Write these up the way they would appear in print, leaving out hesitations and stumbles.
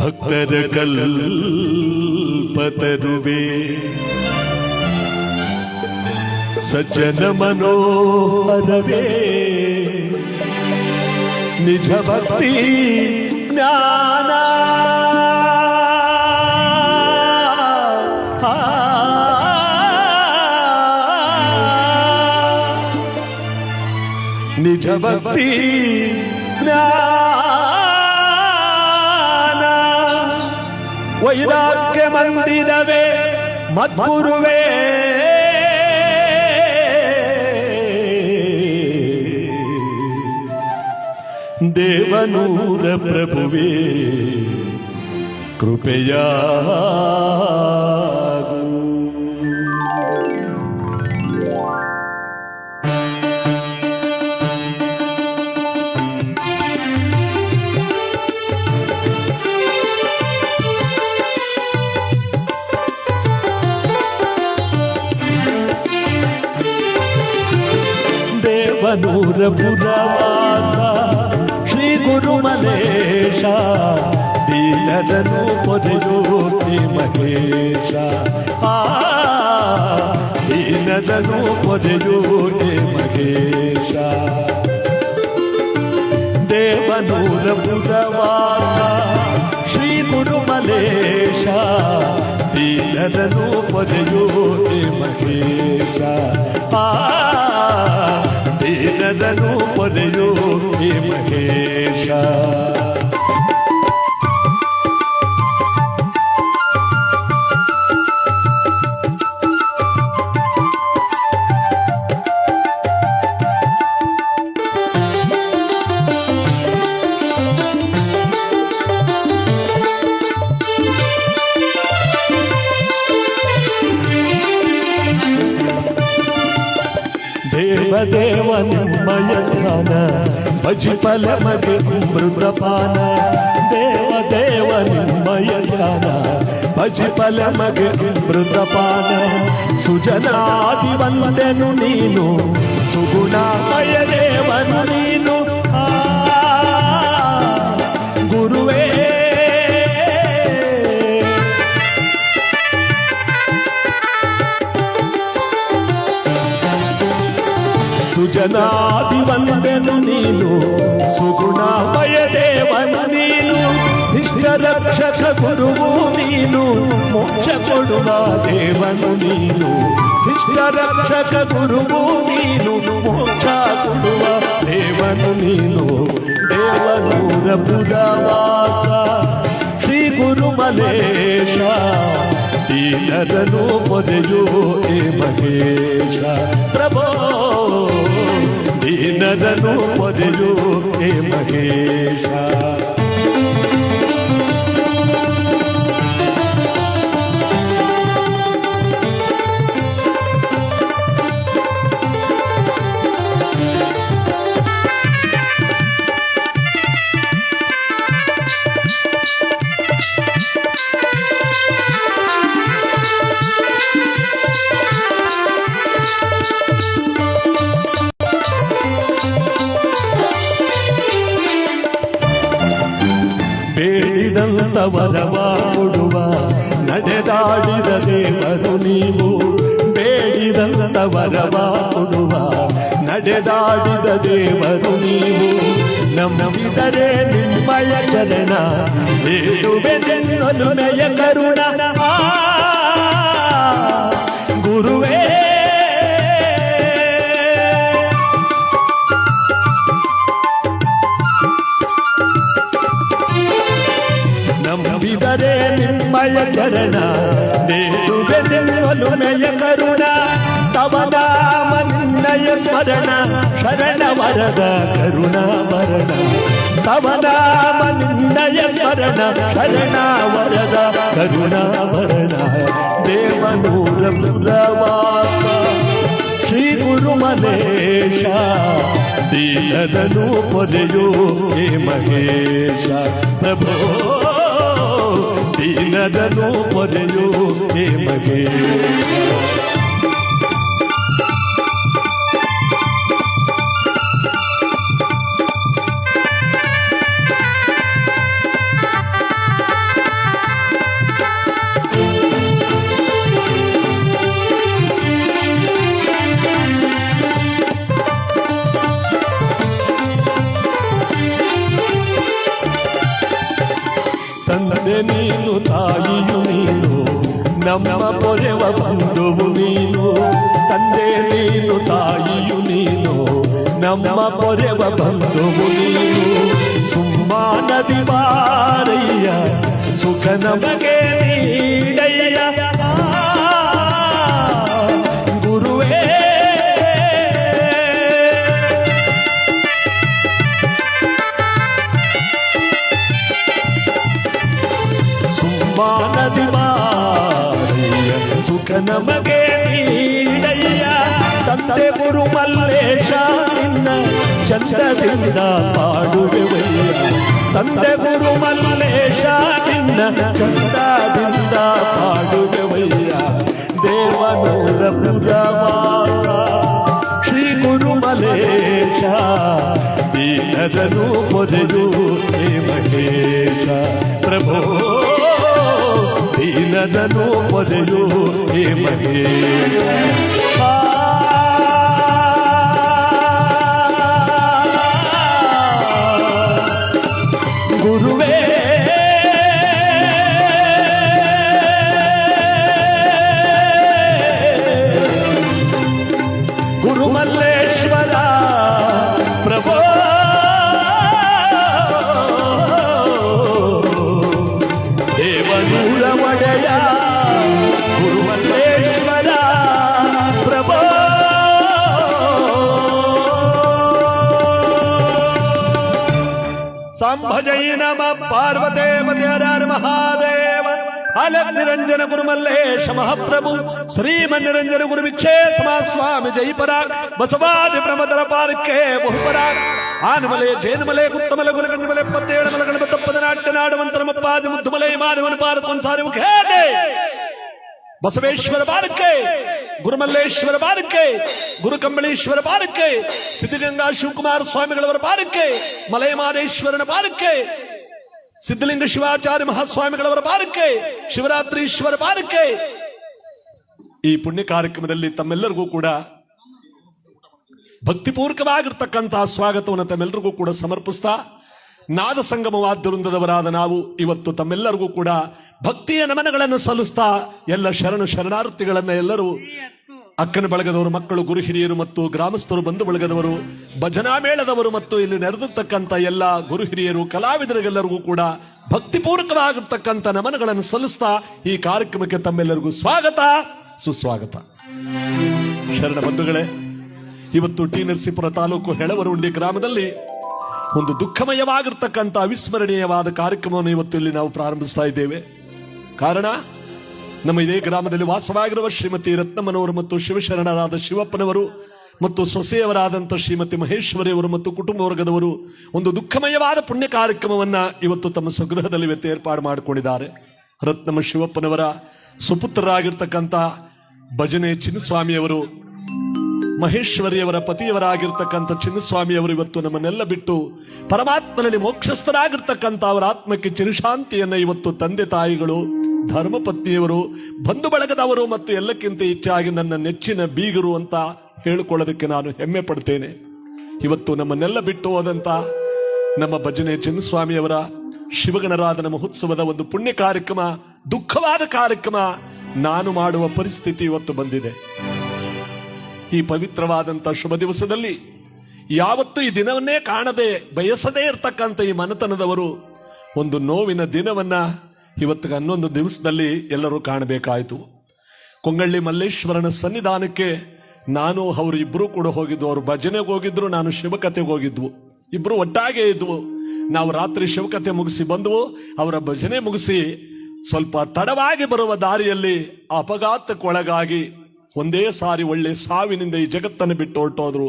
ಭಕ್ತರ ಕಲ್ಪತರುವೆ ಸಜ್ಜನ ಮನೋಹರವೇ ನಿಜ ಭಕ್ತಿ ಜ್ಞಾನ ನಿಜ ಭಕ್ತಿ ಜ್ಞಾನ ವೈರಾಗ್ಯ ಮಂದಿರವೇ ಮದ್ಗುರುವೇ ದೇವನೂರ ಪ್ರಭುವೇ ಕೃಪೆಯಾಗು. ದೇವನೂರ ಪುರವಾಸ ಶ್ರೀ ಗುರುಮಲೇಶ ದೀನರನು ಪೊರೆಯೋತಿ ಮಹೇಶ ದೀನರನು ಪೊರೆಯೋತಿ ಮಹೇಶ ದೇವನೂರ ಪುರವಾಸ ಶ್ರೀ ಗುರುಮಲೇಶ ದೀನರನು ಪೊರೆಯೋತಿ ಮಹೇಶ ದೀನರನು ಪೊರೆಯೋತಿ ಮಹೇಶ. ದೇವ ನಿಮ್ಮಯ ಧ್ಯಾನ ಭಜಿಫಲ ಮಗೆ ಅಮೃತಪಾನ ದೇವ ನಿಮ್ಮಯ ಧ್ಯಾನ ಭಜಿಫಲ ಮಗೆ ಅಮೃತಪಾನ ಸುಜನಾದಿ ವಂದನು ನೀನು ಸುಗುಣಮಯ ದೇವನು ನೀನು ಗುರುವೇ ಸುಜನಾದಿ ವಂದನು ನೀನು ಸುಗುಣಮಯ ದೇವನು ನೀನು ಶಿಷ್ಟ ರಕ್ಷಕ ಗುರುವು ನೀನು ಮೋಕ್ಷ ಕೊಡುವ ದೇವನು ನೀನು ಶಿಷ್ಟ ರಕ್ಷಕ ಗುರುವು ನೀನು ಮೋಕ್ಷ ಕೊಡುವ ದೇವನು ನೀನು ದೇವನೂರ ಪುರವಾಸ ಶ್ರೀ ಗುರುಮಲೇಶ ದೀನರನು ಪೊರೆಯೋ ಹೇ ಮಹೇಶ ಪ್ರಭೋ ದೀನರನು ಪೊರೆಯೋ ಹೇ ಮಹೇಶ. ಬೇಡಿದಂತ ವರವ ಕೊಡುವ ನಡೆದಾಡಿದ ದೇವರು ನೀವು ಬೇಡಿದಂತ ವರವ ಕೊಡುವ ನಡೆದಾಡಿದ ದೇವರು ನೀವು ನಂಬಿದರೆ ನಿಮ್ಮಯ ಚರಣ ಬೇಡುವೆ ನಿನ್ನೊಲುಮೆಯ ಕರುಣ ಗುರುವೇ ನಂಬಿದರೆ ನಿಮ್ಮಯ ಚರಣ ಬೇಡುವೆ ನಿನ್ನೊಲುಮೆಯ ಕರುಣ ತವ ನಾಮ ನಿನ್ನಯ ಸ್ಮರಣ ಶರಣ ವರದ ಕರುಣ ವರಣ ತವ ನಾಮ ನಿನ್ನಯ ಸ್ಮರಣ ಶರಣ ವರದ ಕರುಣ ವರಣ ದೇವನೂರ ಪುರವಾಸ ಶ್ರೀ ಗುರುಮಲೇಶ ದೀನರನು ಪೊರೆಯೋ ಹೇ ಮಹೇಶ ಪ್ರಭೋ ದೀನರನು ಪೊರೆಯೋ ಹೇ ಮಹೇಶ. ತಂದೆ ನೀನು ತಾಯಿಯು ನೀನು ನಮ್ಮ ಪೊರೆವ ಬಂಧುವು ನೀನು ತಂದೆ ನೀನು ತಾಯಿಯು ನೀನು ನಮ್ಮ ಪೊರೆವ ಬಂಧುವು ನೀನು ಸುಮ್ಮಾನದಿ ಬಾರಯ್ಯ ಸುಖ ನಮಗೆ ನೀಡಯ್ಯ ಗುರುವೇ ಸುಮ್ಮಾನದಿ ಬಾರಯ್ಯ ಸುಖ ನಮಗೆ ನೀಡಯ್ಯ ತಂದೆ ಗುರು ಮಲ್ಲೇಶ ನಿನ್ನ ಚಂದದಿಂದ ಪಾಡುವೆವಯ್ಯ ತಂದೆ ಗುರು ಮಲ್ಲೇಶ ನಿನ್ನ ಚಂದದಿಂದ ಪಾಡುವೆವಯ್ಯ ದೇವನೂರ ಪುರವಾಸ ಶ್ರೀ ಗುರು ಮಲ್ಲೇಶ ದೀನದನು ಪೊರೆಯು ಹೇ ಮಹೇಶ ಪ್ರಭೋ ದೀನದನು ಪೊರೆಯು ಹೇ ಮಹೇಶ ಗುರುವೇ ಗುರುಮಲ್ಲೇಶ್ವರ ಪ್ರಭೋ ದೇವನೂರ ಒಡೆಯ ಗುರುಮಲ್ಲೇಶ್ವರ ಪ್ರಭೋ ಸಂಭಜೈ ನಮ ಪಾರ್ವತೇ ಮಧ್ಯಾರ ಮಹಾದೇವ ಅಲಕ್ ನಿರಂಜನ ಗುರುಮಲ್ಲೇಶ ಮಹಾಪ್ರಭು ಶ್ರೀಮನ್ ನಿರಂಜನ ಗುರು ವಿಕ್ಷೇಪ ಸ್ವಾಮಿ ಜೈಪರಾಗ್ ಬಸವಾದಿ ಪ್ರಮದರ ಪಾಲಕ್ಕೆ ಬಹುಪರಾಗ್ ಆನಮಲೆ ಜೇನುಮಲೆ ಗುತ್ತಮಲೆ ಗುಲಗಂಜಮಲೆ 27 ಮಲೆ ಗಣಪತಪ್ಪದ ನಾಟ್ಯ ನಾಡುವಂತರ ಮಪ್ಪಾದಿ ಮುದ್ದುಮಲೆ ಮಾನವನ ಪಾಲಕ್ಕೊಂದು ಸಾರಿ ಮುಖೇನೆ ಬಸವೇಶ್ವರ ಬಾಲಕ್ಕೆ ಗುರುಮಲ್ಲೇಶ್ವರ ಬಾಲಕ್ಕೆ ಗುರು ಕಂಬಳೇಶ್ವರ ಬಾಲಕ್ಕೆ ಸಿದ್ಧಗಂಗಾ ಶಿವಕುಮಾರ ಸ್ವಾಮಿಗಳವರ ಬಾಲಕ್ಕೆ ಮಲಯಮಾದೇಶ್ವರನ ಬಾಲಕ್ಕೆ ಸಿದ್ಧಲಿಂಗ ಶಿವಾಚಾರ್ಯ ಮಹಾಸ್ವಾಮಿಗಳವರ ಬಾಲಕ್ಕೆ ಶಿವರಾತ್ರೀಶ್ವರ ಬಾಲಕ್ಕೆ ಈ ಪುಣ್ಯ ಕಾರ್ಯಕ್ರಮದಲ್ಲಿ ತಮ್ಮೆಲ್ಲರಿಗೂ ಕೂಡ ಭಕ್ತಿಪೂರ್ವಕವಾಗಿರ್ತಕ್ಕಂತಹ ಸ್ವಾಗತವನ್ನು ತಮ್ಮೆಲ್ಲರಿಗೂ ಕೂಡ ಸಮರ್ಪಿಸ್ತಾ ನಾದ ಸಂಗಮ ವಾದ್ಯವೃಂದದವರಾದ ನಾವು ಇವತ್ತು ತಮ್ಮೆಲ್ಲರಿಗೂ ಕೂಡ ಭಕ್ತಿಯ ನಮನಗಳನ್ನು ಸಲ್ಲಿಸ್ತಾ ಎಲ್ಲ ಶರಣಾರ್ಥಿಗಳನ್ನ ಎಲ್ಲರೂ ಅಕ್ಕನ ಬಳಗದವರು ಮಕ್ಕಳು ಗುರು ಹಿರಿಯರು ಮತ್ತು ಗ್ರಾಮಸ್ಥರು ಬಂಧು ಬಳಗದವರು ಭಜನಾ ಮೇಳದವರು ಮತ್ತು ಇಲ್ಲಿ ನೆರೆದಿರ್ತಕ್ಕಂಥ ಎಲ್ಲ ಗುರು ಹಿರಿಯರು ಕಲಾವಿದರಿಗೆಲ್ಲರಿಗೂ ಕೂಡ ಭಕ್ತಿಪೂರ್ವಕವಾಗಿರ್ತಕ್ಕಂಥ ನಮನಗಳನ್ನು ಸಲ್ಲಿಸ್ತಾ ಈ ಕಾರ್ಯಕ್ರಮಕ್ಕೆ ತಮ್ಮೆಲ್ಲರಿಗೂ ಸ್ವಾಗತ ಸುಸ್ವಾಗತ. ಶರಣ ಬಂಧುಗಳೇ, ಇವತ್ತು ಟಿ ನರಸೀಪುರ ತಾಲೂಕು ಹೆಳವರುಂಡಿ ಗ್ರಾಮದಲ್ಲಿ ಒಂದು ದುಃಖಮಯವಾಗಿರ್ತಕ್ಕಂಥ ಅವಿಸ್ಮರಣೀಯವಾದ ಕಾರ್ಯಕ್ರಮವನ್ನು ಇವತ್ತು ಇಲ್ಲಿ ನಾವು ಪ್ರಾರಂಭಿಸ್ತಾ ಇದ್ದೇವೆ. ಕಾರಣ, ನಮ್ಮ ಇದೇ ಗ್ರಾಮದಲ್ಲಿ ವಾಸವಾಗಿರುವ ಶ್ರೀಮತಿ ರತ್ನಮ್ಮನವರು ಮತ್ತು ಶಿವಶರಣರಾದ ಶಿವಪ್ಪನವರು ಮತ್ತು ಸೊಸೆಯವರಾದಂಥ ಶ್ರೀಮತಿ ಮಹೇಶ್ವರಿಯವರು ಮತ್ತು ಕುಟುಂಬ ವರ್ಗದವರು ಒಂದು ದುಃಖಮಯವಾದ ಪುಣ್ಯ ಕಾರ್ಯಕ್ರಮವನ್ನ ಇವತ್ತು ತಮ್ಮ ಸ್ವಗೃಹದಲ್ಲಿ ಇವತ್ತು ಏರ್ಪಾಡು ಮಾಡಿಕೊಂಡಿದ್ದಾರೆ. ರತ್ನಮ್ಮ ಶಿವಪ್ಪನವರ ಸುಪುತ್ರರಾಗಿರ್ತಕ್ಕಂಥ ಭಜನೆ ಚಿನ್ನಸ್ವಾಮಿಯವರು, ಮಹೇಶ್ವರಿಯವರ ಪತಿಯವರಾಗಿರ್ತಕ್ಕಂಥ ಚಿನ್ನಸ್ವಾಮಿಯವರು ಇವತ್ತು ನಮ್ಮನ್ನೆಲ್ಲ ಬಿಟ್ಟು ಪರಮಾತ್ಮನಲ್ಲಿ ಮೋಕ್ಷಸ್ಥರಾಗಿರ್ತಕ್ಕಂಥ ಅವರ ಆತ್ಮಕ್ಕೆ ಚಿರಶಾಂತಿಯನ್ನ ಇವತ್ತು ತಂದೆ ತಾಯಿಗಳು, ಧರ್ಮಪತ್ನಿಯವರು, ಬಂಧು ಬಳಗದವರು ಮತ್ತು ಎಲ್ಲಕ್ಕಿಂತ ಹೆಚ್ಚಾಗಿ ನನ್ನ ನೆಚ್ಚಿನ ಬೀಗರು ಅಂತ ಹೇಳಿಕೊಳ್ಳೋದಕ್ಕೆ ನಾನು ಹೆಮ್ಮೆ ಪಡ್ತೇನೆ. ಇವತ್ತು ನಮ್ಮನ್ನೆಲ್ಲ ಬಿಟ್ಟು ಹೋದಂತ ನಮ್ಮ ಭಜನೆ ಚಿನ್ನಸ್ವಾಮಿಯವರ ಶಿವಗಣರಾಧನ ಮಹೋತ್ಸವದ ಒಂದು ಪುಣ್ಯ ಕಾರ್ಯಕ್ರಮ, ದುಃಖವಾದ ಕಾರ್ಯಕ್ರಮ ನಾನು ಮಾಡುವ ಪರಿಸ್ಥಿತಿ ಇವತ್ತು ಬಂದಿದೆ. ಈ ಪವಿತ್ರವಾದಂಥ ಶುಭ ದಿವಸದಲ್ಲಿ ಯಾವತ್ತೂ ಈ ದಿನವನ್ನೇ ಕಾಣದೆ ಬಯಸದೇ ಇರತಕ್ಕಂಥ ಈ ಮನೆತನದವರು ಒಂದು ನೋವಿನ ದಿನವನ್ನ ಇವತ್ತಿಗೆ 11 ದಿವಸದಲ್ಲಿ ಎಲ್ಲರೂ ಕಾಣಬೇಕಾಯಿತು. ಕೊಂಗಳ್ಳಿ ಮಲ್ಲೇಶ್ವರನ ಸನ್ನಿಧಾನಕ್ಕೆ ನಾನು ಅವರು ಇಬ್ಬರು ಕೂಡ ಹೋಗಿದ್ವು. ಅವರು ಭಜನೆಗೆ ಹೋಗಿದ್ರು, ನಾನು ಶಿವಕಥೆಗೆ ಹೋಗಿದ್ವು. ಇಬ್ರು ಒಟ್ಟಾಗೆ ಇದ್ವು. ನಾವು ರಾತ್ರಿ ಶಿವಕಥೆ ಮುಗಿಸಿ ಬಂದವು. ಅವರ ಭಜನೆ ಮುಗಿಸಿ ಸ್ವಲ್ಪ ತಡವಾಗಿ ಬರುವ ದಾರಿಯಲ್ಲಿ ಅಪಘಾತಕ್ಕೊಳಗಾಗಿ ಒಂದೇ ಸಾರಿ ಒಳ್ಳೆ ಸಾವಿನಿಂದ ಈ ಜಗತ್ತನ್ನು ಬಿಟ್ಟು ಹೊರಟೋದ್ರು.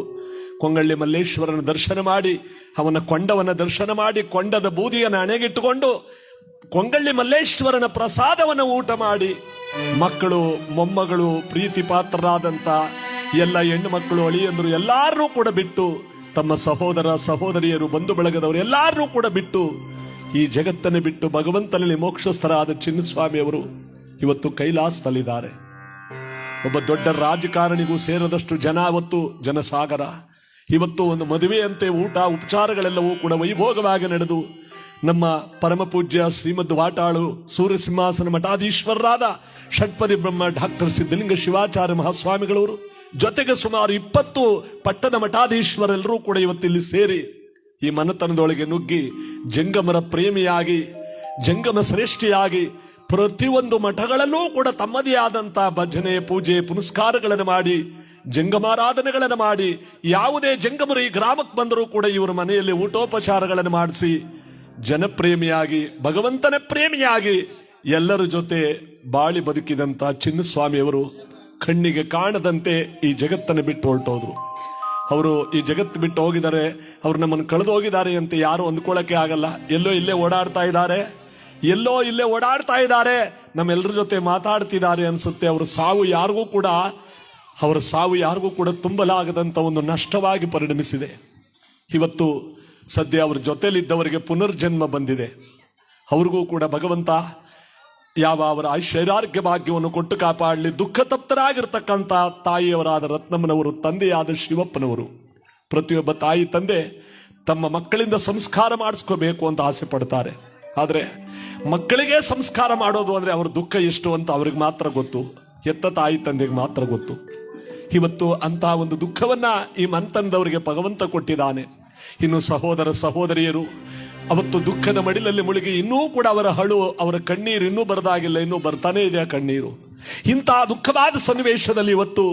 ಕೊಂಗಳ್ಳಿ ಮಲ್ಲೇಶ್ವರನ ದರ್ಶನ ಮಾಡಿ, ಅವನ ಕೊಂಡವನ ದರ್ಶನ ಮಾಡಿ, ಕೊಂಡದ ಬೂದಿಯನ್ನು ಹಣೆಗಿಟ್ಟುಕೊಂಡು ಕೊಂಗಳ್ಳಿ ಮಲ್ಲೇಶ್ವರನ ಪ್ರಸಾದವನ್ನು ಊಟ ಮಾಡಿ, ಮಕ್ಕಳು ಮೊಮ್ಮಗಳು ಪ್ರೀತಿ ಪಾತ್ರರಾದಂತ ಎಲ್ಲ ಹೆಣ್ಣು ಮಕ್ಕಳು ಅಳಿಯಂದ್ರು ಎಲ್ಲಾರನ್ನೂ ಕೂಡ ಬಿಟ್ಟು, ತಮ್ಮ ಸಹೋದರ ಸಹೋದರಿಯರು ಬಂಧು ಬಳಗದವರು ಎಲ್ಲಾರನ್ನೂ ಕೂಡ ಬಿಟ್ಟು ಈ ಜಗತ್ತನ್ನು ಬಿಟ್ಟು ಭಗವಂತನಲ್ಲಿ ಮೋಕ್ಷಸ್ಥರಾದ ಚಿನ್ನಸ್ವಾಮಿಯವರು ಇವತ್ತು ಕೈಲಾಸದಲ್ಲಿದ್ದಾರೆ. ಒಬ್ಬ ದೊಡ್ಡ ರಾಜಕಾರಣಿಗೂ ಸೇರದಷ್ಟು ಜನ, ಅವತ್ತು ಜನಸಾಗರ. ಇವತ್ತು ಒಂದು ಮದುವೆಯಂತೆ ಊಟ ಉಪಚಾರಗಳೆಲ್ಲವೂ ಕೂಡ ವೈಭೋಗವಾಗಿ ನಡೆದು ನಮ್ಮ ಪರಮ ಪೂಜ್ಯ ಶ್ರೀಮದ್ ವಾಟಾಳು ಸೂರ್ಯ ಸಿಂಹಾಸನ ಮಠಾಧೀಶ್ವರರಾದ ಷಟ್ಪದಿ ಬ್ರಹ್ಮ ಡಾಕ್ಟರ್ ಸಿದ್ಧಲಿಂಗ ಶಿವಾಚಾರ್ಯ ಮಹಾಸ್ವಾಮಿಗಳವರು, ಜೊತೆಗೆ ಸುಮಾರು 20 ಪಟ್ಟದ ಮಠಾಧೀಶ್ವರೆಲ್ಲರೂ ಕೂಡ ಇವತ್ತಿಲ್ಲಿ ಸೇರಿ ಈ ಮನೆತನದೊಳಗೆ ನುಗ್ಗಿ ಜಂಗಮರ ಪ್ರೇಮಿಯಾಗಿ, ಜಂಗಮ ಶ್ರೇಷ್ಠಿಯಾಗಿ ಪ್ರತಿಯೊಂದು ಮಠಗಳಲ್ಲೂ ಕೂಡ ತಮ್ಮದೇ ಆದಂತ ಭಜನೆ, ಪೂಜೆ, ಪುನಸ್ಕಾರಗಳನ್ನು ಮಾಡಿ, ಜಂಗಮಾರಾಧನೆಗಳನ್ನು ಮಾಡಿ, ಯಾವುದೇ ಜಂಗಮರು ಈ ಗ್ರಾಮಕ್ಕೆ ಬಂದರೂ ಕೂಡ ಇವರ ಮನೆಯಲ್ಲಿ ಊಟೋಪಚಾರಗಳನ್ನು ಮಾಡಿಸಿ ಜನಪ್ರೇಮಿಯಾಗಿ, ಭಗವಂತನ ಪ್ರೇಮಿಯಾಗಿ ಎಲ್ಲರ ಜೊತೆ ಬಾಳಿ ಬದುಕಿದಂತ ಚಿನ್ನಸ್ವಾಮಿಯವರು ಕಣ್ಣಿಗೆ ಕಾಣದಂತೆ ಈ ಜಗತ್ತನ್ನು ಬಿಟ್ಟು ಹೊರಟೋದ್ರು. ಅವರು ಈ ಜಗತ್ತು ಬಿಟ್ಟು ಹೋಗಿದ್ದಾರೆ, ಅವರು ನಮ್ಮನ್ನು ಕಳೆದು ಹೋಗಿದ್ದಾರೆ ಅಂತ ಯಾರು ಅಂದ್ಕೊಳ್ಳಕ್ಕೆ ಆಗಲ್ಲ. ಎಲ್ಲೋ ಇಲ್ಲೇ ಓಡಾಡ್ತಾ ಇದ್ದಾರೆ, ನಮ್ಮೆಲ್ಲರ ಜೊತೆ ಮಾತಾಡ್ತಿದ್ದಾರೆ ಅನ್ಸುತ್ತೆ. ಅವರ ಸಾವು ಯಾರಿಗೂ ಕೂಡ ತುಂಬಲಾಗದಂತ ಒಂದು ನಷ್ಟವಾಗಿ ಪರಿಣಮಿಸಿದೆ. ಇವತ್ತು ಸದ್ಯ ಅವರ ಜೊತೆಲಿದ್ದವರಿಗೆ ಪುನರ್ಜನ್ಮ ಬಂದಿದೆ. ಅವ್ರಿಗೂ ಕೂಡ ಭಗವಂತ ಅವರ ಐಶ್ವರ್ಯಾರ್ಘ್ಯ ಭಾಗ್ಯವನ್ನು ಕೊಟ್ಟು ಕಾಪಾಡಲಿ. ದುಃಖ ತಪ್ತರಾಗಿರ್ತಕ್ಕಂಥ ತಾಯಿಯವರಾದ ರತ್ನಮ್ಮನವರು, ತಂದೆಯಾದ ಶಿವಪ್ಪನವರು, ಪ್ರತಿಯೊಬ್ಬ ತಾಯಿ ತಂದೆ ತಮ್ಮ ಮಕ್ಕಳಿಂದ ಸಂಸ್ಕಾರ ಮಾಡಿಸ್ಕೋಬೇಕು ಅಂತ ಆಸೆ ಪಡ್ತಾರೆ. ಆದರೆ ಮಕ್ಕಳಿಗೆ ಸಂಸ್ಕಾರ ಮಾಡೋದು ಅಂದ್ರೆ ಅವ್ರ ದುಃಖ ಎಷ್ಟು ಅಂತ ಅವ್ರಿಗೆ ಮಾತ್ರ ಗೊತ್ತು, ಎತ್ತ ತಾಯಿ ತಂದೆಗೆ ಮಾತ್ರ ಗೊತ್ತು. ಇವತ್ತು ಅಂತಹ ಒಂದು ದುಃಖವನ್ನ ಈ ಮನೆತನದವರಿಗೆ ಭಗವಂತ ಕೊಟ್ಟಿದ್ದಾನೆ. ಇನ್ನು ಸಹೋದರ ಸಹೋದರಿಯರು ಅವತ್ತು ದುಃಖದ ಮಡಿಲಲ್ಲಿ ಮುಳುಗಿ ಇನ್ನೂ ಕೂಡ ಅವರ ಕಣ್ಣೀರು ಇನ್ನೂ ಬರದಾಗಿಲ್ಲ, ಇನ್ನೂ ಬರ್ತಾನೆ ಇದೆ ಆ ಕಣ್ಣೀರು. ಇಂತಹ ದುಃಖವಾದ ಸನ್ನಿವೇಶದಲ್ಲಿ ಇವತ್ತು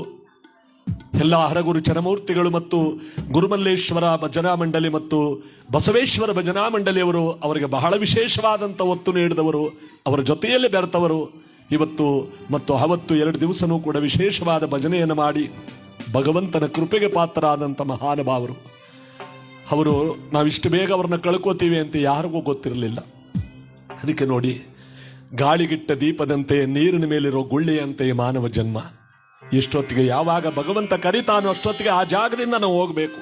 ಎಲ್ಲ ಹರಗುರು ಚರಮೂರ್ತಿಗಳು ಮತ್ತು ಗುರುಮಲ್ಲೇಶ್ವರ ಭಜನಾ ಮಂಡಳಿ ಮತ್ತು ಬಸವೇಶ್ವರ ಭಜನಾ ಮಂಡಳಿಯವರು ಅವರಿಗೆ ಬಹಳ ವಿಶೇಷವಾದಂಥ ಒತ್ತು ನೀಡಿದವರು, ಅವರ ಜೊತೆಯಲ್ಲಿ ಬೆರೆತವರು ಇವತ್ತು ಮತ್ತು ಅವತ್ತು 2 ದಿವಸನೂ ಕೂಡ ವಿಶೇಷವಾದ ಭಜನೆಯನ್ನು ಮಾಡಿ ಭಗವಂತನ ಕೃಪೆಗೆ ಪಾತ್ರರಾದಂಥ ಮಹಾನುಭಾವರು. ಅವರು ನಾವಿಷ್ಟು ಬೇಗ ಅವ್ರನ್ನ ಕಳ್ಕೋತೀವಿ ಅಂತ ಯಾರಿಗೂ ಗೊತ್ತಿರಲಿಲ್ಲ. ಅದಕ್ಕೆ ನೋಡಿ, ಗಾಳಿಗಿಟ್ಟ ದೀಪದಂತೆ, ನೀರಿನ ಮೇಲಿರೋ ಗುಳ್ಳೆಯಂತೆ ಮಾನವ ಜನ್ಮ. ಎಷ್ಟೊತ್ತಿಗೆ ಯಾವಾಗ ಭಗವಂತ ಕರಿತಾನೋ ಅಷ್ಟೊತ್ತಿಗೆ ಆ ಜಾಗದಿಂದ ನಾವು ಹೋಗ್ಬೇಕು.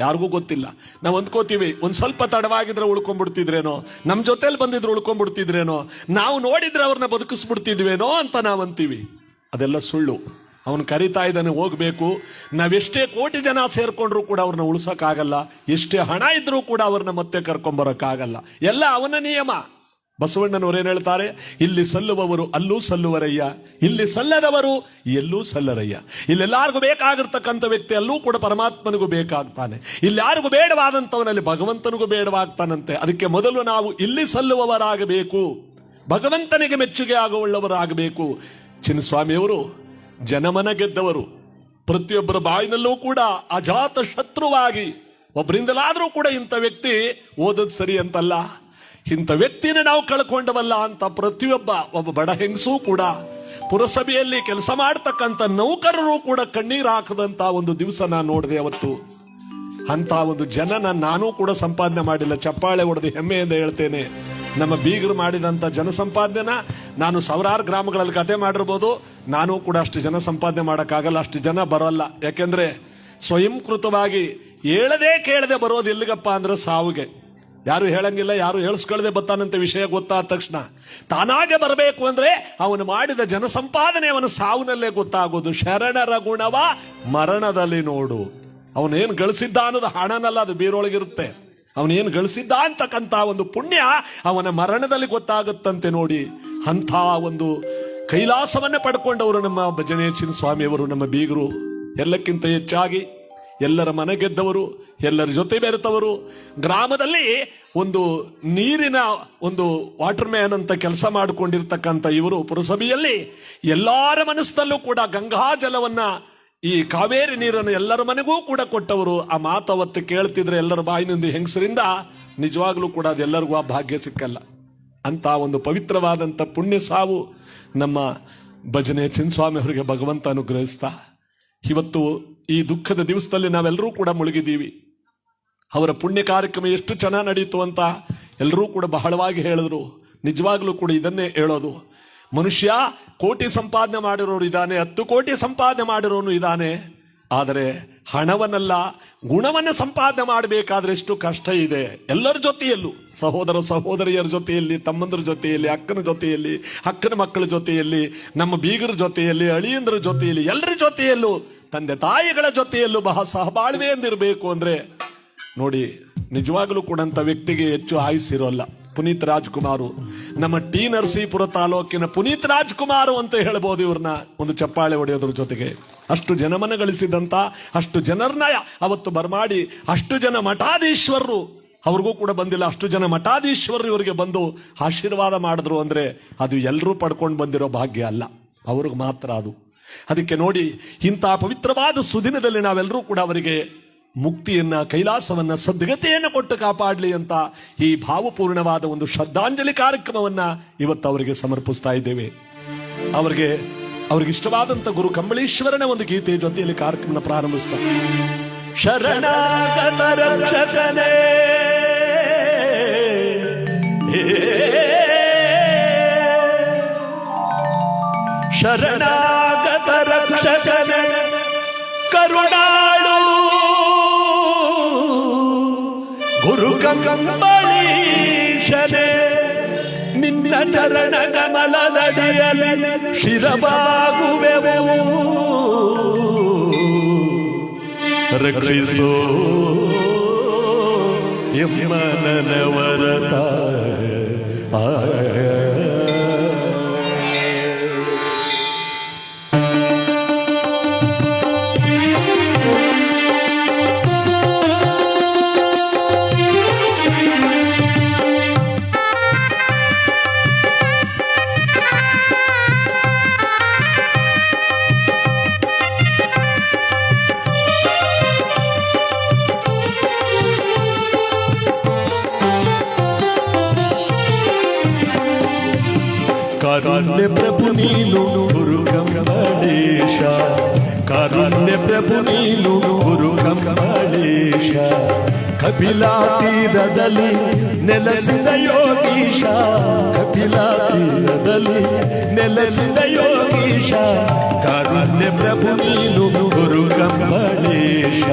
ಯಾರಿಗೂ ಗೊತ್ತಿಲ್ಲ. ನಾವು ಅಂದ್ಕೋತೀವಿ ಒಂದು ಸ್ವಲ್ಪ ತಡವಾಗಿದ್ರೆ ಉಳ್ಕೊಂಡ್ಬಿಡ್ತಿದ್ರೇನೋ, ನಮ್ಮ ಜೊತೆಲಿ ಬಂದಿದ್ರೆ ಉಳ್ಕೊಂಡ್ಬಿಡ್ತಿದ್ರೇನೋ, ನಾವು ನೋಡಿದ್ರೆ ಅವ್ರನ್ನ ಬದುಕಿಸ್ಬಿಡ್ತಿದ್ವೇನೋ ಅಂತ ನಾವು ಅಂತೀವಿ. ಅದೆಲ್ಲ ಸುಳ್ಳು. ಅವನು ಕರಿತಾ ಇದ್ದಾನೆ, ಹೋಗ್ಬೇಕು. ನಾವೆಷ್ಟೇ ಕೋಟಿ ಜನ ಸೇರ್ಕೊಂಡ್ರು ಕೂಡ ಅವ್ರನ್ನ ಉಳಿಸೋಕ್ಕಾಗಲ್ಲ, ಎಷ್ಟೇ ಹಣ ಇದ್ರೂ ಕೂಡ ಅವ್ರನ್ನ ಮತ್ತೆ ಕರ್ಕೊಂಬರೋಕ್ಕಾಗಲ್ಲ. ಎಲ್ಲ ಅವನ ನಿಯಮ. ಬಸವಣ್ಣನವರೇನು ಹೇಳ್ತಾರೆ? ಇಲ್ಲಿ ಸಲ್ಲುವವರು ಅಲ್ಲೂ ಸಲ್ಲುವರಯ್ಯ, ಇಲ್ಲಿ ಸಲ್ಲದವರು ಎಲ್ಲೂ ಸಲ್ಲರಯ್ಯ. ಇಲ್ಲೆಲ್ಲಾರಿಗೂ ಬೇಕಾಗಿರ್ತಕ್ಕಂಥ ವ್ಯಕ್ತಿ ಅಲ್ಲೂ ಕೂಡ ಪರಮಾತ್ಮನಿಗೂ ಬೇಕಾಗ್ತಾನೆ. ಇಲ್ಲಿ ಯಾರಿಗೂ ಬೇಡವಾದಂಥವನಲ್ಲಿ ಭಗವಂತನಿಗೂ ಬೇಡವಾಗ್ತಾನಂತೆ. ಅದಕ್ಕೆ ಮೊದಲು ನಾವು ಇಲ್ಲಿ ಸಲ್ಲುವವರಾಗಬೇಕು, ಭಗವಂತನಿಗೆ ಮೆಚ್ಚುಗೆ ಆಗುವವರಾಗಬೇಕು. ಚಿನ್ನಸ್ವಾಮಿಯವರು ಜನಮನ ಗೆದ್ದವರು. ಪ್ರತಿಯೊಬ್ಬರ ಬಾಯಿನಲ್ಲೂ ಕೂಡ ಅಜಾತ ಶತ್ರುವಾಗಿ, ಒಬ್ಬರಿಂದಲಾದ್ರೂ ಕೂಡ ಇಂಥ ವ್ಯಕ್ತಿ ಓದೋದು ಸರಿ ಅಂತಲ್ಲ, ಇಂಥ ವ್ಯಕ್ತಿನ ನಾವು ಕಳ್ಕೊಂಡವಲ್ಲ ಅಂತ ಒಬ್ಬ ಬಡ ಹೆಂಗಸೂ ಕೂಡ, ಪುರಸಭೆಯಲ್ಲಿ ಕೆಲಸ ಮಾಡತಕ್ಕಂಥ ನೌಕರರು ಕೂಡ ಕಣ್ಣೀರು ಹಾಕದಂತ ಒಂದು ದಿವಸ ನಾನು ನೋಡಿದೆ ಅವತ್ತು. ಅಂತ ಒಂದು ಜನನ ನಾನೂ ಕೂಡ ಸಂಪಾದನೆ ಮಾಡಿಲ್ಲ. ಚಪ್ಪಾಳೆ ಹೊಡೆದು ಹೆಮ್ಮೆಯಿಂದ ಹೇಳ್ತೇನೆ, ನಮ್ಮ ಬೀಗರು ಮಾಡಿದಂಥ ಜನ ಸಂಪಾದನೆನ ನಾನು ಸಾವಿರಾರು ಗ್ರಾಮಗಳಲ್ಲಿ ಕತೆ ಮಾಡಿರ್ಬೋದು, ನಾನು ಕೂಡ ಅಷ್ಟು ಜನ ಸಂಪಾದನೆ ಮಾಡೋಕ್ಕಾಗಲ್ಲ, ಅಷ್ಟು ಜನ ಬರೋಲ್ಲ. ಯಾಕೆಂದ್ರೆ ಸ್ವಯಂಕೃತವಾಗಿ ಹೇಳದೆ ಕೇಳದೆ ಬರೋದು ಎಲ್ಲಿಗಪ್ಪ ಅಂದ್ರೆ ಸಾವಿಗೆ. ಯಾರು ಹೇಳಂಗಿಲ್ಲ, ಯಾರು ಹೇಳಿಸ್ಕೊಳ್ಳದೆ ಬರ್ತಾನಂತ ವಿಷಯ ಗೊತ್ತಾದ ತಕ್ಷಣ ತಾನಾಗೆ ಬರಬೇಕು ಅಂದ್ರೆ ಅವನು ಮಾಡಿದ ಜನ ಸಂಪಾದನೆ ಅವನ ಸಾವಿನಲ್ಲೇ ಗೊತ್ತಾಗೋದು. ಶರಣರ ಗುಣವ ಮರಣದಲ್ಲಿ ನೋಡು. ಅವನೇನು ಗಳಿಸಿದ್ದ ಅನ್ನೋದು ಹಣನಲ್ಲ, ಅದು ಬೀರೊಳಗಿರುತ್ತೆ. ಅವನೇನು ಗಳಿಸಿದ್ದ ಅಂತಕ್ಕಂಥ ಒಂದು ಪುಣ್ಯ ಅವನ ಮರಣದಲ್ಲಿ ಗೊತ್ತಾಗುತ್ತಂತೆ. ನೋಡಿ, ಅಂಥ ಒಂದು ಕೈಲಾಸವನ್ನೇ ಪಡ್ಕೊಂಡವರು ನಮ್ಮ ಭಜನೆ ಚಿನ್ನಸ್ವಾಮಿಯವರು, ನಮ್ಮ ಬೀಗರು. ಎಲ್ಲಕ್ಕಿಂತ ಹೆಚ್ಚಾಗಿ ಎಲ್ಲರ ಮನೆ ಗೆದ್ದವರು, ಎಲ್ಲರ ಜೊತೆ ಬೆರೆತವರು. ಗ್ರಾಮದಲ್ಲಿ ಒಂದು ನೀರಿನ ಒಂದು ವಾಟರ್ ಮ್ಯಾನ್ ಅಂತ ಕೆಲಸ ಮಾಡಿಕೊಂಡಿರ್ತಕ್ಕಂಥ ಇವರು ಪುರಸಭೆಯಲ್ಲಿ ಎಲ್ಲರ ಮನಸ್ಸಿನಲ್ಲೂ ಕೂಡ ಗಂಗಾ ಜಲವನ್ನ, ಈ ಕಾವೇರಿ ನೀರನ್ನು ಎಲ್ಲರ ಮನೆಗೂ ಕೂಡ ಕೊಟ್ಟವರು. ಆ ಮಾತು ಅವತ್ತು ಕೇಳ್ತಿದ್ರೆ ಎಲ್ಲರ ಬಾಯಿನಿಂದ ಹೆಂಗಸರಿಂದ ನಿಜವಾಗ್ಲೂ ಕೂಡ ಅದೆಲ್ಲರಿಗೂ ಆ ಭಾಗ್ಯ ಸಿಕ್ಕಲ್ಲ. ಅಂತ ಒಂದು ಪವಿತ್ರವಾದಂಥ ಪುಣ್ಯ ಸಾವು ನಮ್ಮ ಭಜನೆ ಚಿನ್ನಸ್ವಾಮಿ ಅವರಿಗೆ ಭಗವಂತ ಅನುಗ್ರಹಿಸ್ತಾ ಇವತ್ತು ಈ ದುಃಖದ ದಿವಸದಲ್ಲಿ ನಾವೆಲ್ಲರೂ ಕೂಡ ಮುಳುಗಿದ್ದೀವಿ. ಅವರ ಪುಣ್ಯ ಕಾರ್ಯಕ್ರಮ ಎಷ್ಟು ಚೆನ್ನಾಗಿ ನಡೀತು ಅಂತ ಎಲ್ಲರೂ ಕೂಡ ಬಹಳವಾಗಿ ಹೇಳಿದ್ರು. ನಿಜವಾಗ್ಲೂ ಕೂಡ ಇದನ್ನೇ ಹೇಳೋದು, ಮನುಷ್ಯ ಕೋಟಿ ಸಂಪಾದನೆ ಮಾಡಿರೋರು ಇದ್ದಾನೆ, 10 ಕೋಟಿ ಸಂಪಾದನೆ ಮಾಡಿರೋನು ಇದ್ದಾನೆ. ಆದರೆ ಹಣವನ್ನೆಲ್ಲ ಗುಣವನ್ನು ಸಂಪಾದನೆ ಮಾಡಬೇಕಾದ್ರೆ ಎಷ್ಟು ಕಷ್ಟ ಇದೆ. ಎಲ್ಲರ ಜೊತೆಯಲ್ಲೂ, ಸಹೋದರ ಸಹೋದರಿಯರ ಜೊತೆಯಲ್ಲಿ, ತಮ್ಮಂದ್ರ ಜೊತೆಯಲ್ಲಿ, ಅಕ್ಕನ ಜೊತೆಯಲ್ಲಿ, ಅಕ್ಕನ ಮಕ್ಕಳ ಜೊತೆಯಲ್ಲಿ, ನಮ್ಮ ಬೀಗರ ಜೊತೆಯಲ್ಲಿ, ಅಳಿಯಂದ್ರ ಜೊತೆಯಲ್ಲಿ, ಎಲ್ಲರ ಜೊತೆಯಲ್ಲೂ, ತಂದೆ ತಾಯಿಗಳ ಜೊತೆಯಲ್ಲೂ ಸಹಬಾಳ್ವೆ ಎಂದಿರಬೇಕು ಅಂದ್ರೆ ನೋಡಿ, ನಿಜವಾಗ್ಲೂ ಕೂಡ ಅಂತ ವ್ಯಕ್ತಿಗೆ ಹೆಚ್ಚು ಆಯುಸ್ಸಿರೋಲ್ಲ. ಪುನೀತ್ ರಾಜ್ಕುಮಾರು, ನಮ್ಮ ಟಿ ನರಸೀಪುರ ತಾಲೂಕಿನ ಪುನೀತ್ ರಾಜ್ಕುಮಾರು ಅಂತ ಹೇಳ್ಬೋದು. ಇವ್ರನ್ನ ಒಂದು ಚಪ್ಪಾಳೆ ಹೊಡೆಯೋದ್ರ ಜೊತೆಗೆ ಅಷ್ಟು ಜನಮನ ಗಳಿಸಿದಂತ, ಅಷ್ಟು ಜನರನ್ನ ಅವತ್ತು ಬರಮಾಡಿ, ಅಷ್ಟು ಜನ ಮಠಾಧೀಶ್ವರರು ಅವ್ರಿಗೂ ಕೂಡ ಬಂದಿಲ್ಲ, ಅಷ್ಟು ಜನ ಮಠಾಧೀಶ್ವರರು ಇವರಿಗೆ ಬಂದು ಆಶೀರ್ವಾದ ಮಾಡಿದ್ರು ಅಂದ್ರೆ ಅದು ಎಲ್ಲರೂ ಪಡ್ಕೊಂಡು ಬಂದಿರೋ ಭಾಗ್ಯ ಅಲ್ಲ, ಅವ್ರಿಗೆ ಮಾತ್ರ ಅದು. ಅದಕ್ಕೆ ನೋಡಿ, ಇಂಥ ಪವಿತ್ರವಾದ ಸುದಿನದಲ್ಲಿ ನಾವೆಲ್ಲರೂ ಕೂಡ ಅವರಿಗೆ ಮುಕ್ತಿಯನ್ನ, ಕೈಲಾಸವನ್ನ, ಸದ್ಗತಿಯನ್ನು ಕೊಟ್ಟು ಕಾಪಾಡಲಿ ಅಂತ ಈ ಭಾವಪೂರ್ಣವಾದ ಒಂದು ಶ್ರದ್ಧಾಂಜಲಿ ಕಾರ್ಯಕ್ರಮವನ್ನ ಇವತ್ತು ಅವರಿಗೆ ಸಮರ್ಪಿಸ್ತಾ ಇದ್ದೇವೆ. ಅವರಿಗೆ ಇಷ್ಟವಾದಂತ ಗುರು ಕಂಬಳೀಶ್ವರನ ಒಂದು ಗೀತೆಯ ಜೊತೆಯಲ್ಲಿ ಕಾರ್ಯಕ್ರಮ ಪ್ರಾರಂಭಿಸ್ತಾ. ಶರಣಾಗತ ರಕ್ಷಕನೇ ಶರಣಾಗತ ರಕ್ಷಕನೇ ಕರುಣಾಳು ಗುರು ಕಂಬಳೀಶನೇ, ನಿನ್ನ ಚರಣ ಕಮಲದಡಿಯಲ್ಲಿ ಶಿರಬಾಗುವೆವು, ರಕ್ಷಿಸೋ ಎಮ್ಮನವರತ. ಕಾರುಣ್ಯ ಪ್ರಭು ನೀನು ಗುರು ಕಂಬಳೀಶ, ಕಾರುಣ್ಯ ಪ್ರಭು ನೀನು ಗುರು ಕಂಬಳೀಶ, ಕಪಿಲಾ ತೀರದಲ್ಲಿ ನೆಲೆಸಿದ ಯೋಗೀಶ, ಕಪಿಲಾ ತೀರದಲ್ಲಿ ನೆಲೆಸಿದ ಯೋಗೀಶ, ಕಾರುಣ್ಯ ಪ್ರಭು ನೀನು ಗುರು ಕಂಬಳೀಶ.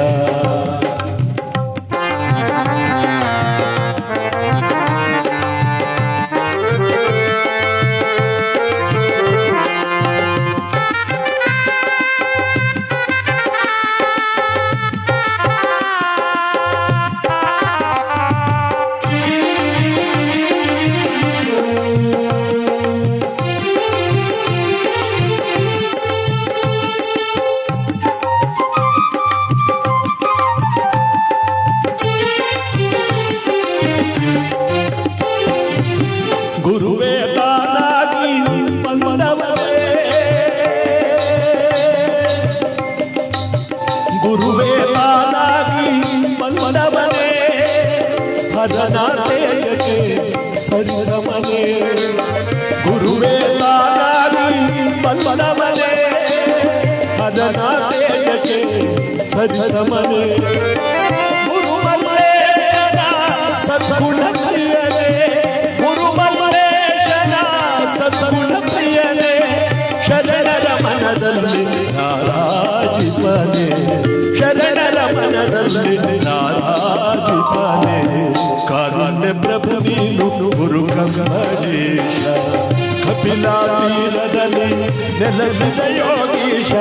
ಗುರುವೇ ತಾನಾಗಿ ಬಂದವನೇ, ಗುರುವೇ ತಾನಾಗಿ ಬಂದವನೇ, ಭಜನ ತೇಜಕ್ಕೆ ಸರಿಸಮನೆ, ಗುರುವೇ ತಾನಾಗಿ ಬಂದವನೇ, ಭಜನ ತೇಜಕ್ಕೆ ಸರಿಸಮನೆ, ಗುರುಮಲ್ಲೇಶನ ಸದ್ಗುಣ ಪ್ರಿಯನೇ, ಸದ್ಗುಣ ಪ್ರಿಯನೇ, ಶರಣರ ಮನದಲ್ಲಿ ನಾರಾಜಿಪನೆ, ಶರಣರ ಮನದಲ್ಲಿ ನಾರಾಜಿಪನೆ, ಕಾರುಣ್ಯ ಪ್ರಭು ನೀನು ಗುರು ಕಂಬಳೀಶ, ಕಪಿಲಾ ತೀರದಲ್ಲಿ ನೆಲೆಸಿದ ಯೋಗೀಶ,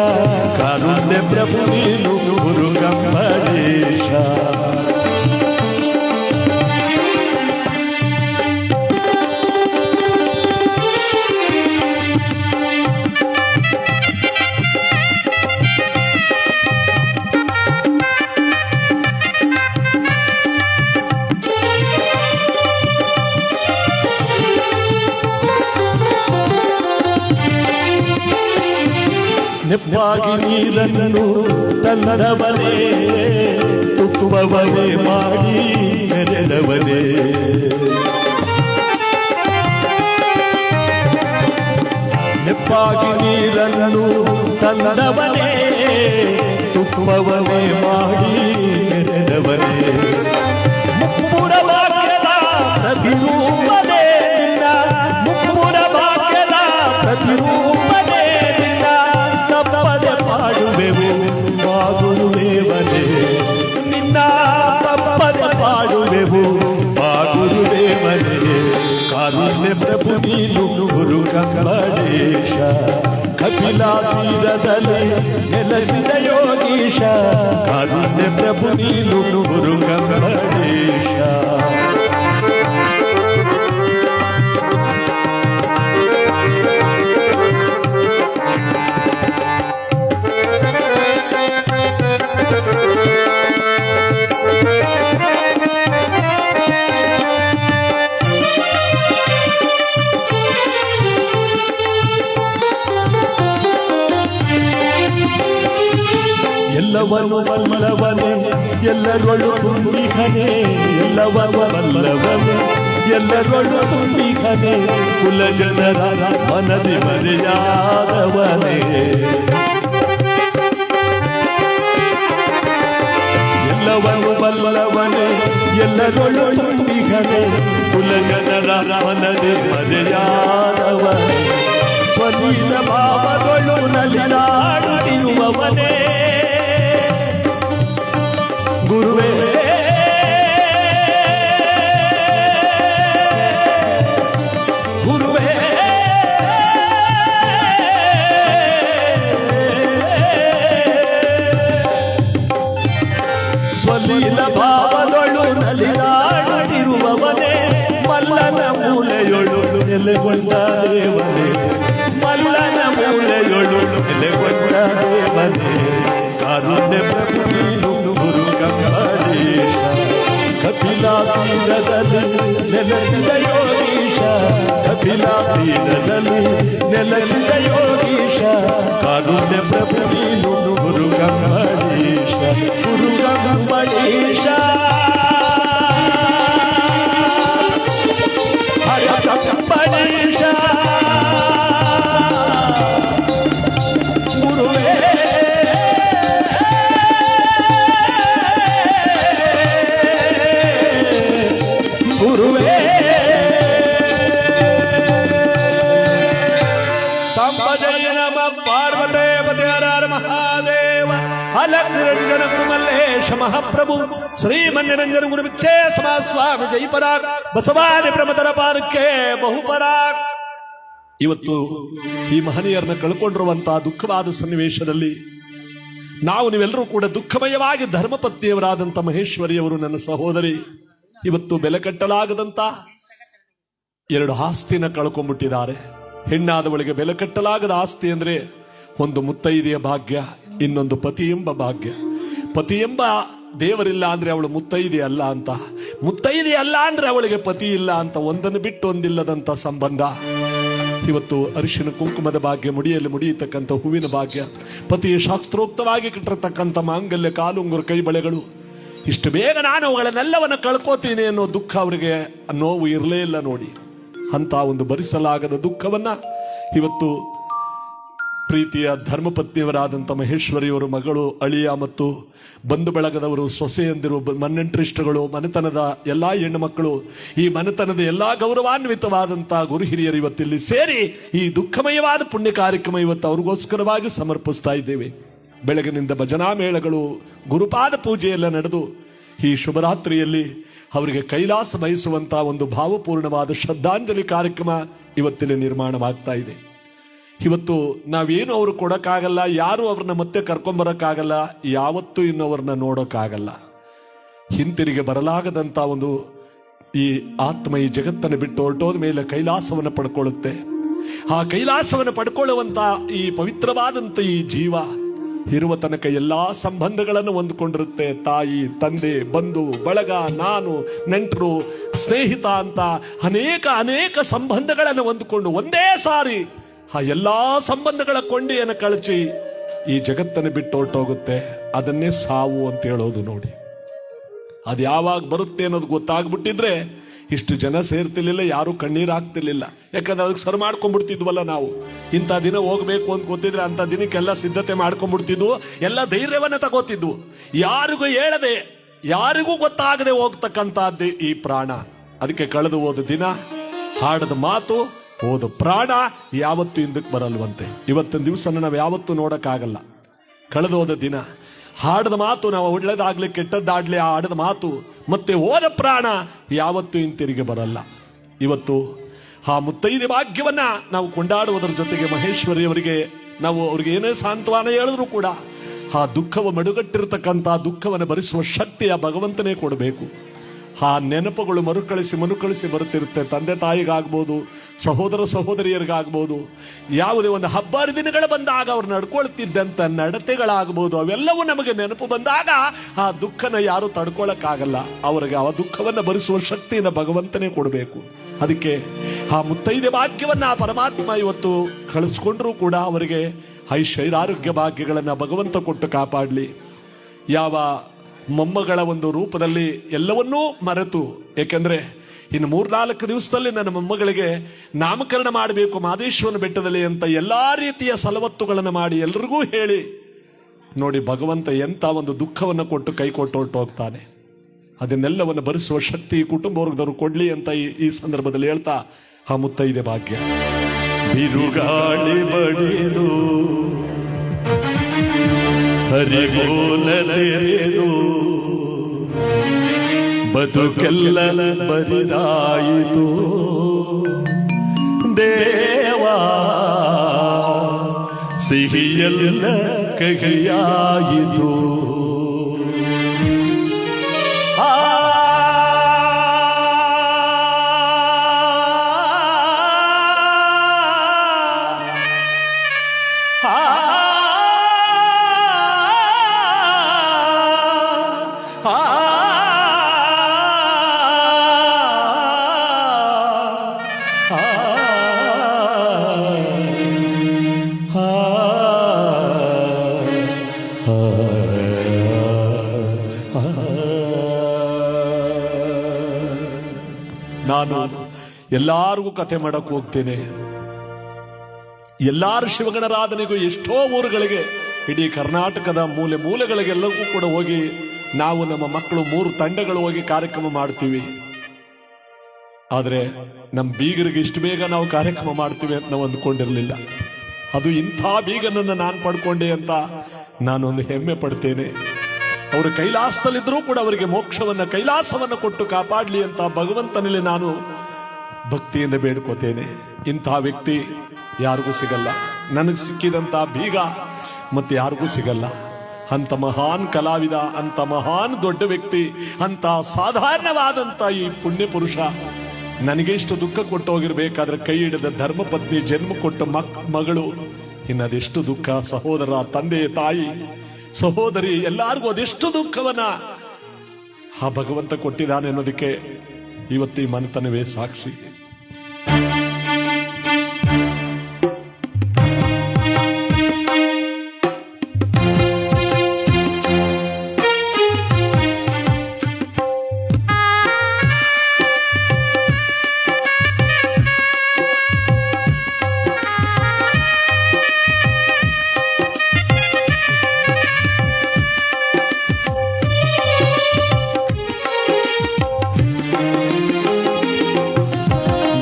ಕಾರುಣ್ಯ ಪ್ರಭು ನೀನು ಗುರು ಕಂಬಳೀಶ. ನೆಪ್ಪಾಗಿ ನೀರನ್ನು ತಂದವನೇ, ತುಪ್ಪವನೇ ಮಾಡಿ ನೆರೆದವನೇ, ನೆಪ್ಪಾಗಿ ನೀರನ್ನು ತಂದವನೇ, ತುಪ್ಪವನೇ ಮಾಡಿ ನೆರೆದವನೇ, ಮುಪ್ಪುರ ವಾಕ್ಯದ ಪ್ರತಿರೂಪನೇ ನಿನ್ನ, ಮುಪ್ಪುರ ವಾಕ್ಯದ ಪ್ರತಿರೂಪನೇ ನಿನ್ನ, ತಪ್ಪದೆ ಪಾಡುವೆವು ಬಾಗುರುದೇವನೇ, ನಿನ್ನ ತಪ್ಪದೆ ಪಾಡುವೆವು ಬಾಗುರುದೇವನೇ, ಕಾರುಣ್ಯ ಪ್ರಭು ನೀನು ಗುರು ಕಂಬಳೀಶ, ಕಪಿಲಾ ತೀರದಲ್ಲಿ ನೆಲೆಸಿದ ಯೋಗೀಶ, ಕಾರುಣ್ಯ ಪ್ರಭು ನೀನು ಗುರು ಕಂಬಳೀಶ. ಎಲ್ಲವನು ಬಲ್ಲವನೇ ಎಲ್ಲರೊಳು ತುಂಬಿಹನೆ ಎಲ್ಲವನು ಬಲ್ಲವನೇ ಎಲ್ಲರೊಳು ತುಂಬಿಹನೆ ಕುಲ ಜನರ ಮನದಿ ಮರೆಯಾದವನೇ ಎಲ್ಲವನು ಬಲ್ಲವನೇ ಎಲ್ಲರೊಳು ತುಂಬಿಹನೆ ಕುಲ ಜನರ ಮನದಿ ಮರೆಯಾದವನೇ ಸ್ವಲೀಲ ಭಾವಗಳು ನಲಿದಾಡುತ್ತಿರುವವನೇ ಗುರುವೇ ಗುರುವೇ ಸ್ವಲೀಲ ಭಾವಗಳು ನಲಿದಾಡುತ್ತಿರುವವನೇ ಮಲ್ಲನ ಮೂಲೆಯೊಳು ನೆಲೆಗೊಂಡ ದೇವನೇ ಮಲ್ಲನ ಮೂಲೆಯೊಳು ನೆಲೆಗೊಂಡ ದೇವನೇ ಕಾರುಣ್ಯ ಪ್ರಭು ನೀನು ಗುರು ಕಂಬಳೀಶ ಕಪಿಲಾ ತೀರದಲ್ಲಿ ನೆಲೆಸಿದ ಯೋಗೀಶ ಕಪಿಲಾ ತೀರದಲ್ಲಿ ನೆಲೆಸಿದ ಯೋಗೀಶ ಕಾರುಣ್ಯ ಪ್ರಭು ನೀನು ಗುರು ಕಂಬಳೀಶ ಗುರು ಕಂಬಳೀಶ ಹರ ಕಂಬಳೀಶ ನಿರಂಜನ ಗುರುಮಲ್ಲೇಶ ಮಹಾಪ್ರಭು ಶ್ರೀಮನ್ನಿರಂಜನ ಗುರು ಭಿಕ್ಷೇ ಸಮಾ ಸ್ವಾಮಿ ಜೈ ಪರಾಕ್ ಬಸವಾದಿ ಪ್ರಮದರ ಪಾದಕ್ಕೆ ಬಹುಪರಾಕ್. ಇವತ್ತು ಈ ಮಹನೀಯರನ್ನ ಕಳ್ಕೊಂಡಿರುವಂತಹ ದುಃಖವಾದ ಸನ್ನಿವೇಶದಲ್ಲಿ ನಾವು ನೀವೆಲ್ಲರೂ ಕೂಡ ದುಃಖಮಯವಾಗಿ ಧರ್ಮಪತ್ನಿಯವರಾದಂಥ ಮಹೇಶ್ವರಿಯವರು ನನ್ನ ಸಹೋದರಿ ಇವತ್ತು ಬೆಲೆ ಕಟ್ಟಲಾಗದಂತ ಎರಡು ಆಸ್ತಿನ ಕಳ್ಕೊಂಡ್ಬಿಟ್ಟಿದ್ದಾರೆ. ಹೆಣ್ಣಾದವಳಿಗೆ ಬೆಲೆ ಕಟ್ಟಲಾಗದ ಆಸ್ತಿ ಅಂದ್ರೆ ಒಂದು ಮುತ್ತೈದೆಯ ಭಾಗ್ಯ, ಇನ್ನೊಂದು ಪತಿ ಎಂಬ ಭಾಗ್ಯ. ಪತಿ ಎಂಬ ದೇವರಿಲ್ಲ ಅಂದ್ರೆ ಅವಳು ಮುತ್ತೈದೆ ಅಲ್ಲ ಅಂತ, ಮುತ್ತೈದೆ ಅಲ್ಲ ಅಂದ್ರೆ ಅವಳಿಗೆ ಪತಿ ಇಲ್ಲ ಅಂತ, ಒಂದನ್ನು ಬಿಟ್ಟು ಒಂದಿಲ್ಲದಂತ ಸಂಬಂಧ. ಇವತ್ತು ಅರಿಶಿನ ಕುಂಕುಮದ ಭಾಗ್ಯ, ಮುಡಿಯಲ್ಲಿ ಮುಡಿಯತಕ್ಕಂಥ ಹೂವಿನ ಭಾಗ್ಯ, ಪತಿಯ ಶಾಸ್ತ್ರೋಕ್ತವಾಗಿ ಕಟ್ಟಿರತಕ್ಕಂಥ ಮಾಂಗಲ್ಯ, ಕಾಲುಂಗುರ, ಕೈ ಬಳೆಗಳು, ಇಷ್ಟು ಬೇಗ ನಾನು ಅವುಗಳನ್ನೆಲ್ಲವನ್ನು ಕಳ್ಕೋತೀನಿ ಅನ್ನೋ ದುಃಖ ಅವರಿಗೆ ನೋವು ಇರಲೇ ಇಲ್ಲ ನೋಡಿ. ಅಂತ ಒಂದು ಭರಿಸಲಾಗದ ದುಃಖವನ್ನ ಇವತ್ತು ಪ್ರೀತಿಯ ಧರ್ಮಪತ್ನಿಯವರಾದಂಥ ಮಹೇಶ್ವರಿಯವರು ಮಗಳು, ಅಳಿಯ ಮತ್ತು ಬಂಧು ಬಳಗದವರು, ಸೊಸೆಯಂದಿರು, ಮನೆಂಟ್ರಿಷ್ಟಗಳು, ಮನೆತನದ ಎಲ್ಲಾ ಹೆಣ್ಣು ಮಕ್ಕಳು, ಈ ಮನೆತನದ ಎಲ್ಲಾ ಗೌರವಾನ್ವಿತವಾದಂಥ ಗುರು ಹಿರಿಯರು ಇವತ್ತಿಲ್ಲಿ ಸೇರಿ ಈ ದುಃಖಮಯವಾದ ಪುಣ್ಯ ಕಾರ್ಯಕ್ರಮ ಇವತ್ತು ಅವ್ರಿಗೋಸ್ಕರವಾಗಿ ಸಮರ್ಪಿಸ್ತಾ ಇದ್ದೇವೆ. ಬೆಳಗಿನಿಂದ ಭಜನಾ ಮೇಳಗಳು, ಗುರುಪಾದ ಪೂಜೆಯೆಲ್ಲ ನಡೆದು ಈ ಶುಭರಾತ್ರಿಯಲ್ಲಿ ಅವರಿಗೆ ಕೈಲಾಸ ಬಯಸುವಂತಹ ಒಂದು ಭಾವಪೂರ್ಣವಾದ ಶ್ರದ್ಧಾಂಜಲಿ ಕಾರ್ಯಕ್ರಮ ಇವತ್ತಿಲ್ಲಿ ನಿರ್ಮಾಣವಾಗ್ತಾ ಇದೆ. ಇವತ್ತು ನಾವೇನು ಅವರು ಕೊಡಕ್ಕಾಗಲ್ಲ, ಯಾರು ಅವ್ರನ್ನ ಮತ್ತೆ ಕರ್ಕೊಂಬರಕ್ಕಾಗಲ್ಲ, ಯಾವತ್ತೂ ಇನ್ನು ಅವ್ರನ್ನ ನೋಡೋಕ್ಕಾಗಲ್ಲ. ಹಿಂತಿರುಗಿ ಬರಲಾಗದಂತ ಒಂದು ಈ ಆತ್ಮ ಈ ಜಗತ್ತನ್ನು ಬಿಟ್ಟು ಹೊರಟೋದ ಮೇಲೆ ಕೈಲಾಸವನ್ನು ಪಡ್ಕೊಳ್ಳುತ್ತೆ. ಆ ಕೈಲಾಸವನ್ನು ಪಡ್ಕೊಳ್ಳುವಂತ ಈ ಪವಿತ್ರವಾದಂತ ಈ ಜೀವ ಇರುವ ತನಕ ಎಲ್ಲಾ ಸಂಬಂಧಗಳನ್ನು ಹೊಂದ್ಕೊಂಡಿರುತ್ತೆ. ತಾಯಿ, ತಂದೆ, ಬಂಧು ಬಳಗ, ನಾನು, ನೆಂಟರು, ಸ್ನೇಹಿತ ಅಂತ ಅನೇಕ ಸಂಬಂಧಗಳನ್ನು ಹೊಂದಿಕೊಂಡು ಒಂದೇ ಸಾರಿ ಆ ಎಲ್ಲಾ ಸಂಬಂಧಗಳ ಕೊಂಡಿಯನ್ನು ಕಳಚಿ ಈ ಜಗತ್ತನ್ನು ಬಿಟ್ಟು ಹೊರಟೋಗುತ್ತೆ. ಅದನ್ನೇ ಸಾವು ಅಂತ ಹೇಳೋದು ನೋಡಿ. ಅದು ಯಾವಾಗ ಬರುತ್ತೆ ಅನ್ನೋದು ಗೊತ್ತಾಗ್ಬಿಟ್ಟಿದ್ರೆ ಇಷ್ಟು ಜನ ಸೇರ್ತಿರ್ಲಿಲ್ಲ, ಯಾರು ಕಣ್ಣೀರು ಹಾಕ್ತಿರ್ಲಿಲ್ಲ. ಯಾಕಂದ್ರೆ ಅದಕ್ಕೆ ಸರ್ ಮಾಡ್ಕೊಂಡ್ಬಿಡ್ತಿದ್ವಲ್ಲ ನಾವು. ಇಂಥ ದಿನ ಹೋಗ್ಬೇಕು ಅಂತ ಗೊತ್ತಿದ್ರೆ ಅಂಥ ದಿನಕ್ಕೆಲ್ಲ ಸಿದ್ಧತೆ ಮಾಡ್ಕೊಂಡ್ಬಿಡ್ತಿದ್ವು, ಎಲ್ಲ ಧೈರ್ಯವನ್ನ ತಗೋತಿದ್ವು. ಯಾರಿಗೂ ಹೇಳದೆ, ಯಾರಿಗೂ ಗೊತ್ತಾಗದೆ ಹೋಗ್ತಕ್ಕಂಥದ್ದೇ ಈ ಪ್ರಾಣ. ಅದಕ್ಕೆ ಕಳೆದು ಹೋದ ದಿನ, ಹಾಡದ ಮಾತು, ಹೋದ ಪ್ರಾಣ ಯಾವತ್ತೂ ಹಿಂದಕ್ಕೆ ಬರಲ್ವಂತೆ. ಇವತ್ತಿನ ದಿವಸ ನಾವು ಯಾವತ್ತೂ ನೋಡಕ್ಕಾಗಲ್ಲ. ಕಳೆದು ಹೋದ ದಿನ, ಹಾಡದ ಮಾತು, ನಾವು ಒಳ್ಳೆದಾಗ್ಲಿ ಕೆಟ್ಟದ್ದಾಡ್ಲಿ ಆ ಹಾಡದ ಮಾತು, ಮತ್ತೆ ಹೋದ ಪ್ರಾಣ ಯಾವತ್ತೂ ಹಿಂತಿರುಗಿ ಬರಲ್ಲ. ಇವತ್ತು ಆ ಮುತ್ತೈದೆ ಭಾಗ್ಯವನ್ನ ನಾವು ಕೊಂಡಾಡುವುದರ ಜೊತೆಗೆ ಮಹೇಶ್ವರಿಯವರಿಗೆ ನಾವು ಅವ್ರಿಗೆ ಏನೇ ಸಾಂತ್ವನ ಹೇಳಿದ್ರು ಕೂಡ ಆ ದುಃಖವ ಮಡುಗಟ್ಟಿರ್ತಕ್ಕಂಥ ದುಃಖವನ್ನು ಭರಿಸುವ ಶಕ್ತಿ ಆ ಭಗವಂತನೇ ಕೊಡಬೇಕು. ಆ ನೆನಪುಗಳು ಮರುಕಳಿಸಿ ಬರುತ್ತಿರುತ್ತೆ. ತಂದೆ ತಾಯಿಗಾಗ್ಬೋದು, ಸಹೋದರ ಸಹೋದರಿಯರಿಗಾಗ್ಬೋದು, ಯಾವುದೇ ಒಂದು ಹಬ್ಬ ಹರಿದಿನಗಳು ಬಂದಾಗ ಅವ್ರು ನಡ್ಕೊಳ್ತಿದ್ದಂಥ ನಡತೆಗಳಾಗ್ಬೋದು, ಅವೆಲ್ಲವೂ ನಮಗೆ ನೆನಪು ಬಂದಾಗ ಆ ದುಃಖನ ಯಾರು ತಡ್ಕೊಳಕ್ಕಾಗಲ್ಲ. ಅವರಿಗೆ ಆ ದುಃಖವನ್ನು ಭರಿಸುವ ಶಕ್ತಿಯನ್ನು ಭಗವಂತನೇ ಕೊಡಬೇಕು. ಅದಕ್ಕೆ ಆ ಮುತ್ತೈದೆ ಭಾಗ್ಯವನ್ನ ಆ ಪರಮಾತ್ಮ ಇವತ್ತು ಕಳಿಸ್ಕೊಂಡ್ರೂ ಕೂಡ ಅವರಿಗೆ ಐಶ್ವರ್ಯಾರೋಗ್ಯ ಭಾಗ್ಯಗಳನ್ನ ಭಗವಂತ ಕೊಟ್ಟು ಕಾಪಾಡಲಿ. ಯಾವ ಮೊಮ್ಮಗಳ ಒಂದು ರೂಪದಲ್ಲಿ ಎಲ್ಲವನ್ನೂ ಮರೆತು, ಏಕೆಂದರೆ ಇನ್ನು 3-4 ದಿವಸದಲ್ಲಿ ನನ್ನ ಮೊಮ್ಮಗಳಿಗೆ ನಾಮಕರಣ ಮಾಡಬೇಕು ಮಾದೇಶ್ವರನ ಬೆಟ್ಟದಲ್ಲಿ ಅಂತ ಎಲ್ಲಾ ರೀತಿಯ ಸಲವತ್ತುಗಳನ್ನು ಮಾಡಿ ಎಲ್ರಿಗೂ ಹೇಳಿ ನೋಡಿ, ಭಗವಂತ ಎಂಥ ಒಂದು ದುಃಖವನ್ನು ಕೊಟ್ಟು ಕೈ ಕೊಟ್ಟು ಹೊರಟು ಹೋಗ್ತಾನೆ. ಅದನ್ನೆಲ್ಲವನ್ನು ಭರಿಸುವ ಶಕ್ತಿ ಕುಟುಂಬ ವರ್ಗದವರು ಕೊಡ್ಲಿ ಅಂತ ಈ ಸಂದರ್ಭದಲ್ಲಿ ಹೇಳ್ತಾ ಆ ಮುತ್ತೈದೆ ಭಾಗ್ಯ. ಬಿರುಗಾಳಿ ಬಡಿದು ಹರಿಗೋಲ ತೆರೆದು ಬದುಕೆಲ್ಲ ಬರಿದಾಯಿತು ದೇವಾ, ಸಿಹಿಯೆಲ್ಲ ಕಹಿಯಾಯಿತು. ನಾನು ಎಲ್ಲಾರಿಗೂ ಕಥೆ ಮಾಡಕ್ ಹೋಗ್ತೇನೆ. ಎಲ್ಲಾರು ಶಿವಗಣರಾಧನೆಗೂ ಎಷ್ಟೋ ಊರುಗಳಿಗೆ, ಇಡೀ ಕರ್ನಾಟಕದ ಮೂಲೆ ಮೂಲೆಗಳಿಗೆಲ್ಲರಿಗೂ ಕೂಡ ಹೋಗಿ ನಾವು ನಮ್ಮ ಮಕ್ಕಳು 3 ತಂಡಗಳು ಹೋಗಿ ಕಾರ್ಯಕ್ರಮ ಮಾಡ್ತೀವಿ. ಆದ್ರೆ ನಮ್ಮ ಬೀಗರಿಗೆ ಇಷ್ಟು ಬೇಗ ನಾವು ಕಾರ್ಯಕ್ರಮ ಮಾಡ್ತೀವಿ ಅಂತ ನಾವು ಅಂದ್ಕೊಂಡಿರ್ಲಿಲ್ಲ. ಅದು ಇಂಥ ಬೀಗನನ್ನು ನಾನು ಪಡ್ಕೊಂಡೆ ಅಂತ ನಾನೊಂದು ಹೆಮ್ಮೆ ಪಡ್ತೇನೆ. ಅವರು ಕೈಲಾಸದಲ್ಲಿದ್ರೂ ಕೂಡ ಅವರಿಗೆ ಮೋಕ್ಷವನ್ನ, ಕೈಲಾಸವನ್ನ ಕೊಟ್ಟು ಕಾಪಾಡಲಿ ಅಂತ ಭಗವಂತನಲ್ಲಿ ನಾನು ಭಕ್ತಿಯಿಂದ ಬೇಡ್ಕೋತೇನೆ. ಇಂತಹ ವ್ಯಕ್ತಿ ಯಾರಿಗೂ ಸಿಗಲ್ಲ. ನನಗೆ ಸಿಕ್ಕಿದಂತ ಬೀಗ ಮತ್ತೆ ಯಾರಿಗೂ ಸಿಗಲ್ಲ. ಅಂತ ಮಹಾನ್ ಕಲಾವಿದ, ಅಂತ ಮಹಾನ್ ದೊಡ್ಡ ವ್ಯಕ್ತಿ, ಅಂತ ಸಾಧಾರಣವಾದಂತ ಈ ಪುಣ್ಯ ಪುರುಷ ನನಗೆ ಇಷ್ಟು ದುಃಖ ಕೊಟ್ಟು ಹೋಗಿರ್ಬೇಕಾದ್ರೆ ಕೈ ಹಿಡಿದ ಧರ್ಮ ಪತ್ನಿ, ಜನ್ಮ ಕೊಟ್ಟ ಮಗಳು, ಇನ್ನದೆಷ್ಟು ದುಃಖ. ಸಹೋದರ, ತಂದೆ, ತಾಯಿ, ಸಹೋದರಿ ಎಲ್ಲಾರ್ಗೂ ಅದೆಷ್ಟು ದುಃಖವನ್ನ ಆ ಭಗವಂತ ಕೊಟ್ಟಿದ್ದಾನೆ ಅನ್ನೋದಕ್ಕೆ ಇವತ್ತು ಈ ಮನೆತನವೇ ಸಾಕ್ಷಿ.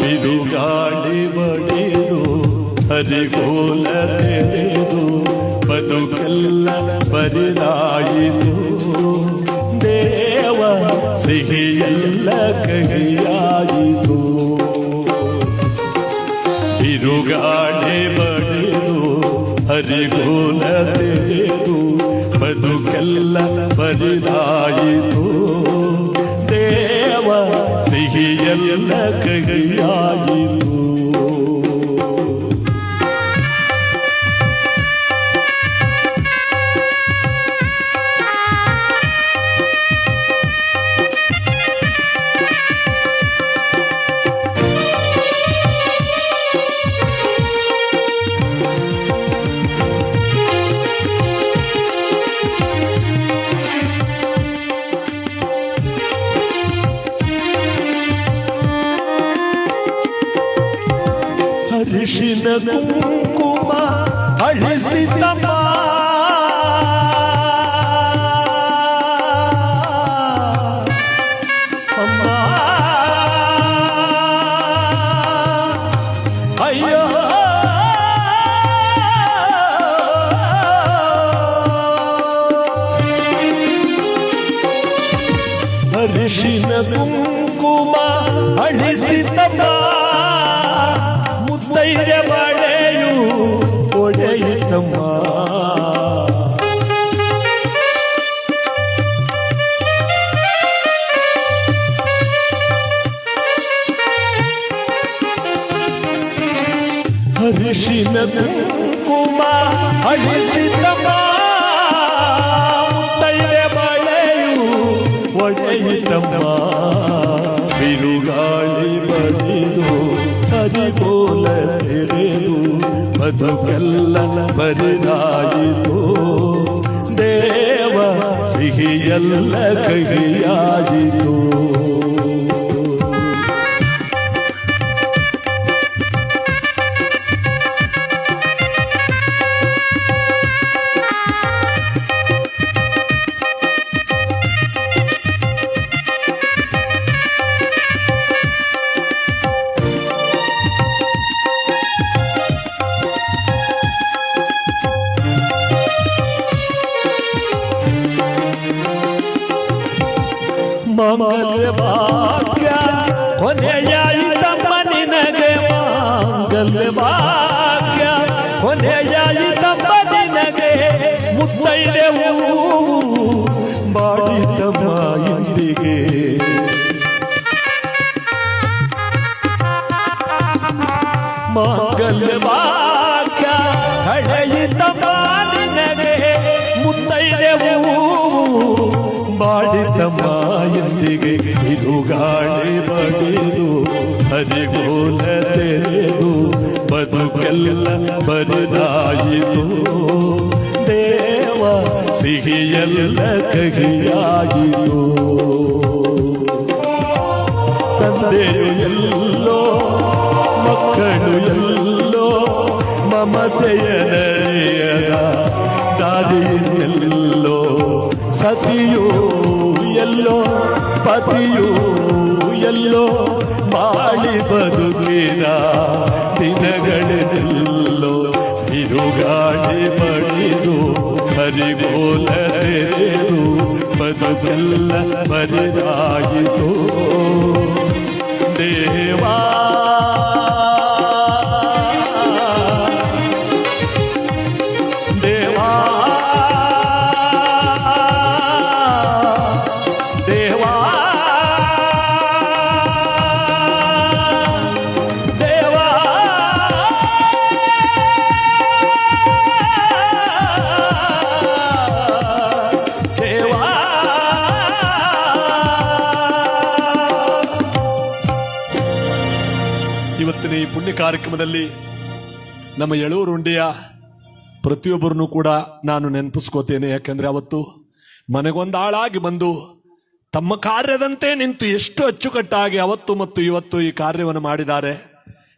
ಬಿರುಗಾಳಿ ಬಡಿದು ಹರಿಗೋಲ ತೆರೆದು ಬದುಕೆಲ್ಲ ಬರಿದಾಯಿತು ದೇವ, ಸಿಹಿಯೆಲ್ಲ ಕಹಿಯಾಯಿತು. ಬಿರುಗಾಳಿ ಬಡಿದು ಹರಿಗೋಲ ತೆರೆದು ಬದುಕೆಲ್ಲ ಬರಿದಾಯಿತು ದೇವ, ಸಿಹಿಯೆಲ್ಲ ಕಹಿಯಾಯಿತು. ಅರಿಶಿನ ಕುಂಕುಮ ಅಳಿಸಿತಮ್ಮ, ಅಮ್ಮ ಅಯ್ಯೋ ಅರಿಶಿನ ಕುಂಕುಮ ಅಳಿಸಿತಮ್ಮ, ಮುತ್ತೈದೆ ಬಳೆಯು ಒಡೆಯಿತಮ್ಮ. ಅರಿಶಿನ ಕುಂಕುಮ ಅಳಿಸಿತಮ್ಮ, ಮುತ್ತೈದೆ ಬಳೆಯು ಒಡೆಯಿತಮ್ಮ. ಬಿರುಗಾಳಿ ಬಡಿದು ಹರಿಗೋಲ ತೆರೆದು ಬದುಕೆಲ್ಲ ಬರಿದಾಯಿತು ದೇವ ಸಿಹಿಯೆಲ್ಲ ಕಹಿಯಾಯಿತು. ಮಂಗಲ್ಯ ಭಾಗ್ಯ ಕೊನೆಯಾಯಿತಮ್ಮ ನಿನಗೆ, ಮಂಗಲ್ಯ ಭಾಗ್ಯ ಕೊನೆಯಾಯಿತಮ್ಮ ನಿನಗೆ, ಮುತ್ತೈದೆವು ಮಾಡಿತಮ್ಮ ಇಂದಿಗೆ. ಮಂಗಲ್ಯ ಭಾಗ್ಯ ಕಳೆಯಿತಮ್ಮ ನಿನಗೆ, ಮುತ್ತೈದೆವು ಮಾಡಿತಮ್ಮ ಎಂದಿಗೆ. ಬಿರುಗಾಳಿ ಬಡಿದು ಹರಿಗೋಲ ತೆರೆದು ಬದುಕೆಲ್ಲ ಬರಿದಾಯಿತು. ದೇವ ಸಿಹಿಯೆಲ್ಲ ಕಹಿಯಾಯಿತು. ತಂದೆಯು ಎಲ್ಲೋ ಮಕ್ಕಳು ಎಲ್ಲೋ, ಮಮತೆಯ ನಡೆಯದ ದಾರಿಯೆಲ್ಲೋ, ಸತಿಯೂ ಎಲ್ಲೋ ಪತಿಯೂ ಎಲ್ಲೋ, ಬಾಳಿ ಬದುಕಿದ ದಿನಗಳೆಲ್ಲೋ. ಬಿರುಗಾಳಿ ಬಡಿದು ಹರಿಗೋಲ ತೆರೆದು ಬದುಕೆಲ್ಲ ಬರಿದಾಯಿತು. ದೇವಾ ದೇವಾ ದೇವಾ ದೇವಾ ದೇವಾ. ಇವತ್ತಿನ ಈ ಪುಣ್ಯ ಕಾರ್ಯಕ್ರಮದಲ್ಲಿ ನಮ್ಮ ಎಳೂರು ಉಂಡಿಯ ಪ್ರತಿಯೊಬ್ಬರನ್ನು ಕೂಡ ನಾನು ನೆನಪಿಸ್ಕೋತೇನೆ. ಯಾಕಂದ್ರೆ ಅವತ್ತು ಮನೆಗೊಂದಾಳಾಗಿ ಬಂದು ತಮ್ಮ ಕಾರ್ಯದಂತೆ ನಿಂತು ಎಷ್ಟು ಅಚ್ಚುಕಟ್ಟಾಗಿ ಅವತ್ತು ಮತ್ತು ಇವತ್ತು ಈ ಕಾರ್ಯವನ್ನು ಮಾಡಿದ್ದಾರೆ.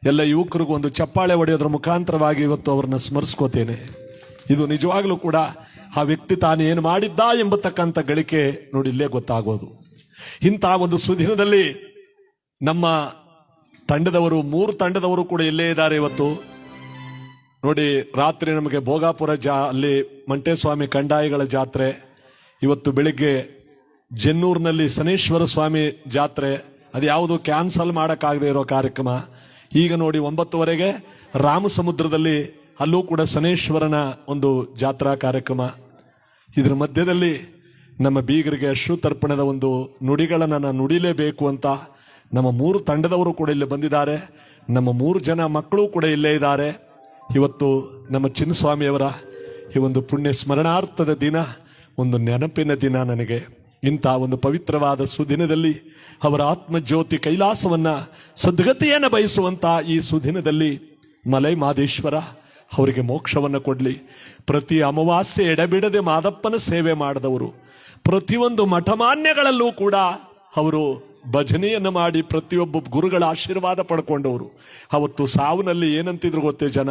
ಎಲ್ಲ ಯುವಕರಿಗೂ ಒಂದು ಚಪ್ಪಾಳೆ ಹೊಡೆಯೋದ್ರ ಮುಖಾಂತರವಾಗಿ ಇವತ್ತು ಅವ್ರನ್ನ ಸ್ಮರಿಸ್ಕೋತೇನೆ. ಇದು ನಿಜವಾಗ್ಲೂ ಕೂಡ ಆ ವ್ಯಕ್ತಿ ತಾನು ಏನು ಮಾಡಿದ್ದ ಎಂಬತಕ್ಕಂಥ ಗಳಿಕೆ ನೋಡಿ ಇಲ್ಲೇ ಗೊತ್ತಾಗೋದು. ಇಂಥ ಒಂದು ಸುದಿನದಲ್ಲಿ ನಮ್ಮ ತಂಡದವರು 3 ತಂಡದವರು ಕೂಡ ಇಲ್ಲೇ ಇದ್ದಾರೆ ಇವತ್ತು. ನೋಡಿ, ರಾತ್ರಿ ನಮಗೆ ಭೋಗಾಪುರ ಅಲ್ಲಿ ಮಂಟೇಸ್ವಾಮಿ ಕಂದಾಯಗಳ ಜಾತ್ರೆ, ಇವತ್ತು ಬೆಳಿಗ್ಗೆ ಜನ್ನೂರಿನಲ್ಲಿ ಶನೇಶ್ವರ ಸ್ವಾಮಿ ಜಾತ್ರೆ, ಅದು ಯಾವುದು ಕ್ಯಾನ್ಸಲ್ ಮಾಡೋಕ್ಕಾಗದೆ ಇರೋ ಕಾರ್ಯಕ್ರಮ. ಈಗ ನೋಡಿ 9:30ಗೆ ರಾಮಸಮುದ್ರದಲ್ಲಿ ಅಲ್ಲೂ ಕೂಡ ಶನೇಶ್ವರನ ಒಂದು ಜಾತ್ರಾ ಕಾರ್ಯಕ್ರಮ. ಇದರ ಮಧ್ಯದಲ್ಲಿ ನಮ್ಮ ಬೀಗರಿಗೆ ಅಶ್ರುತರ್ಪಣದ ಒಂದು ನುಡಿಗಳನ್ನು ನಾನು ನುಡಿಲೇಬೇಕು ಅಂತ ನಮ್ಮ 3 ತಂಡದವರು ಕೂಡ ಇಲ್ಲಿ ಬಂದಿದ್ದಾರೆ. ನಮ್ಮ 3 ಜನ ಮಕ್ಕಳು ಕೂಡ ಇಲ್ಲೇ ಇದ್ದಾರೆ. ಇವತ್ತು ನಮ್ಮ ಚಿನ್ನಸ್ವಾಮಿಯವರ ಈ ಒಂದು ಪುಣ್ಯ ಸ್ಮರಣಾರ್ಥದ ದಿನ, ಒಂದು ನೆನಪಿನ ದಿನ ನನಗೆ. ಇಂಥ ಒಂದು ಪವಿತ್ರವಾದ ಸುದಿನದಲ್ಲಿ ಅವರ ಆತ್ಮಜ್ಯೋತಿ ಕೈಲಾಸವನ್ನ ಸದ್ಗತಿಯನ್ನು ಬಯಸುವಂತ ಈ ಸುದಿನದಲ್ಲಿ ಮಲೈ ಮಾದೇಶ್ವರ ಅವರಿಗೆ ಮೋಕ್ಷವನ್ನು ಕೊಡಲಿ. ಪ್ರತಿ ಅಮಾವಾಸ್ಯೆ ಎಡೆಬಿಡದೆ ಮಾದಪ್ಪನ ಸೇವೆ ಮಾಡಿದವರು, ಪ್ರತಿಯೊಂದು ಮಠಮಾನ್ಯಗಳಲ್ಲೂ ಕೂಡ ಅವರು ಭಜನೆಯನ್ನು ಮಾಡಿ ಪ್ರತಿಯೊಬ್ಬ ಗುರುಗಳ ಆಶೀರ್ವಾದ ಪಡ್ಕೊಂಡವರು. ಅವತ್ತು ಸಾವಿನಲ್ಲಿ ಏನಂತಿದ್ರು ಗೊತ್ತೇ ಜನ,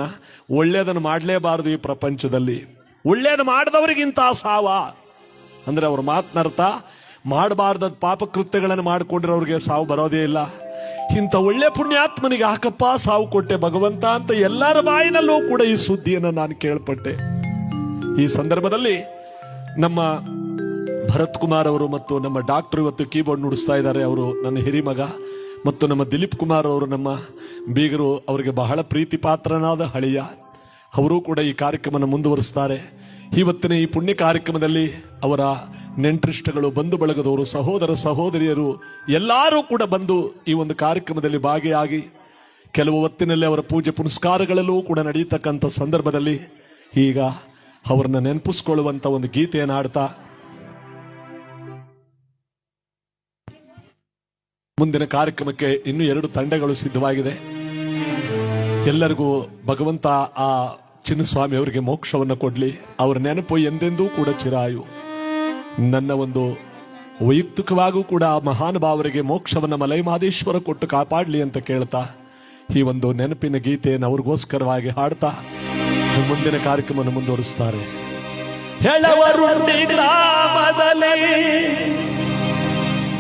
ಒಳ್ಳೆಯದನ್ನು ಮಾಡಲೇಬಾರದು ಈ ಪ್ರಪಂಚದಲ್ಲಿ, ಒಳ್ಳೆಯದು ಮಾಡಿದವರಿಗಿಂತ ಸಾವ ಅಂದ್ರೆ ಅವ್ರ ಮಾತನರ್ಥ ಮಾಡಬಾರ್ದ ಪಾಪಕೃತ್ಯಗಳನ್ನು ಮಾಡಿಕೊಂಡಿರೋರಿಗೆ ಸಾವು ಬರೋದೇ ಇಲ್ಲ. ಇಂಥ ಒಳ್ಳೆ ಪುಣ್ಯಾತ್ಮನಿಗೆ ಹಾಕಪ್ಪ ಸಾವು ಕೊಟ್ಟೆ ಭಗವಂತ ಅಂತ ಎಲ್ಲರ ಬಾಯಿನಲ್ಲೂ ಕೂಡ ಈ ಸುದ್ದಿಯನ್ನು ನಾನು ಕೇಳ್ಪಟ್ಟೆ. ಈ ಸಂದರ್ಭದಲ್ಲಿ ನಮ್ಮ ಭರತ್ ಕುಮಾರ್ ಅವರು ಮತ್ತು ನಮ್ಮ ಡಾಕ್ಟರ್ ಇವತ್ತು ಕೀಬೋರ್ಡ್ ನುಡಿಸ್ತಾ ಇದ್ದಾರೆ. ಅವರು ನನ್ನ ಹಿರಿಮಗ. ಮತ್ತು ನಮ್ಮ ದಿಲೀಪ್ ಕುಮಾರ್ ಅವರು ನಮ್ಮ ಬೀಗರು, ಅವರಿಗೆ ಬಹಳ ಪ್ರೀತಿ ಪಾತ್ರನಾದ ಹಳಿಯ. ಅವರು ಕೂಡ ಈ ಕಾರ್ಯಕ್ರಮನ ಮುಂದುವರಿಸ್ತಾರೆ. ಇವತ್ತಿನ ಈ ಪುಣ್ಯ ಕಾರ್ಯಕ್ರಮದಲ್ಲಿ ಅವರ ನೆಂಟರಿಷ್ಟಗಳು, ಬಂಧು ಬಳಗದವರು, ಸಹೋದರ ಸಹೋದರಿಯರು ಎಲ್ಲರೂ ಕೂಡ ಬಂದು ಈ ಒಂದು ಕಾರ್ಯಕ್ರಮದಲ್ಲಿ ಭಾಗಿಯಾಗಿ ಕೆಲವು ಹೊತ್ತಿನಲ್ಲಿ ಅವರ ಪೂಜೆ ಪುನಸ್ಕಾರಗಳಲ್ಲೂ ಕೂಡ ನಡೆಯತಕ್ಕಂಥ ಸಂದರ್ಭದಲ್ಲಿ ಈಗ ಅವರನ್ನ ನೆನಪಿಸ್ಕೊಳ್ಳುವಂತ ಒಂದು ಗೀತೆಯನ್ನು ಹಾಡ್ತಾ ಮುಂದಿನ ಕಾರ್ಯಕ್ರಮಕ್ಕೆ ಇನ್ನೂ 2 ತಂಡಗಳು ಸಿದ್ಧವಾಗಿದೆ. ಎಲ್ಲರಿಗೂ ಭಗವಂತ ಆ ಚಿನ್ನಸ್ವಾಮಿ ಅವರಿಗೆ ಮೋಕ್ಷವನ್ನು ಕೊಡ್ಲಿ. ಅವರ ನೆನಪು ಎಂದೆಂದೂ ಕೂಡ ಚಿರಾಯು. ನನ್ನ ಒಂದು ವೈಯಕ್ತಿಕವಾಗೂ ಕೂಡ ಆ ಮಹಾನುಭಾವರಿಗೆ ಮೋಕ್ಷವನ್ನು ಮಲೈಮಾದೇಶ್ವರ ಕೊಟ್ಟು ಕಾಪಾಡಲಿ ಅಂತ ಕೇಳ್ತಾ ಈ ಒಂದು ನೆನಪಿನ ಗೀತೆಯನ್ನು ಅವ್ರಿಗೋಸ್ಕರವಾಗಿ ಹಾಡ್ತಾ ಮುಂದಿನ ಕಾರ್ಯಕ್ರಮವನ್ನು ಮುಂದುವರಿಸ್ತಾರೆ. ಹೆಳವರುಂಡಿ ಗ್ರಾಮದಲ್ಲಿ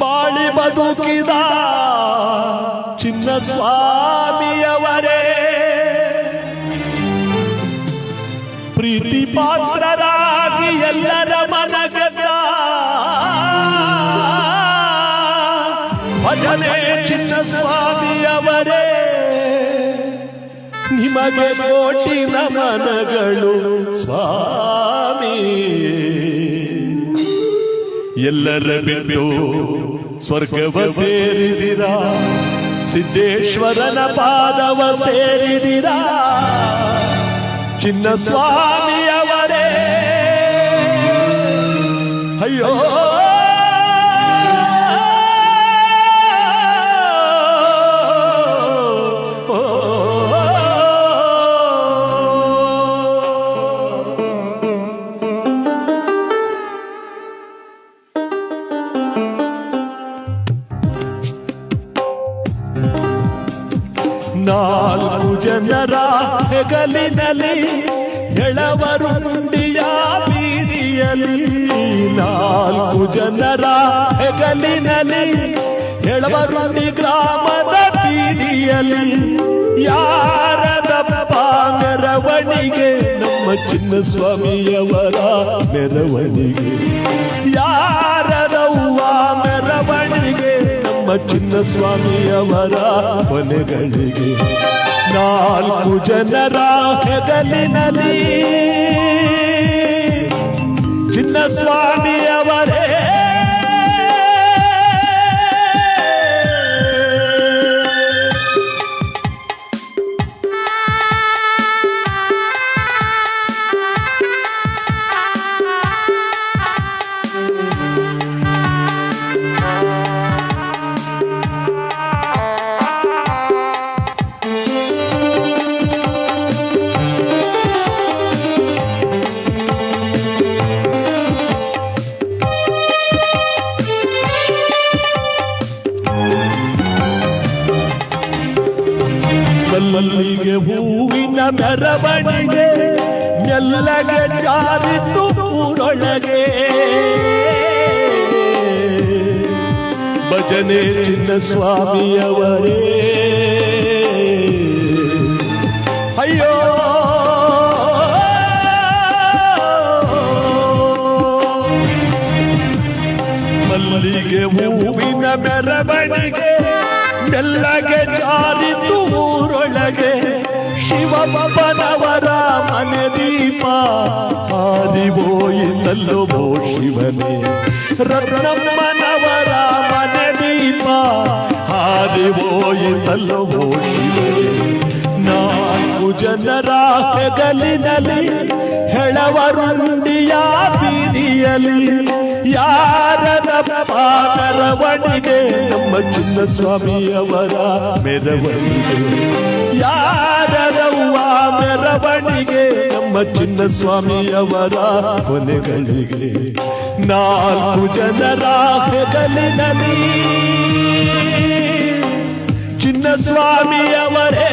ಬಾಳಿ ಬದುಕಿದ ಚಿನ್ನಸ್ವಾಮಿಯವರೇ ಪ್ರೀತಿ ಪಾತ್ರರಾಗಿ ಎಲ್ಲರ ಮನಗೆದ್ದ ಭಜನೆ ಚಿನ್ನಸ್ವಾಮಿಯವರೇ ನಿಮಗೆ ಕೋಟಿ ನಮನಗಳು ಸ್ವಾಮಿ. ಎಲ್ಲರ ಬಿಟ್ಟು ಸ್ವರ್ಗವ ಸೇರಿದಿರ, ಸಿದ್ದೇಶ್ವರನ ಪಾದವ ಸೇರಿದಿರ ಚಿನ್ನಸ್ವಾಮಿಯವರೇ. ಅಯ್ಯೋ ನಾಲ್ಕು ಜನರ ಹೆಗಲಿನಲ್ಲಿ ಎಳವರುಂಡಿಯ ಬೀದಿಯಲ್ಲಿ, ನಾಲ್ಕು ಜನರ ಹೆಗಲಿನಲ್ಲಿ ಎಳವರುಂಡಿ ಗ್ರಾಮದ ಬೀದಿಯಲ್ಲಿ ಯಾರದಪ್ಪ ಮೆರವಣಿಗೆ? ನಮ್ಮ ಚಿನ್ನಸ್ವಾಮಿಯವರ ಮೆರವಣಿಗೆ. ಯಾರದವ್ವ ಮೆರವಣಿಗೆ? ನಮ್ಮ ಚಿನ್ನಸ್ವಾಮಿಯವರ ಕೊನೆಗಳಿಗೆ. ನಾಲ್ಕು ಜನರ ಹೆಗಲಿನಲ್ಲಿ ಚಿನ್ನಸ್ವಾಮಿಯವರೇ ಮಲ್ಲಿಗೆ ಹೂವಿನ ಮೆರವಣಿಗೆ ಮೆಲ್ಲಗೆ ಜಾರಿತು ಊರೊಳಗೆ. ಭಜನೆ ಚಿನ್ನಸ್ವಾಮಿಯವರೇ. ಅಯ್ಯೋ ಮಲ್ಲಿಗೆ ಹೂವಿನ ಮೆರವಣಿಗೆ ಮೆಲ್ಲಗೆ ಜಾರಿತು ಊರೊಳಗೆ. ಶಿವಪ್ಪನವರ ಮನೆ ದೀಪ ಹಾರಿಬೋಯಿತಲ್ಲೋ ಶಿವನೇ. ರತ್ನಮ್ಮನವರ ಮನೆ ದೀಪ ಹಾರಿಬೋಯಿತಲ್ಲೋ ಶಿವನೇ. ನಾಲ್ಕು ಜನರ ಹೆಗಲಿನಲ್ಲಿ ಹೆಳವರುಂಡಿಯ ಬೀದಿಯಲ್ಲಿ ಯಾರದಪ್ಪ ಮೆರವಣಿಗೆ? ನಮ್ಮ ಚಿನ್ನಸ್ವಾಮಿಯವರ ಮೆರವಣಿಗೆ. ಯಾರದವ್ವ ಮೆರವಣಿಗೆ? ನಮ್ಮ ಚಿನ್ನಸ್ವಾಮಿಯವರ ಕೊನೆಗಳಿಗೆ. ನಾಲ್ಕು ಜನರ ಹೆಗಲಿನಲ್ಲಿ ಚಿನ್ನಸ್ವಾಮಿಯವರೇ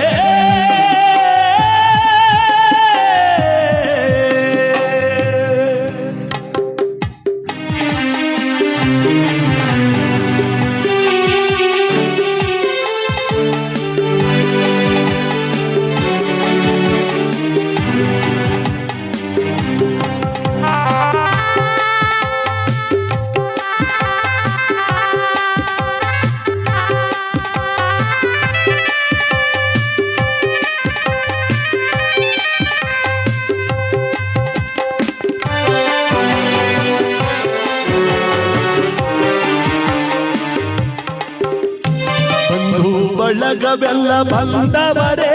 ಬಳಗವೆಲ್ಲ ಬಂದವರೇ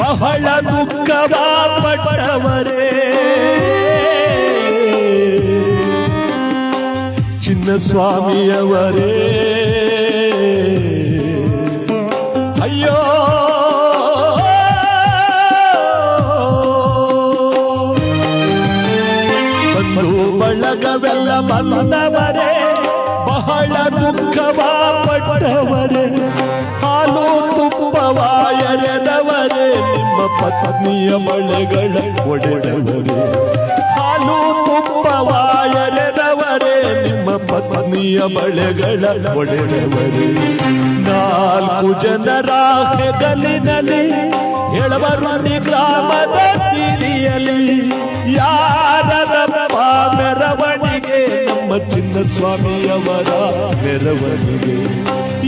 ಬಹಳ ದುಃಖವ ಪಟ್ಟವರೇ. ಚಿನ್ನಸ್ವಾಮಿಯವರೇ ಅಯ್ಯೋ ಜಗವೆಲ್ಲ ಬಂದವರೇ ಬಹಳ ದುಃಖವ ಪಟ್ಟವರೇ ಹಾಲು ತುಪ್ಪವ ಎರೆದವರೇ ನಿಮ್ಮ ಪತ್ನಿಯ ಬಳೆಗಳ ಒಡೆದವರೇ ಹಾಲು ತುಪ್ಪವ ಎರೆದವರೇ ನಿಮ್ಮ ಪತ್ನಿಯ ಬಳೆಗಳ ಒಡೆದವರೇ ನಾಲ್ಕು ಜನರ ಹೆಗಲಿನಲ್ಲಿ ಎಳವರುಂಡಿ ಗ್ರಾಮದ ಬೀದಿಯಲ್ಲಿ ಯಾರದಪ್ಪ ಮೆರವಣಿಗೆ ನಮ್ಮ ಚಿನ್ನಸ್ವಾಮಿಯವರ ಮೆರವಣಿಗೆ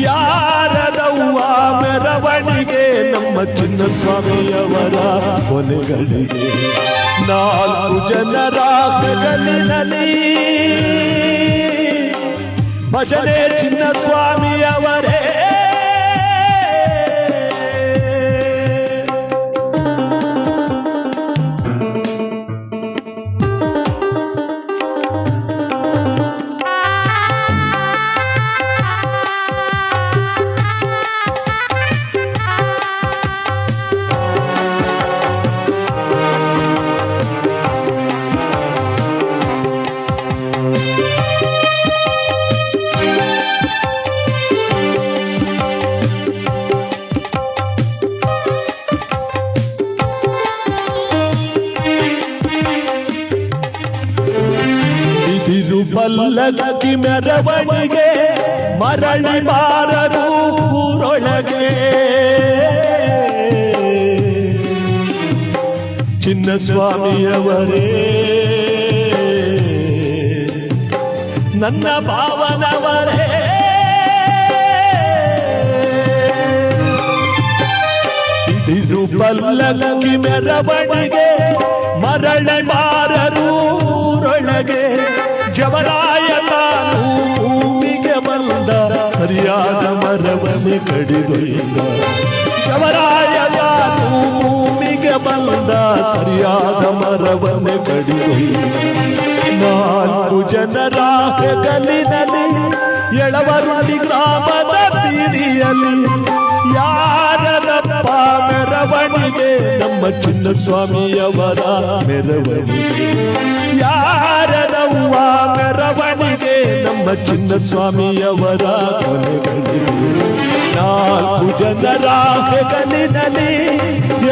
ಯಾರದವ್ವ ಮೆರವಣಿಗೆ ನಮ್ಮ ಚಿನ್ನಸ್ವಾಮಿಯವರ ಕೊನೆಗಳಿಗೆ ನಾಲ್ಕು ಜನರ ಹೆಗಲಿನಲ್ಲಿ ಭಜನೆ ಚಿನ್ನಸ್ವಾಮಿಯವರೇ ತಿರುಬಲ್ಲಕ್ಕಿ ಮೆರವಣಿಗೆ ಮರಳಿ ಬಾರದು ಊರೊಳಗೆ ಚಿನ್ನಸ್ವಾಮಿಯವರೇ ನನ್ನ ಭಾವನವರೇ ತಿರುಬಲ್ಲಕ್ಕಿ ಮೆರವಣಿಗೆ ಮರಳಿ ಬಾರದು ಊರೊಳಗೆ ಜವರಾಯ ತಾನು ಭೂಮಿಗೆ ಬಂದ ಸರಿಯಾದ ಮರವನ್ನು ಕಡಿದೊಯ್ದ ಜವರಾಯ ತಾನು ಭೂಮಿಗೆ ಬಂದ ಸರಿಯಾದ ಮರವನ್ನು ಕಡಿದೊಯ್ದ ನಾಲ್ಕು ಜನರ ಹೆಗಲಿನಲ್ಲಿ ಎಳವರುಂಡಿ ಗ್ರಾಮದ ಬೀದಿಯಲ್ಲಿ ಯಾರದಪ್ಪ ಮೆರವಣಿಗೆ ನಮ್ಮ ಚಿನ್ನಸ್ವಾಮಿಯವರ ಮೆರವಣಿಗೆ ಯಾರದವ್ವ ಮೆರವಣಿಗೆ ನಮ್ಮ ಚಿನ್ನಸ್ವಾಮಿಯವರ ಕೊನೆಗಳಿಗೆ ನಾಲ್ಕು ಜನರ ಹೆಗಲಿನಲ್ಲಿ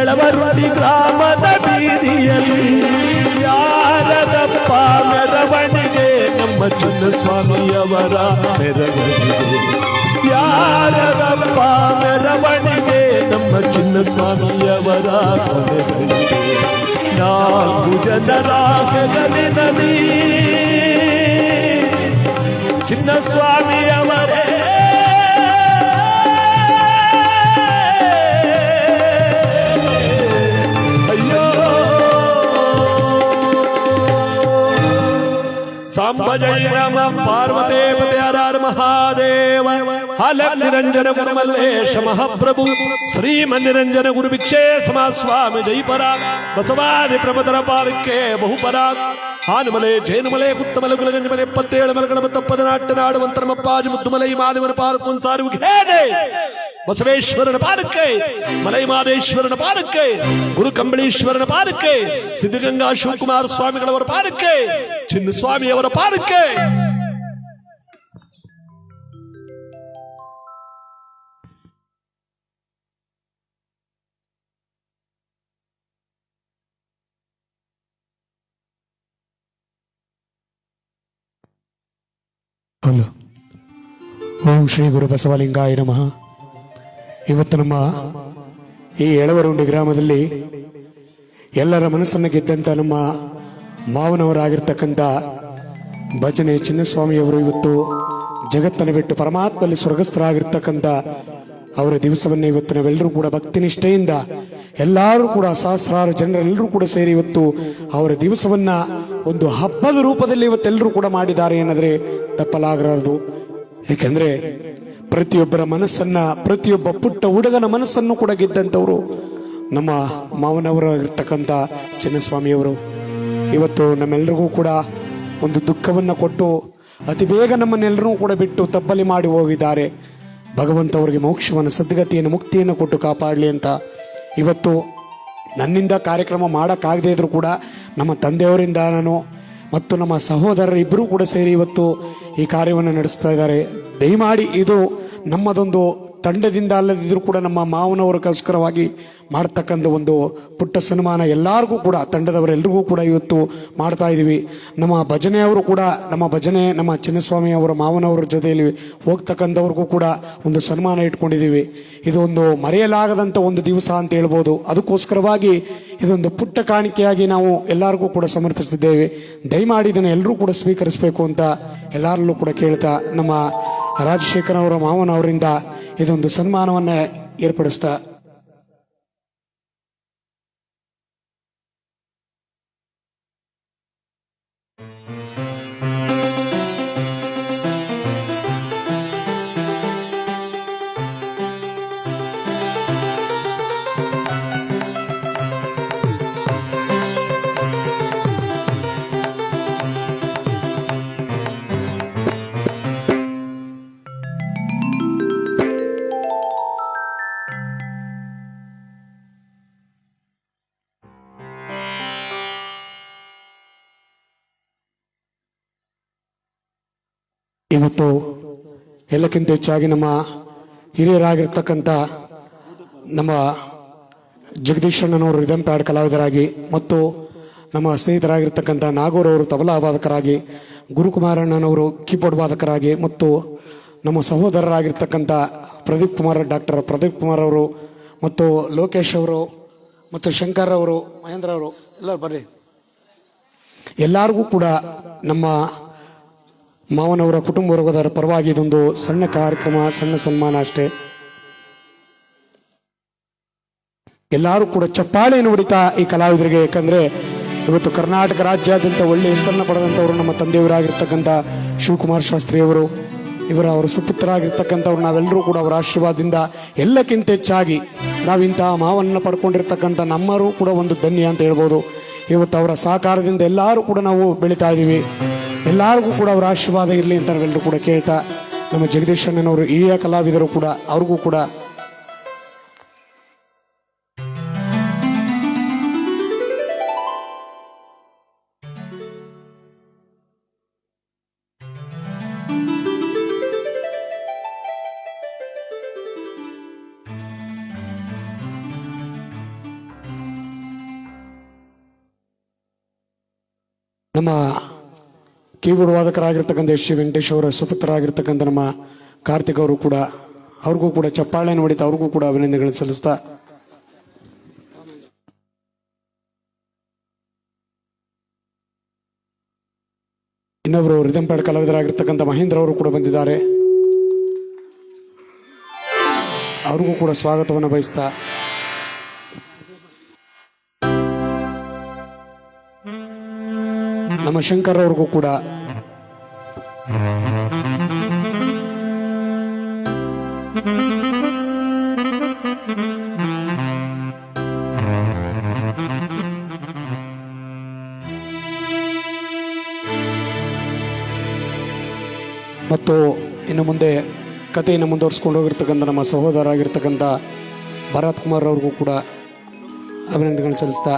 ಎಳವರುಂಡಿ ಗ್ರಾಮದ ಬೀದಿಯಲ್ಲಿ ಯಾರದಪ್ಪ ಮೆರವಣಿಗೆ ನಮ್ಮ ಚಿನ್ನಸ್ವಾಮಿಯವರ ಮೆರವಣಿಗೆ ಯಾರದಪ್ಪ ಮೆರವಣಿಗೆ ನಮ್ಮ ಚಿನ್ನಸ್ವಾಮಿಯವರ ಕೊನೆಗಳಿಗೆ ನಾಲ್ಕು ಜನರ ಹೆಗಲಿನಲ್ಲಿ ಚಿನ್ನಸ್ವಾಮಿಯವರೇ ಅಯ್ಯೋ ಸಾಂಬ ಜಯ ರಾಮ ಪಾರ್ವತೇ ಪತೆ ಹರ ಹರ ಮಹಾದೇವ ಹಲ ನಿರಂಜನ ಗುರುಮಲ್ಲೇಶ ಮಹಾಪ್ರಭು ಶ್ರೀಮನ್ನಿರಂಜನ ಗುರು ಭಿಕ್ಷೇ ಸಮ ಸ್ವಾಮಿ ಜೈಪರ ಬಸವಾದಿ ಪ್ರಮದರ ಪಾದಕ್ಕೆ ಬಹುಪರ ಹಾನುಮಲೆ ಜೇನುಮಲೆ ಗುತ್ತಮಲೆ ಗುಲಗಂಜಮಲೆ 77 ಮಲಗಣ ತಪ್ಪದ ನಾಟ್ಯ ನಾಡುವಂತರಮಪ್ಪಾಜಿ ಮುದ್ದುಮಲೈ ಮಾದೇವನ ಪಾದಕ್ಕೊಂದು ಸಾರು ಹೇಗೆ ಬಸವೇಶ್ವರನ ಪಾದಕ್ಕೆ ಮಲೈ ಮಾದೇಶ್ವರನ ಪಾದಕ್ಕೆ ಗುರು ಕಂಬಳೀಶ್ವರನ ಪಾದಕ್ಕೆ ಸಿದ್ಧಗಂಗಾ ಶಿವಕುಮಾರ ಸ್ವಾಮಿಗಳವರ ಪಾದಕ್ಕೆ ಚಿನ್ನಸ್ವಾಮಿಯವರ ಪಾದಕ್ಕೆ ಹಲೋ ಓಂ ಶ್ರೀ ಗುರು ಬಸವಲಿಂಗಾಯ ನಮಃ. ಇವತ್ತು ನಮ್ಮ ಈ ಎಳವರುಂಡಿ ಗ್ರಾಮದಲ್ಲಿ ಎಲ್ಲರ ಮನಸ್ಸನ್ನು ಗೆದ್ದಂಥ ನಮ್ಮ ಮಾವನವರಾಗಿರ್ತಕ್ಕಂಥ ಭಜನೆ ಚಿನ್ನಸ್ವಾಮಿಯವರು ಇವತ್ತು ಜಗತ್ತನ್ನು ಬಿಟ್ಟು ಪರಮಾತ್ಮಲ್ಲಿ ಸ್ವರ್ಗಸ್ಥರಾಗಿರ್ತಕ್ಕಂಥ ಅವರ ದಿವಸವನ್ನು ಇವತ್ತು ನಾವೆಲ್ಲರೂ ಕೂಡ ಭಕ್ತಿನಿಷ್ಠೆಯಿಂದ ಎಲ್ಲರೂ ಕೂಡ ಸಹಸ್ರಾರು ಜನರೆಲ್ಲರೂ ಕೂಡ ಸೇರಿ ಇವತ್ತು ಅವರ ದಿವಸವನ್ನ ಒಂದು ಹಬ್ಬದ ರೂಪದಲ್ಲಿ ಇವತ್ತೆಲ್ಲರೂ ಕೂಡ ಮಾಡಿದ್ದಾರೆ ಏನಾದ್ರೆ ತಪ್ಪಲಾಗಲಾರದು. ಏಕೆಂದ್ರೆ ಪ್ರತಿಯೊಬ್ಬರ ಮನಸ್ಸನ್ನ, ಪ್ರತಿಯೊಬ್ಬ ಪುಟ್ಟ ಹುಡುಗನ ಮನಸ್ಸನ್ನು ಕೂಡ ಗೆದ್ದಂಥವರು ನಮ್ಮ ಮಾವನವರಾಗಿರ್ತಕ್ಕಂಥ ಚಿನ್ನಸ್ವಾಮಿಯವರು. ಇವತ್ತು ನಮ್ಮೆಲ್ಲರಿಗೂ ಕೂಡ ಒಂದು ದುಃಖವನ್ನು ಕೊಟ್ಟು ಅತಿ ಬೇಗ ನಮ್ಮನ್ನೆಲ್ಲರೂ ಕೂಡ ಬಿಟ್ಟು ತಬ್ಬಲಿ ಮಾಡಿ ಹೋಗಿದ್ದಾರೆ. ಭಗವಂತ ಅವರಿಗೆ ಮೋಕ್ಷವನ್ನು, ಸದ್ಗತಿಯನ್ನು, ಮುಕ್ತಿಯನ್ನು ಕೊಟ್ಟು ಕಾಪಾಡಲಿ ಅಂತ ಇವತ್ತು ನನ್ನಿಂದ ಕಾರ್ಯಕ್ರಮ ಮಾಡೋಕ್ಕಾಗದೇ ಇದ್ರೂ ಕೂಡ ನಮ್ಮ ತಂದೆಯವರಿಂದ ನಾನು ಮತ್ತು ನಮ್ಮ ಸಹೋದರರು ಇಬ್ಬರೂ ಕೂಡ ಸೇರಿ ಇವತ್ತು ಈ ಕಾರ್ಯವನ್ನು ನಡೆಸ್ತಾ ಇದ್ದಾರೆ. ದಯಮಾಡಿ ಇದು ನಮ್ಮದೊಂದು ತಂಡದಿಂದ ಅಲ್ಲದಿದ್ರೂ ಕೂಡ ನಮ್ಮ ಮಾವನವರಿಗೋಸ್ಕರವಾಗಿ ಮಾಡ್ತಕ್ಕಂಥ ಒಂದು ಪುಟ್ಟ ಸನ್ಮಾನ ಎಲ್ಲರಿಗೂ ಕೂಡ ತಂಡದವರೆಲ್ಲರಿಗೂ ಕೂಡ ಇವತ್ತು ಮಾಡ್ತಾ ಇದ್ದೀವಿ. ನಮ್ಮ ಭಜನೆಯವರು ಕೂಡ ನಮ್ಮ ಚಿನ್ನಸ್ವಾಮಿ ಅವರ ಮಾವನವರ ಜೊತೆಯಲ್ಲಿ ಹೋಗ್ತಕ್ಕಂಥವ್ರಿಗೂ ಕೂಡ ಒಂದು ಸನ್ಮಾನ ಇಟ್ಕೊಂಡಿದ್ದೀವಿ. ಇದು ಒಂದು ಮರೆಯಲಾಗದಂಥ ಒಂದು ದಿವಸ ಅಂತ ಹೇಳ್ಬೋದು. ಅದಕ್ಕೋಸ್ಕರವಾಗಿ ಇದೊಂದು ಪುಟ್ಟ ಕಾಣಿಕೆಯಾಗಿ ನಾವು ಎಲ್ಲರಿಗೂ ಕೂಡ ಸಮರ್ಪಿಸಿದ್ದೇವೆ. ದಯಮಾಡಿ ಇದನ್ನು ಎಲ್ಲರೂ ಕೂಡ ಸ್ವೀಕರಿಸಬೇಕು ಅಂತ ಎಲ್ಲರಲ್ಲೂ ಕೂಡ ಕೇಳ್ತಾ ನಮ್ಮ ರಾಜಶೇಖರ್ ಅವರ ಮಾವನವರಿಂದ ಇದೊಂದು ಸನ್ಮಾನವನ್ನು ಏರ್ಪಡಿಸ್ತಾ ಇವತ್ತು ಎಲ್ಲಕ್ಕಿಂತ ಹೆಚ್ಚಾಗಿ ನಮ್ಮ ಹಿರಿಯರಾಗಿರ್ತಕ್ಕಂಥ ನಮ್ಮ ಜಗದೀಶ್ ಅಣ್ಣನವರು ರಿದಮ್ ಪ್ಯಾಡ್ ಕಲಾವಿದರಾಗಿ ಮತ್ತು ನಮ್ಮ ಸ್ನೇಹಿತರಾಗಿರ್ತಕ್ಕಂಥ ನಾಗೂರವರು ತಬಲಾ ವಾದಕರಾಗಿ, ಗುರುಕುಮಾರಣ್ಣನವರು ಕೀಬೋರ್ಡ್ ವಾದಕರಾಗಿ ಮತ್ತು ನಮ್ಮ ಸಹೋದರರಾಗಿರ್ತಕ್ಕಂಥ ಡಾಕ್ಟರ್ ಪ್ರದೀಪ್ ಕುಮಾರ್ ಅವರು ಮತ್ತು ಲೋಕೇಶ್ ಅವರು ಮತ್ತು ಶಂಕರ್ ಅವರು, ಮಹೇಂದ್ರ ಅವರು ಎಲ್ಲರೂ ಬರ್ರಿ. ಎಲ್ಲರಿಗೂ ಕೂಡ ನಮ್ಮ ಮಾವನವರ ಕುಟುಂಬ ವರ್ಗದ ಪರವಾಗಿ ಇದೊಂದು ಸಣ್ಣ ಕಾರ್ಯಕ್ರಮ, ಸಣ್ಣ ಸನ್ಮಾನ ಅಷ್ಟೇ. ಎಲ್ಲರೂ ಕೂಡ ಚಪ್ಪಾಳೆಯನ್ನು ಹೊಡಿತಾ ಈ ಕಲಾವಿದರಿಗೆ, ಯಾಕಂದ್ರೆ ಇವತ್ತು ಕರ್ನಾಟಕ ರಾಜ್ಯಾದ್ಯಂತ ಒಳ್ಳೆ ಹೆಸರನ್ನ ಪಡೆದಂಥವರು ನಮ್ಮ ತಂದೆಯವರಾಗಿರ್ತಕ್ಕಂಥ ಶಿವಕುಮಾರ್ ಶಾಸ್ತ್ರಿ ಅವರು, ಅವರ ಸುಪುತ್ರರಾಗಿರ್ತಕ್ಕಂಥವ್ರು. ನಾವೆಲ್ಲರೂ ಕೂಡ ಅವರ ಆಶೀರ್ವಾದದಿಂದ ಎಲ್ಲಕ್ಕಿಂತ ಹೆಚ್ಚಾಗಿ ನಾವಿಂತಹ ಮಾವನ್ನ ಪಡ್ಕೊಂಡಿರ್ತಕ್ಕಂಥ ನಮ್ಮರೂ ಕೂಡ ಒಂದು ಧನ್ಯ ಅಂತ ಹೇಳ್ಬೋದು. ಇವತ್ತು ಅವರ ಸಹಕಾರದಿಂದ ಎಲ್ಲರೂ ಕೂಡ ನಾವು ಬೆಳೀತಾ ಇದ್ದೀವಿ. ಎಲ್ಲರಿಗೂ ಕೂಡ ಅವರ ಆಶೀರ್ವಾದ ಇರಲಿ ಅಂತ ನಾವೆಲ್ಲರೂ ಕೂಡ ಕೇಳ್ತಾ, ನಮ್ಮ ಜಗದೀಶ್ ಅಣ್ಣನವರು ಹಿರಿಯ ಕಲಾವಿದರು ಕೂಡ, ಅವ್ರಿಗೂ ಕೂಡ ನಮ್ಮ ಕೀಬೋರ್ಡ್ ವಾದಕರಾಗಿರ್ತಕ್ಕಂಥ ಎಸ್ ಸಿ ವೆಂಕಟೇಶ್ ಅವರ ಸುಪುತ್ರರಾಗಿರ್ತಕ್ಕಂಥ ನಮ್ಮ ಕಾರ್ತಿಕ್ ಅವರು ಕೂಡ, ಅವ್ರಿಗೂ ಕೂಡ ಚಪ್ಪಾಳೆಯನ್ನು ಹೊಡಿತಾ ಅವ್ರಿಗೂ ಕೂಡ ಅಭಿನಂದನೆಗಳನ್ನು ಸಲ್ಲಿಸ್ತಾ, ಇನ್ನೊಬ್ರು ರಿದಮ್ ಪ್ಯಾಡ್ ಕಲಾವಿದರಾಗಿರ್ತಕ್ಕಂಥ ಮಹೇಂದ್ರ ಅವರು ಕೂಡ ಬಂದಿದ್ದಾರೆ. ಅವ್ರಿಗೂ ಕೂಡ ಸ್ವಾಗತವನ್ನು ಬಯಸ್ತಾ, ನಮ್ಮ ಶಂಕರ್ ಅವ್ರಿಗೂ ಕೂಡ ಮತ್ತು ಇನ್ನು ಮುಂದೆ ಕಥೆಯನ್ನು ಮುಂದುವರಿಸ್ಕೊಂಡು ಹೋಗಿರ್ತಕ್ಕಂಥ ನಮ್ಮ ಸಹೋದರರಾಗಿರ್ತಕ್ಕಂಥ ಭರತ್ ಕುಮಾರ್ ಅವ್ರಿಗೂ ಕೂಡ ಅಭಿನಂದನೆಗಳನ್ನು ಸಲ್ಲಿಸ್ತಾ,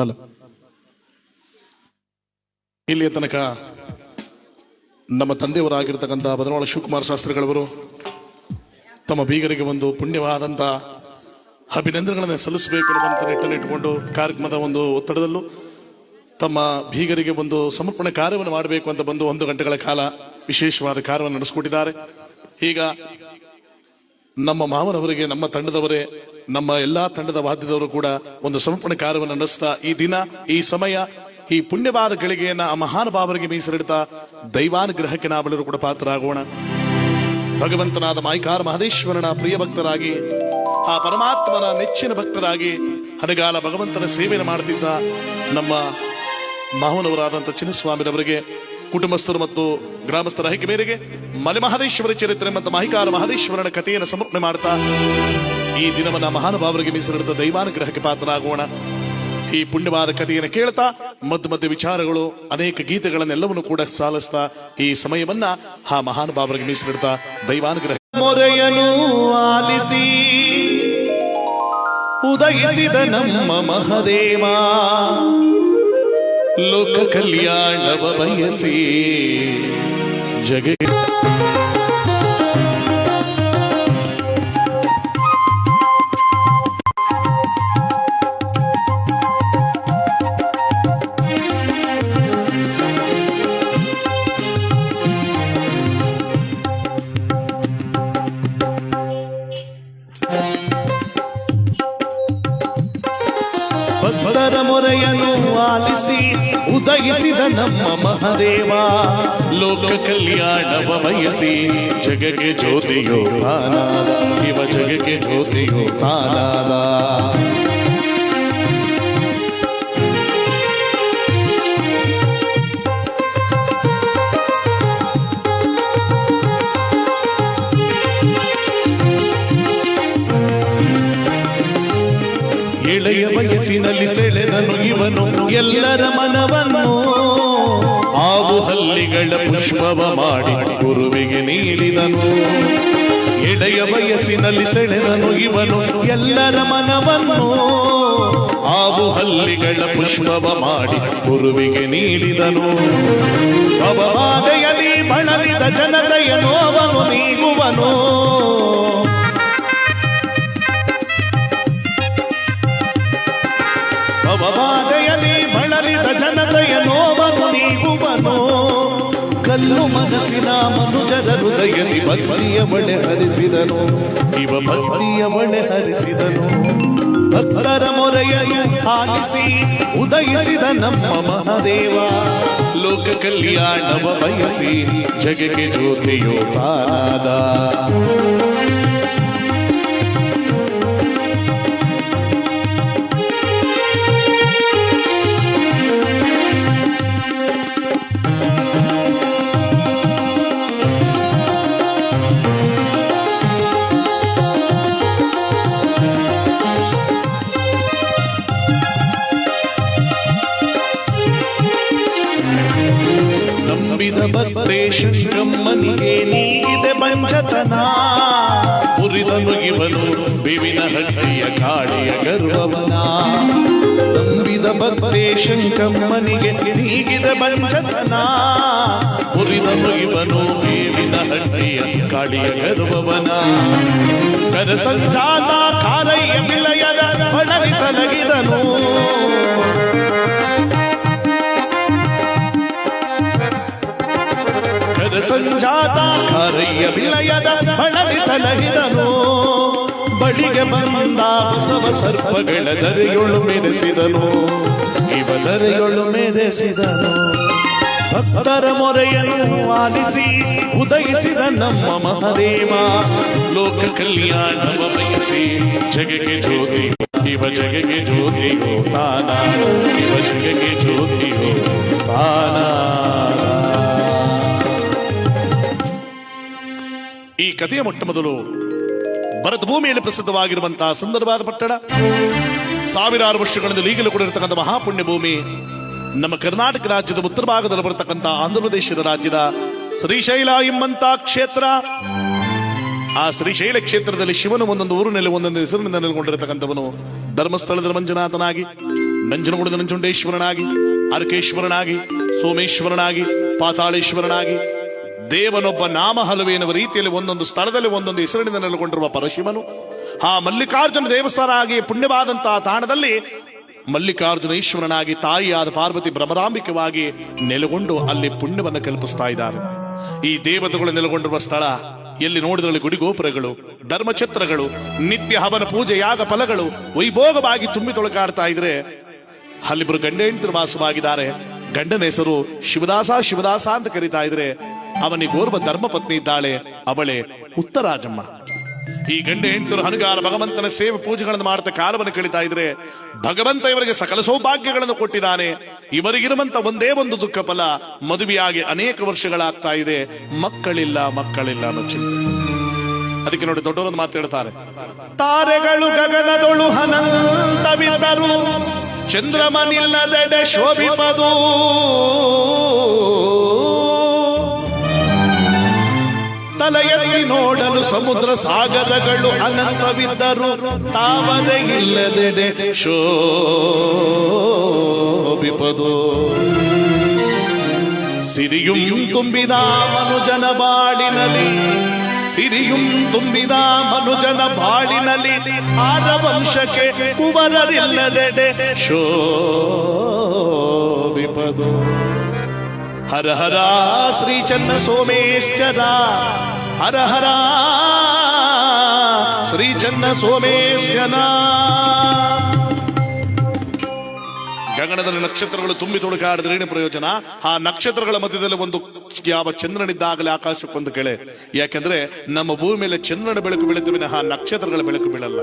ಅಲ್ಲ ಇಲ್ಲಿಯ ತನಕ ನಮ್ಮ ತಂದೆಯವರಾಗಿರ್ತಕ್ಕಂಥ ಬದನವಾಳ ಶಿವಕುಮಾರ ಶಾಸ್ತ್ರಿಗಳವರು ತಮ್ಮ ಬೀಗರಿಗೆ ಒಂದು ಪುಣ್ಯವಾದಂಥ ಅಭಿನಂದನೆಗಳನ್ನು ಸಲ್ಲಿಸಬೇಕು ಅನ್ನುವಂಥ ನಿಟ್ಟನ್ನು ಇಟ್ಟುಕೊಂಡು ಕಾರ್ಯಕ್ರಮದ ಒಂದು ಒತ್ತಡದಲ್ಲೂ ತಮ್ಮ ಬೀಗರಿಗೆ ಒಂದು ಸಮರ್ಪಣೆ ಕಾರ್ಯವನ್ನು ಮಾಡಬೇಕು ಅಂತ ಬಂದು 1 ಗಂಟೆಗಳ ಕಾಲ ವಿಶೇಷವಾದ ಕಾರ್ಯವನ್ನು ನಡೆಸಿಕೊಟ್ಟಿದ್ದಾರೆ. ಈಗ ನಮ್ಮ ಮಾವನವರಿಗೆ, ನಮ್ಮ ತಂಡದವರೇ, ನಮ್ಮ ಎಲ್ಲಾ ತಂಡದ ವಾದ್ಯದವರು ಕೂಡ ಒಂದು ಸಮರ್ಪಣೆ ಕಾರ್ಯವನ್ನು ನಡೆಸ್ತಾ ಈ ದಿನ, ಈ ಸಮಯ, ಈ ಪುಣ್ಯವಾದ ಗಳಿಗೆಯನ್ನ ಆ ಮಹಾನುಭಾವರಿಗೆ ಮೀಸಲಿಡ್ತಾ ದೈವಾನುಗ್ರಹಕ್ಕೆ ನಾವೆಲ್ಲರೂ ಕೂಡ ಪಾತ್ರರಾಗೋಣ. ಭಗವಂತನಾದ ಮಾಯ್ಕಾರ ಮಹದೇಶ್ವರನ ಪ್ರಿಯ ಭಕ್ತರಾಗಿ, ಆ ಪರಮಾತ್ಮನ ನೆಚ್ಚಿನ ಭಕ್ತರಾಗಿ ಹನಗಾಲ ಭಗವಂತನ ಸೇವೆಯನ್ನು ಮಾಡುತ್ತಿದ್ದ ನಮ್ಮ ಮಾವನವರಾದಂಥ ಚಿನ್ನಸ್ವಾಮಿರವರಿಗೆ ಕುಟುಂಬಸ್ಥರು ಮತ್ತು ಗ್ರಾಮಸ್ಥರ ಆಯ್ಕೆ ಮೇರೆಗೆ ಮಲೆ ಮಹದೇಶ್ವರ ಚರಿತ್ರೆ ಮತ್ತು ಮಾಹಿಕಾರ ಮಹದೇಶ್ವರನ ಕಥೆಯನ್ನು ಸಮರ್ಪಣೆ ಮಾಡ್ತಾ ಈ ದಿನವನ್ನ ಮಹಾನುಭಾವರಿಗೆ ಮೀಸಲಿಡುತ್ತ ದೈವಾನುಗ್ರಹಕ್ಕೆ ಪಾತ್ರರಾಗೋಣ. ಈ ಪುಣ್ಯವಾದ ಕಥೆಯನ್ನು ಕೇಳ್ತಾ ಮಧ್ಯ ವಿಚಾರಗಳು, ಅನೇಕ ಗೀತೆಗಳನ್ನೆಲ್ಲವನ್ನು ಕೂಡ ಸಾಲಿಸ್ತಾ ಈ ಸಮಯವನ್ನ ಆ ಮಹಾನುಭಾವರಿಗೆ ಮೀಸಲಿಡ್ತಾ ದೈವಾನುಗ್ರಹ ಮೊರೆಯನು ಆಲಿಸಿ ಉದಯಿಸಿದ ನಮ್ಮ ಮಹದೇವ, ಲೋಕ ಕಲ್ಯಾಣವ ಬಯಸಿ ಜಗ ಭಕ್ತರ ಮೊರೆಯನ್ನು ಆಲಿಸಿ ಉದಯಿಸಿದ ನಮ್ಮ ಮಹದೇವ, ಲೋಕ ಕಲ್ಯಾಣವ ಬಯಸಿ ಜಗಕ್ಕೆ ಜ್ಯೋತಿಯೋ ತಾನಾದ, ಇವ ಜಗಕ್ಕೆ ಜ್ಯೋತಿಯೋ ತಾನಾದ. ಎಳೆಯ ವಯಸ್ಸಿನಲ್ಲಿ ಸೆಳೆದನು ಇವನು ಎಲ್ಲರ ಮನವನ್ನು, ಆವು ಹಲ್ಲಿಗಳ ಪುಷ್ಪವ ಮಾಡಿ ಗುರುವಿಗೆ ನೀಡಿದನು. ಎಳೆಯ ವಯಸ್ಸಿನಲ್ಲಿ ಸೆಳೆದನು ಇವನು ಎಲ್ಲರ ಮನವನ್ನು, ಆವು ಹಲ್ಲಿಗಳ ಪುಷ್ಪವ ಮಾಡಿ ಗುರುವಿಗೆ ನೀಡಿದನು. ಅವವಾದೆಯಲ್ಲಿ ಬಳಲಿದ ಜನತೆಯ ನೋವನು ನೀಗುವನು, ಅವವಾದೆಯಲ್ಲಿ ಬಳಲಿದ ಜನತೆಯ ನೋವನ್ನು ನೀಗುವನು. ಕಲ್ಲು ಮನಸ್ಸಿನ ಮನುಜರ ಹೃದಯದಿ ಭಕ್ತಿಯ ಬಳೆ ಹರಿಸಿದನು, ಇವ ಭಕ್ತಿಯ ಬಳೆ ಹರಿಸಿದನು. ಭಕ್ತರ ಮೊರೆಯನ್ನು ಆಲಿಸಿ ಉದಯಿಸಿದ ನಮ್ಮ ಮಹಾದೇವ, ಲೋಕ ಕಲ್ಯಾಣವ ಬಯಸಿ ಜಗಕ್ಕೆ ಜ್ಯೋತಿಯೋ ತಾನಾದ. ನಂಬಿದ ಭಕ್ತೇಶಂಕಮ್ಮನಿಗೆ ನೀಗಿದೆ ಬಂಜತನ, ಮುರಿದನು ಇವನು ಬೇವಿನ ಹಟ್ಟಿಯ ಕಾಳಿಯ ಗರ್ವವನ. ನಂಬಿದ ಭಕ್ತೇಶಂಕಮ್ಮನಿಗೆ ನೀಗಿದೆ ಬಂಜತನ, ಮುರಿದನು ಇವನು ಬೇವಿನ ಹಟ್ಟಿಯ ಕಾಳಿಯ ಗರ್ವವನ. ಕರ ಸಂಜಾತ ಕಾರಯ್ಯ ವಿಲಯದ ಬಳಲಿಸಲಗಿದನು, ಸಂಜಾತ ಕಾರಯ್ಯ ವಿಲಯದ ಬಳಲಿಸಲಹಿದನು. ಬಳಿಗೆ ಬಂದ ಬಸವ ಸರ್ಪಗಳ ಧರೆಯೊಳು ಮೆರೆಸಿದನು, ಇವ ಧರೆಯೊಳು ಮೆರೆಸಿದನು. ಭಕ್ತರ ಮೊರೆಯನ್ನು ಆಲಿಸಿ ಉದಯಿಸಿದ ನಮ್ಮ ಮಹದೇವ, ಲೋಕ ಕಲ್ಯಾಣವ ಬಯಸಿ ಜಗಕ್ಕೆ ಜ್ಯೋತಿ, ಇವ ಜಗಕ್ಕೆ ಜ್ಯೋತಿಯೋ ತಾನ, ಇವ ಜಗಕ್ಕೆ ಜ್ಯೋತಿಯೋ ತಾನ. ಈ ಕಥೆಯ ಮೊಟ್ಟ ಮೊದಲು ಭರತ ಭೂಮಿಯಲ್ಲಿ ಪ್ರಸಿದ್ಧವಾಗಿರುವಂತಹ ಸುಂದರವಾದ ಪಟ್ಟಣ, ಸಾವಿರಾರು ವರ್ಷಗಳಿಂದ ಈಗಲೂ ಕೂಡ ಇರತಕ್ಕಂಥ ಮಹಾಪುಣ್ಯ ಭೂಮಿ, ನಮ್ಮ ಕರ್ನಾಟಕ ರಾಜ್ಯದ ಉತ್ತರ ಭಾಗದಲ್ಲಿ ಬರತಕ್ಕಂಥ ಆಂಧ್ರಪ್ರದೇಶದ ರಾಜ್ಯದ ಶ್ರೀಶೈಲ ಎಂಬಂತ ಕ್ಷೇತ್ರ. ಆ ಶ್ರೀಶೈಲ ಕ್ಷೇತ್ರದಲ್ಲಿ ಶಿವನು ಒಂದೊಂದು ಊರಿನಲ್ಲಿ ಒಂದೊಂದು ಹೆಸರಿನಿಂದ ನೆಲೆಗೊಂಡಿರತಕ್ಕಂಥವನು. ಧರ್ಮಸ್ಥಳದ ಮಂಜುನಾಥನಾಗಿ, ನಂಜನಗೂಡದ ನಂಜುಂಡೇಶ್ವರನಾಗಿ, ಅರ್ಕೇಶ್ವರನಾಗಿ, ಸೋಮೇಶ್ವರನಾಗಿ, ಪಾತಾಳೇಶ್ವರನಾಗಿ, ದೇವನೊಬ್ಬ ನಾಮ ಹಲವೆ ಎನ್ನುವ ರೀತಿಯಲ್ಲಿ ಒಂದೊಂದು ಸ್ಥಳದಲ್ಲಿ ಒಂದೊಂದು ಹೆಸರಿನಿಂದ ನೆಲೆಗೊಂಡಿರುವ ಪರಶಿವನು ಆ ಮಲ್ಲಿಕಾರ್ಜುನ ದೇವಸ್ಥಾನ ಆಗಿ ಪುಣ್ಯವಾದಂತಹ ತಾಣದಲ್ಲಿ ಮಲ್ಲಿಕಾರ್ಜುನ ಈಶ್ವರನಾಗಿ ತಾಯಿಯಾದ ಪಾರ್ವತಿ ಭ್ರಮರಾಂಬಿಕವಾಗಿ ನೆಲೆಗೊಂಡು ಅಲ್ಲಿ ಪುಣ್ಯವನ್ನು ಕಲ್ಪಿಸ್ತಾ ಇದ್ದಾರೆ. ಈ ದೇವತೆಗಳು ನೆಲೆಗೊಂಡಿರುವ ಸ್ಥಳ ಎಲ್ಲಿ ನೋಡಿದ್ರಲ್ಲಿ ಗುಡಿಗೋಪುರಗಳು, ಧರ್ಮಛತ್ರಗಳು, ನಿತ್ಯ ಹವನ ಪೂಜೆ, ಯಾಗ ಫಲಗಳು ವೈಭೋಗವಾಗಿ ತುಂಬಿ ತೊಳಕಾಡ್ತಾ ಇದ್ರೆ ಅಲ್ಲಿಬ್ರು ಗಂಡ ಹೆಂಡತಿರು ವಾಸವಾಗಿದ್ದಾರೆ. ಗಂಡನ ಹೆಸರು ಶಿವದಾಸ ಅಂತ ಕರೀತಾ ಇದ್ರೆ ಅವನಿಗೋರ್ವ ಧರ್ಮಪತ್ನಿ ಇದ್ದಾಳೆ, ಅವಳೇ ಉತ್ತರಾಜಮ್ಮ. ಈ ಗಂಡ ಹೆಂಡತಿರು ಹನುಗಾರ ಭಗವಂತನ ಸೇವೆ ಪೂಜೆಗಳನ್ನು ಮಾಡ್ತಾ ಕಾಲವನ್ನು ಕಳೀತಾ ಇದ್ರೆ ಭಗವಂತ ಇವರಿಗೆ ಸಕಲ ಸೌಭಾಗ್ಯಗಳನ್ನು ಕೊಟ್ಟಿದ್ದಾನೆ. ಇವರಿಗಿರುವಂತ ಒಂದೇ ಒಂದು ದುಃಖ ಫಲ, ಮದುವೆಯಾಗಿ ಅನೇಕ ವರ್ಷಗಳಾಗ್ತಾ ಇದೆ, ಮಕ್ಕಳಿಲ್ಲ ಅನ್ನೋ ಚಿಂತೆ. ಅದಕ್ಕೆ ನೋಡಿ ದೊಡ್ಡವರೊಂದು ಮಾತಾಡ್ತಾರೆ, ತಾರೆಗಳು ಗಗನದೊಳು ಅನಂತವಿದ್ದರು, ಚಂದ್ರಮನಿಲ್ಲದೆಡೆ ಶೋಭಿಪದು. ತಲೆ ಎತ್ತಿ ನೋಡಲು ಸಮುದ್ರ ಸಾಗರಗಳು ಅನಂತವಿದ್ದರು, ತಾವರೆ ಇಲ್ಲದೆಡೆ ಶೋಭಿಪದು. ಸಿರಿಯುಂ ತುಂಬಿದ ಮನುಜನ ಬಾಳಿನಲ್ಲಿ, ಸಿರಿಯುಂ ತುಂಬಿದ ಮನುಜನ ಬಾಳಿನಲ್ಲಿ, ಆರವಂಶಕ್ಕೆ ಕುವರರಿಲ್ಲದೆಡೆ ಶೋಭಿಪದು. ಹರ ಹರ ಶ್ರೀ ಚನ್ನ ಸೋಮೇಶ್ವರ, ಹರ ಹರ ಶ್ರೀ ಚನ್ನ ಸೋಮೇಶ್ವರ. ಗಗನದಲ್ಲಿ ನಕ್ಷತ್ರಗಳು ತುಂಬಿ ತೊಡಕಾಡಿದ್ರೆ ಏನು ಪ್ರಯೋಜನ? ಆ ನಕ್ಷತ್ರಗಳ ಮಧ್ಯದಲ್ಲಿ ಒಂದು ಯಾವ ಚಂದ್ರನಿದ್ದಾಗಲೇ ಆಕಾಶಕ್ಕೊಂದು ಕೆಳೆ. ಯಾಕೆಂದ್ರೆ ನಮ್ಮ ಭೂಮಿ ಮೇಲೆ ಚಂದ್ರನ ಬೆಳಕು ಬೀಳುತ್ತೆ ವಿನಃ ನಕ್ಷತ್ರಗಳ ಬೆಳಕು ಬೀಳಲ್ಲ.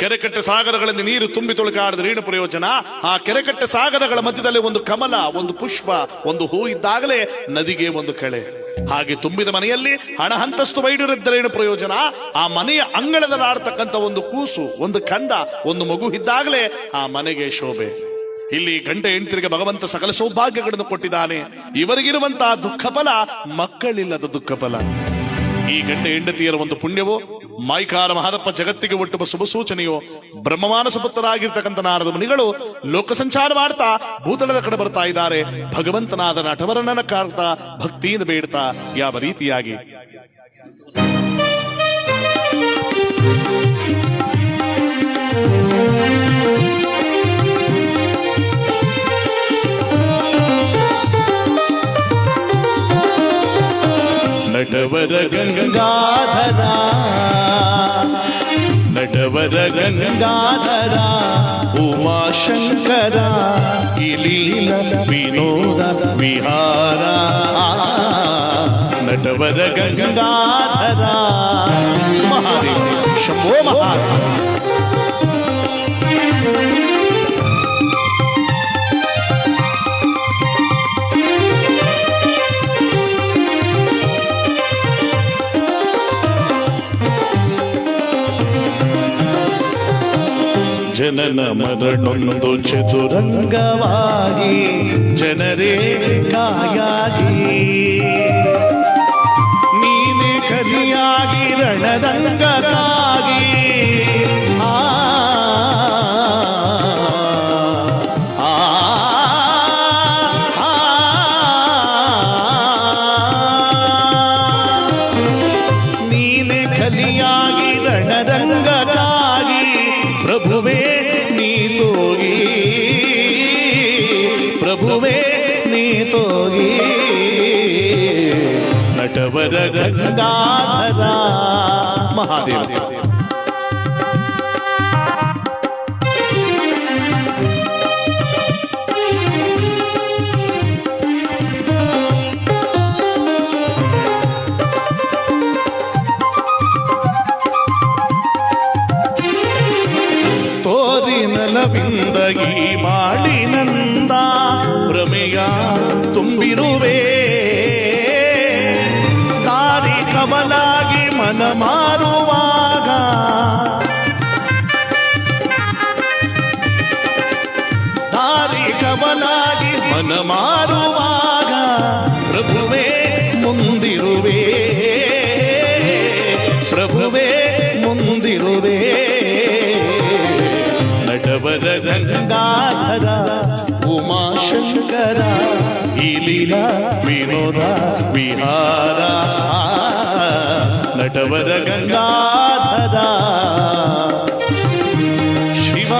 ಕೆರೆಕಟ್ಟೆ ಸಾಗರಗಳಿಂದ ನೀರು ತುಂಬಿ ತೊಳಕಾಡಿದ್ರೆ ಏನು ಪ್ರಯೋಜನ? ಆ ಕೆರೆಕಟ್ಟೆ ಸಾಗರಗಳ ಮಧ್ಯದಲ್ಲಿ ಒಂದು ಕಮಲ, ಒಂದು ಪುಷ್ಪ, ಒಂದು ಹೂ ಇದ್ದಾಗಲೇ ನದಿಗೆ ಒಂದು ಕೆಳೆ. ಹಾಗೆ ತುಂಬಿದ ಮನೆಯಲ್ಲಿ ಹಣ ಹಂತಸ್ತು ವೈಡ್ಯರಿದ್ದರೆ ಏನು ಪ್ರಯೋಜನ? ಆ ಮನೆಯ ಅಂಗಳದಲ್ಲಿ ಆಡ್ತಕ್ಕಂಥ ಒಂದು ಕೂಸು, ಒಂದು ಕಂದ, ಒಂದು ಮಗು ಇದ್ದಾಗಲೇ ಆ ಮನೆಗೆ ಶೋಭೆ. ಇಲ್ಲಿ ಗಂಡ ಹೆಂಡತಿರಿಗೆ ಭಗವಂತ ಸಕಲ ಸೌಭಾಗ್ಯಗಳನ್ನು ಕೊಟ್ಟಿದ್ದಾನೆ. ಇವರಿಗಿರುವಂತಹ ದುಃಖ ಫಲ ಮಕ್ಕಳಿಲ್ಲದ ದುಃಖ ಫಲ. ಈ ಗಂಡ ಹೆಂಡತಿಯರ ಒಂದು ಪುಣ್ಯವೋ, ಮಾಯ್ಕಾರ ಮಹಾದಪ್ಪ ಜಗತ್ತಿಗೆ ಒಟ್ಟುವ ಶುಭ ಸೂಚನೆಯೋ, ಬ್ರಹ್ಮಮಾನಸ ಪುತ್ರರಾಗಿರ್ತಕ್ಕಂಥ ನಾರದ ಮುನಿಗಳು ಲೋಕ ಸಂಚಾರ ಮಾಡ್ತಾ ಭೂತಳದ ಕಡೆ ಬರ್ತಾ ಇದ್ದಾರೆ. ಭಗವಂತನಾದ ನಟವರನನ್ನ ಕಾಡ್ತಾ ಭಕ್ತಿಯಿಂದ ಬೇಡ್ತಾ ಯಾವ ರೀತಿಯಾಗಿ ನಟವರ ಗಂಗಾಧರ, ನಟವರ ಗಂಗಾಧರ, ಉಮಾಶಂಕರ, ಇಲೀಲ ವಿನೋದ ವಿಹಾರ. ನಟವರ ಗಂಗಾಧರ ಮಹಾದೇವ ಶಂಭೋ ಮಹಾದೇವ. ಜನನ ಮರಣೊಂದು ಚತುರಂಗವಾಗಿ ಜನರೇ ಕಾಯಾಗಿ, ನೀನೆ ಕಲಿಯಾಗಿ ರಣರಂಗಕ್ಕಾಗಿ. ನೀನೆ ಕಲಿಯಾಗಿ ರಣರಂಗಕ್ಕಾಗಿ, ಪ್ರಭುವೇ ನೀ ತೋಗಿ, ಪ್ರಭುವೇ ನೀ ತೋಗಿ. ನಟವರ ಗಂಗಾಧರ ಮಹಾದೇವ. ತೋರಿನಲವಿಂದಗಿ ಮಾಡಿನಂದ ಭ್ರಮೆಯ ತುಂಬಿರುವೆ, ದಾರಿ ಕಮಲಾಗಿ ಮನ ಮಾರುವಾಗ, ದಾರಿ ಕಮಲಾಗಿ ಮನ ಮಾರುವಾಗ, ಪ್ರಭುವೇ ಮುಂದಿರುವೆ, ಪ್ರಭುವೇ ಮುಂದಿರುವೆ. ನಟವರ ಗಂಗಾಧರ ಶಂಕರ ಈ ಲೀಲಾ ವಿನೋದ ವಿಹಾರ ನಟವರ ಗಂಗಾಧರ ಶಿವ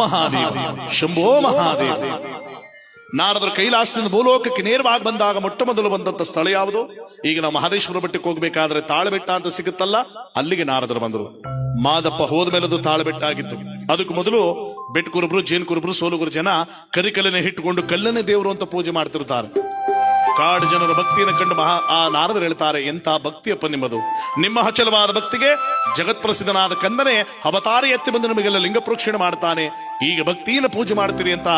ಮಹಾದೇವ ಶಂಭೋ ಮಹಾದೇವ. ನಾರದರು ಕೈಲಾಸದಿಂದ ಭೂಲೋಕಕ್ಕೆ ನೇರವಾಗಿ ಬಂದಾಗ ಮೊಟ್ಟ ಮೊದಲು ಬಂದಂತ ಸ್ಥಳ ಯಾವುದು? ಈಗ ನಾವು ಮಹದೇಶ್ವರ ಬೆಟ್ಟಕ್ಕೆ ಹೋಗ್ಬೇಕಾದ್ರೆ ತಾಳಬೆಟ್ಟ ಅಂತ ಸಿಗುತ್ತಲ್ಲ, ಅಲ್ಲಿಗೆ ನಾರದರು ಬಂದರು. ಮಾದಪ್ಪ ಹೋದ್ಮೇಲೆ ಅದು ತಾಳಬೆಟ್ಟ ಆಗಿತ್ತು. ಅದಕ್ಕೂ ಮೊದಲು ಬೆಟ್ ಕುರುಬರು, ಜೇನ್ ಕುರುಬರು, ಸೋಲುಗುರು ಜನ ಕರಿಕಲ್ಲನೆ ಇಟ್ಟುಕೊಂಡು ಕಲ್ಲನೆ ದೇವರು ಅಂತ ಪೂಜೆ ಮಾಡ್ತಿರ್ತಾರೆ. ಕಾಡು ಜನರ ಭಕ್ತಿಯನ್ನು ಕಂಡು ಆ ನಾರದರು ಹೇಳ್ತಾರೆ, ಎಂಥ ಭಕ್ತಿಯಪ್ಪ ನಿಮ್ಮದು. ನಿಮ್ಮ ಹಚ್ಚಲವಾದ ಭಕ್ತಿಗೆ ಜಗತ್ಪ್ರಸಿದ್ಧನಾದ ಕಂದನೆ ಅವತಾರಿ ಎತ್ತಿ ಬಂದು ನಿಮಗೆಲ್ಲ ಲಿಂಗ ಪ್ರೋಕ್ಷಣೆ ಮಾಡ್ತಾನೆ. ಈಗ ಭಕ್ತಿಯನ್ನು ಪೂಜೆ ಮಾಡ್ತೀರಿ ಅಂತ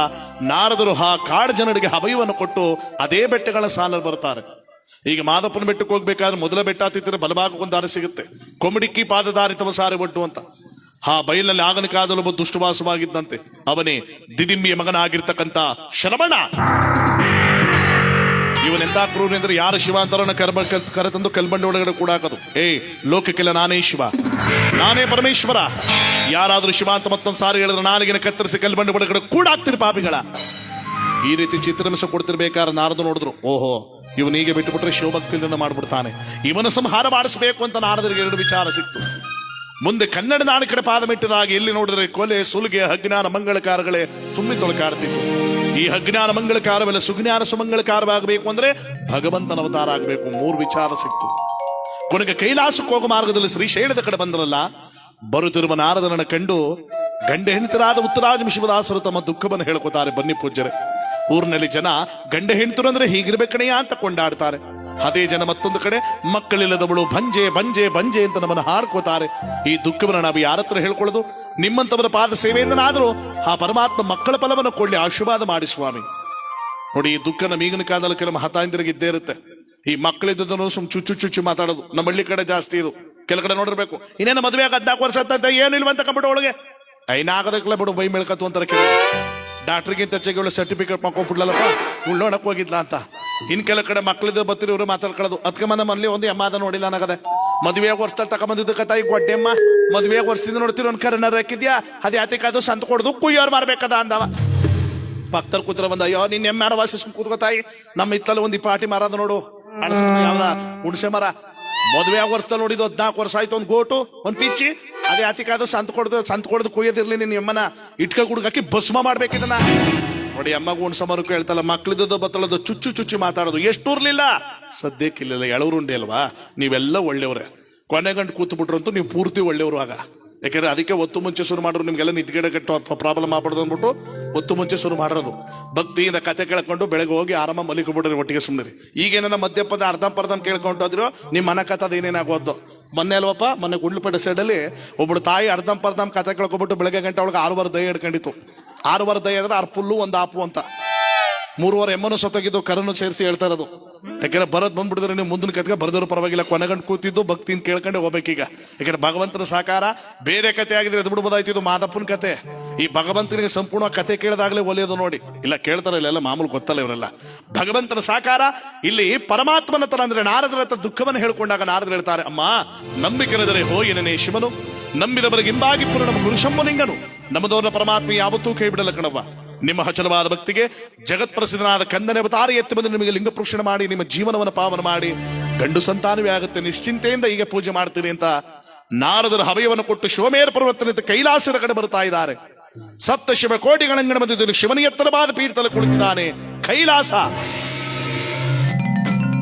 ನಾರದರು ಆ ಕಾಡು ಜನರಿಗೆ ಅಭಯವನ್ನು ಕೊಟ್ಟು ಅದೇ ಬೆಟ್ಟಗಳ ಸಾಲಲ್ಲಿ ಬರ್ತಾರೆ. ಈಗ ಮಾದಪ್ಪನ ಬೆಟ್ಟಕ್ಕೆ ಹೋಗ್ಬೇಕಾದ್ರೆ ಮೊದಲ ಬೆಟ್ಟ ಹತ್ತಿದ್ರೆ ಬಲಭಾಗಕ್ಕೊಂದು ದಾರಿ ಸಿಗುತ್ತೆ, ಕೊಮಡಿಕ್ಕಿ ಪಾದದಾರಿ ತಮಸಾರಿ ಒಡ್ಡು ಅಂತ. ಆ ಬಯಲಿನಲ್ಲಿ ಆಗನ ಕಾದಲು ಒಬ್ಬ ದುಷ್ಟವಾಸವಾಗಿದ್ದಂತೆ. ಅವನೇ ದಿದಿಂಬಿಯ ಮಗನಾಗಿರ್ತಕ್ಕಂಥ ಶ್ರವಣ. ಇವನೆಂತ ಕ್ರೂರಿ ಅಂದ್ರೆ ಯಾರು ಶಿವ ಅಂತಾರನ್ನ ಕರೆತಂದು ಕಲ್ಬಂಡಿ ಒಳಗಡೆ ಕೂಡ ಹಾಕೋದು. ಲೋಕಕ್ಕೆಲ್ಲ ನಾನೇ ಶಿವ, ನಾನೇ ಪರಮೇಶ್ವರ. ಯಾರಾದ್ರೂ ಶಿವ ಅಂತ ಮತ್ತೊಂದು ಸಾರಿ ಹೇಳಿದ್ರೆ ನಾಲಿಗೆನ ಕತ್ತರಿಸಿ ಕಲ್ಬಂಡಿ ಒಳಗಡೆ ಕೂಡ ಹಾಕ್ತಿರಿ ಪಾಪಿಗಳ. ಈ ರೀತಿ ಚಿತ್ರಹಿಂಸೆ ಕೊಡ್ತಿರ್ಬೇಕಾದ್ರೆ ನಾರದು ನೋಡಿದ್ರು, ಓಹೋ ಇವನಿಗೆ ಬಿಟ್ಟುಬಿಟ್ರೆ ಶಿವಭಕ್ತಿಯಿಂದ ಮಾಡ್ಬಿಡ್ತಾನೆ, ಇವನ ಸಂಹಾರ ಮಾಡಿಸಬೇಕು ಅಂತ ನಾರದರಿಗೆ 2 ವಿಚಾರ ಸಿಕ್ತು. ಮುಂದೆ ಕನ್ನಡ ನಾಡು ಕಡೆ ಪಾದ ಮೆಟ್ಟಿದಾಗ ಎಲ್ಲಿ ನೋಡಿದ್ರೆ ಕೊಲೆ, ಸುಲಿಗೆ, ಅಜ್ಞಾನ ಮಂಗಳಕಾರಗಳೇ ತುಂಬಿ ತೊಳಕಾಡ್ತಿತ್ತು. ಈ ಅಜ್ಞಾನ ಮಂಗಳಕಾರವೆಲ್ಲ ಸುಜ್ಞಾನ ಸುಮಂಗಳಕಾರವಾಗಬೇಕು ಅಂದ್ರೆ ಭಗವಂತನ ಅವತಾರ ಆಗಬೇಕು. 3 ವಿಚಾರ ಸಿಕ್ತು. ಕೊನೆಗೆ ಕೈಲಾಸಕ್ಕೆ ಹೋಗೋ ಮಾರ್ಗದಲ್ಲಿ ಶ್ರೀಶೈಲದ ಕಡೆ ಬಂದ್ರಲ್ಲ, ಬರುತ್ತಿರುವ ನಾರದನನ್ನು ಕಂಡು ಗಂಡ ಹೆಂಡತಿರಾದ ಉತ್ತರಾಜ ಶಿವದಾಸರು ತಮ್ಮ ದುಃಖವನ್ನು ಹೇಳ್ಕೊತಾರೆ. ಬನ್ನಿ ಪೂಜ್ಯರೇ, ಊರಿನಲ್ಲಿ ಜನ ಗಂಡ ಹೆಂಡತಿರು ಅಂದ್ರೆ ಹೀಗಿರ್ಬೇಕಣೆಯ ಅಂತ ಕೊಂಡಾಡ್ತಾರೆ. ಅದೇ ಜನ ಮತ್ತೊಂದು ಕಡೆ ಮಕ್ಕಳಿಲ್ಲದವಳು ಬಂಜೆ ಬಂಜೆ ಬಂಜೆ ಅಂತ ನಮ್ಮನ್ನು ಹಾಡ್ಕೋತಾರೆ. ಈ ದುಃಖವನ್ನು ನಾವು ಯಾರ ಹತ್ರ ಹೇಳ್ಕೊಳ್ಳೋದು? ನಿಮ್ಮಂತವರ ಪಾದ ಸೇವೆಯಿಂದನಾದರೂ ಆ ಪರಮಾತ್ಮ ಮಕ್ಕಳ ಫಲವನ್ನು ಕೊಳ್ಳಿ ಆಶೀರ್ವಾದ ಮಾಡಿ ಸ್ವಾಮಿ. ನೋಡಿ, ಈ ದುಃಖ ನಮ್ಮ ಈಗಿನ ಕಾಲದಲ್ಲಿ ಕೆಲವು ಹತಾಂತರಿಗೆ ಇದ್ದೇ ಇರುತ್ತೆ. ಈ ಮಕ್ಕಳಿದ್ದದನ್ನು ಚುಚ್ಚು ಚುಚ್ಚು ಮಾತಾಡೋದು ನಮ್ಮ ಹಳ್ಳಿ ಕಡೆ ಜಾಸ್ತಿ ಇದು. ಕೆಲ ಕಡೆ ನೋಡಿರ್ಬೇಕು, ಇನ್ನೇನು ಮದುವೆ 14 ವರ್ಷ ಅಂತ ಏನು ಇಲ್ವಂತ ಕಂಬಿಟ್ಟು ಒಳಗೆ ಐನಾಗದಕ್ಕೆಲ್ಲ ಬಿಡು ಬೈ ಮೆಳ್ಕತ್ತು ಅಂತಾರೆ. ಕೆಲವು ಡಾಕ್ಟರ್ಗಿಂತ ಹೆಚ್ಚಾಗಿ ಸರ್ಟಿಫಿಕೇಟ್ ಮಾಡ್ಕೊಂಡ್ಬಿಡ್ಲಲ್ಲಪ್ಪ ಉಳ್ಳೋಣಕ್ ಹೋಗಿದ್ಲ ಅಂತ. ಇನ್ ಕೆಲ ಕಡೆ ಮಕ್ಕಳಿದ್ದು ಬತ್ತಿರಿ ಇವರು ಮಾತಾಡ್ಕೊಳ್ಳೋದು. ಅದಕ್ಕೆ ಮನೇಲಿ ಒಂದು ಅಮ್ಮ ಅದ ನೋಡಿಲ್ಲ ನನಗದೆ ಮದುವೆ ವರ್ಷದಲ್ಲಿ ತಗೊಂಬಂದಿದ್ದಕ್ಕ ತಾಯಿ ಗೊಡ್ಡೆಮ್ಮ ಮದುವೆ ವರ್ಷದಿಂದ ನೋಡ್ತೀರಿ ಒಂದ್ ಕರನಾರ ಹಾಕಿದ್ಯಾ ಅದೇ ಯಾತಿಕಾದು ಸಂತ ಕೊಡ್ದು ಕುಯ್ಯೋರ್ ಮಾರ್ಬೇಕದ ಅಂದವ. ಭಕ್ತರು ಕೂತ್ರ ಬಂದ, ಅಯ್ಯೋ ನಿನ್ ಎಮ್ಮಾರ ವಾಸಿಸ್ ಕೂತ್ಕೋತಾಯಿ, ನಮ್ಮ ಇತ್ತಲ್ಲಿ ಒಂದು ಪಾಟಿ ಮರದ ನೋಡು ಯಾವ್ದ ಹುಣಸೆ ಮರ. ಮದುವೆ ವರ್ಷದಲ್ಲಿ ನೋಡಿದ್ದು 14 ವರ್ಷ ಆಯ್ತು. ಒಂದು ಗೋಟು ಒಂದು ಪಿಚ್ಚಿ ಅದೇ ಯಾತಿಕಾದು ಸಂತ ಕೊಡ್ದು ಕುಯ್ಯೋದಿರ್ಲಿ ನಿನ್ ಎಮ್ಮನ ಇಟ್ಕ ಗುಡ್ಗಾಕಿ ಭಸ್ಮ ಮಾಡ್ಬೇಕಿದನ್ನ. ನೋಡಿ, ಅಮ್ಮಗೂ ಒಂದು ಸಮರಕ್ಕೂ ಹೇಳ್ತಲ್ಲ, ಮಕ್ಳಿದ್ದು ಬತ್ತಳದು ಚುಚ್ಚು ಚುಚ್ಚು ಮಾತಾಡೋದು ಎಷ್ಟೂರ್ಲಿಲ್ಲ. ಸದ್ಯಕ್ಕಿಲ್ಲ, ಎಳವ್ರುಂಡೆ ಅಲ್ವಾ, ನೀವೆಲ್ಲ ಒಳ್ಳೆಯವ್ರೆ. ಕೊನೆಗಂಡು ಕೂತು ಬಿಟ್ರಂತೂ ನೀವು ಪೂರ್ತಿ ಒಳ್ಳೆಯವರು. ಆಗ ಯಾಕಂದ್ರೆ ಅದಕ್ಕೆ ಒತ್ತು ಮುಂಚೆ ಶುರು ಮಾಡಿದ್ರು, ನಿಮ್ಗೆಲ್ಲ ನಿದ್ಗೆಡೆ ಕಟ್ಟೋ ಪ್ರಾಬ್ಲಮ್ ಆಗ್ಬಾರ್ದು ಅಂದ್ಬಿಟ್ಟು ಒತ್ತು ಮುಂಚೆ ಶುರು ಮಾಡಿರೋದು. ಭಕ್ತಿಯಿಂದ ಕತೆ ಕೇಳ್ಕೊಂಡು ಬೆಳಗ್ಗೆ ಹೋಗಿ ಆರಾಮ ಮಲಿಕೊಬಿಡ್ರಿ, ಒಟ್ಟಿಗೆ ಸುಮ್ಮನೆ. ಈಗೇನ ಮಧ್ಯಪದ ಅರ್ಧಂಪರ್ಧಂ ಕೇಳ್ಕೊಂಡು ಹೋದ್ರು ನಿಮ್ಮ ಮನ ಕಥದ ಏನೇನಾಗೋದು. ಮೊನ್ನೆ ಅಲ್ವಪ್ಪ, ಮೊನ್ನೆ ಗುಂಡ್ಲುಪೇಟೆ ಸೈಡಲ್ಲಿ ಒಬ್ಬಳು ತಾಯಿ ಅರ್ಧಂಪರ್ಧಂ ಕತೆ ಕೇಳ್ಕೊಬಿಟ್ಟು ಬೆಳಗ್ಗೆ ಗಂಟೆ ಒಳಗೆ 6 ವಾರ ದಯ ಹಿಡ್ಕೊಂಡಿತ್ತು. 6 ವಾರ ದಯ ಅಂದ್ರೆ 6 ಪುಲ್ಲು 1 ಆಪು ಅಂತ. 3 ವಾರ ಎಮ್ಮನು ಸತ್ತೋಗಿದ್ದು, ಕರನ್ನು ಸೇರಿಸಿ ಹೇಳ್ತಾ ಇರೋದು. ಯಾಕಂದ್ರೆ ಬರೋದ್ ಬಂದ್ಬಿಡಿದ್ರೆ ನೀವು ಮುಂದಿನ ಕತೆಗೆ ಬರೆದವರು ಪರವಾಗಿಲ್ಲ, ಕೊನೆಗಂಡು ಕೂತಿದ್ದು ಭಕ್ತಿನ ಕೇಳ್ಕೊಂಡೆ ಹೋಗ್ಬೇಕೀಗ. ಯಾಕಂದ್ರೆ ಭಗವಂತನ ಸಾಕಾರ ಬೇರೆ ಕತೆ ಆಗಿದ್ರೆ ಎದ್ದು ಬಿಡ್ಬೋದಾಯ್ತು, ಇದು ಮಾದಪ್ಪನ ಕತೆ. ಈ ಭಗವಂತನಿಗೆ ಸಂಪೂರ್ಣ ಕತೆ ಕೇಳಿದಾಗಲೇ ಒಲಿಯೋದು. ನೋಡಿ, ಇಲ್ಲ ಕೇಳ್ತಾರ ಇಲ್ಲೆಲ್ಲ ಮಾಮೂಲು ಗೊತ್ತಲ್ಲ ಇವರೆಲ್ಲ. ಭಗವಂತನ ಸಾಕಾರ ಇಲ್ಲಿ ಪರಮಾತ್ಮನ ತರ ಅಂದ್ರೆ ನಾರದರ ಹತ್ರ ದುಃಖವನ್ನು ಹೇಳ್ಕೊಂಡಾಗ ನಾರದರು ಹೇಳ್ತಾರೆ, ಅಮ್ಮ ನಂಬಿಕೆರೆದರೆ ಹೋಯನೇ ಶಿವನು, ನಂಬಿದವರಿಗೆ ಹಿಂಬಾಗಿ ಪುರ ನಮ್ಮ ಗುರುಶಂಭುಲಿಂಗನು, ನಮ್ಮದವ್ರನ್ನ ಪರಮಾತ್ಮ ಯಾವತ್ತೂ ಕೈ ಬಿಡಲ್ಲ ಕಣವ್ವ. ನಿಮ್ಮ ಹಚಲವಾದ ಭಕ್ತಿಗೆ ಜಗತ್ಪ್ರಸಿದ್ಧನಾದ ಕಂದನೆ ಅವತಾರ ಎತ್ತಿ ಬಂದು ನಿಮಗೆ ಲಿಂಗ ಪ್ರೋಕ್ಷಣೆ ಮಾಡಿ ನಿಮ್ಮ ಜೀವನವನ್ನು ಪಾವನ ಮಾಡಿ ಗಂಡು ಸಂತಾನವೇ ಆಗುತ್ತೆ, ನಿಶ್ಚಿಂತೆಯಿಂದ ಈಗ ಪೂಜೆ ಮಾಡ್ತೀವಿ ಅಂತ ನಾರದರ ಹವಯವನ್ನು ಕೊಟ್ಟು ಶಿವಮೇರ ಪರ್ವತನಿಂದ ಕೈಲಾಸದ ಕಡೆ ಬರ್ತಾ ಇದ್ದಾರೆ. ಸಪ್ತ ಶಿವ ಕೋಟಿಗಳಂಗಣ ಮಧ್ಯದಲ್ಲಿ ಶಿವನ ಎತ್ತರವಾದ ಪೀಠದಲ್ಲಿ ಕುಳಿತಿದ್ದಾನೆ ಕೈಲಾಸ.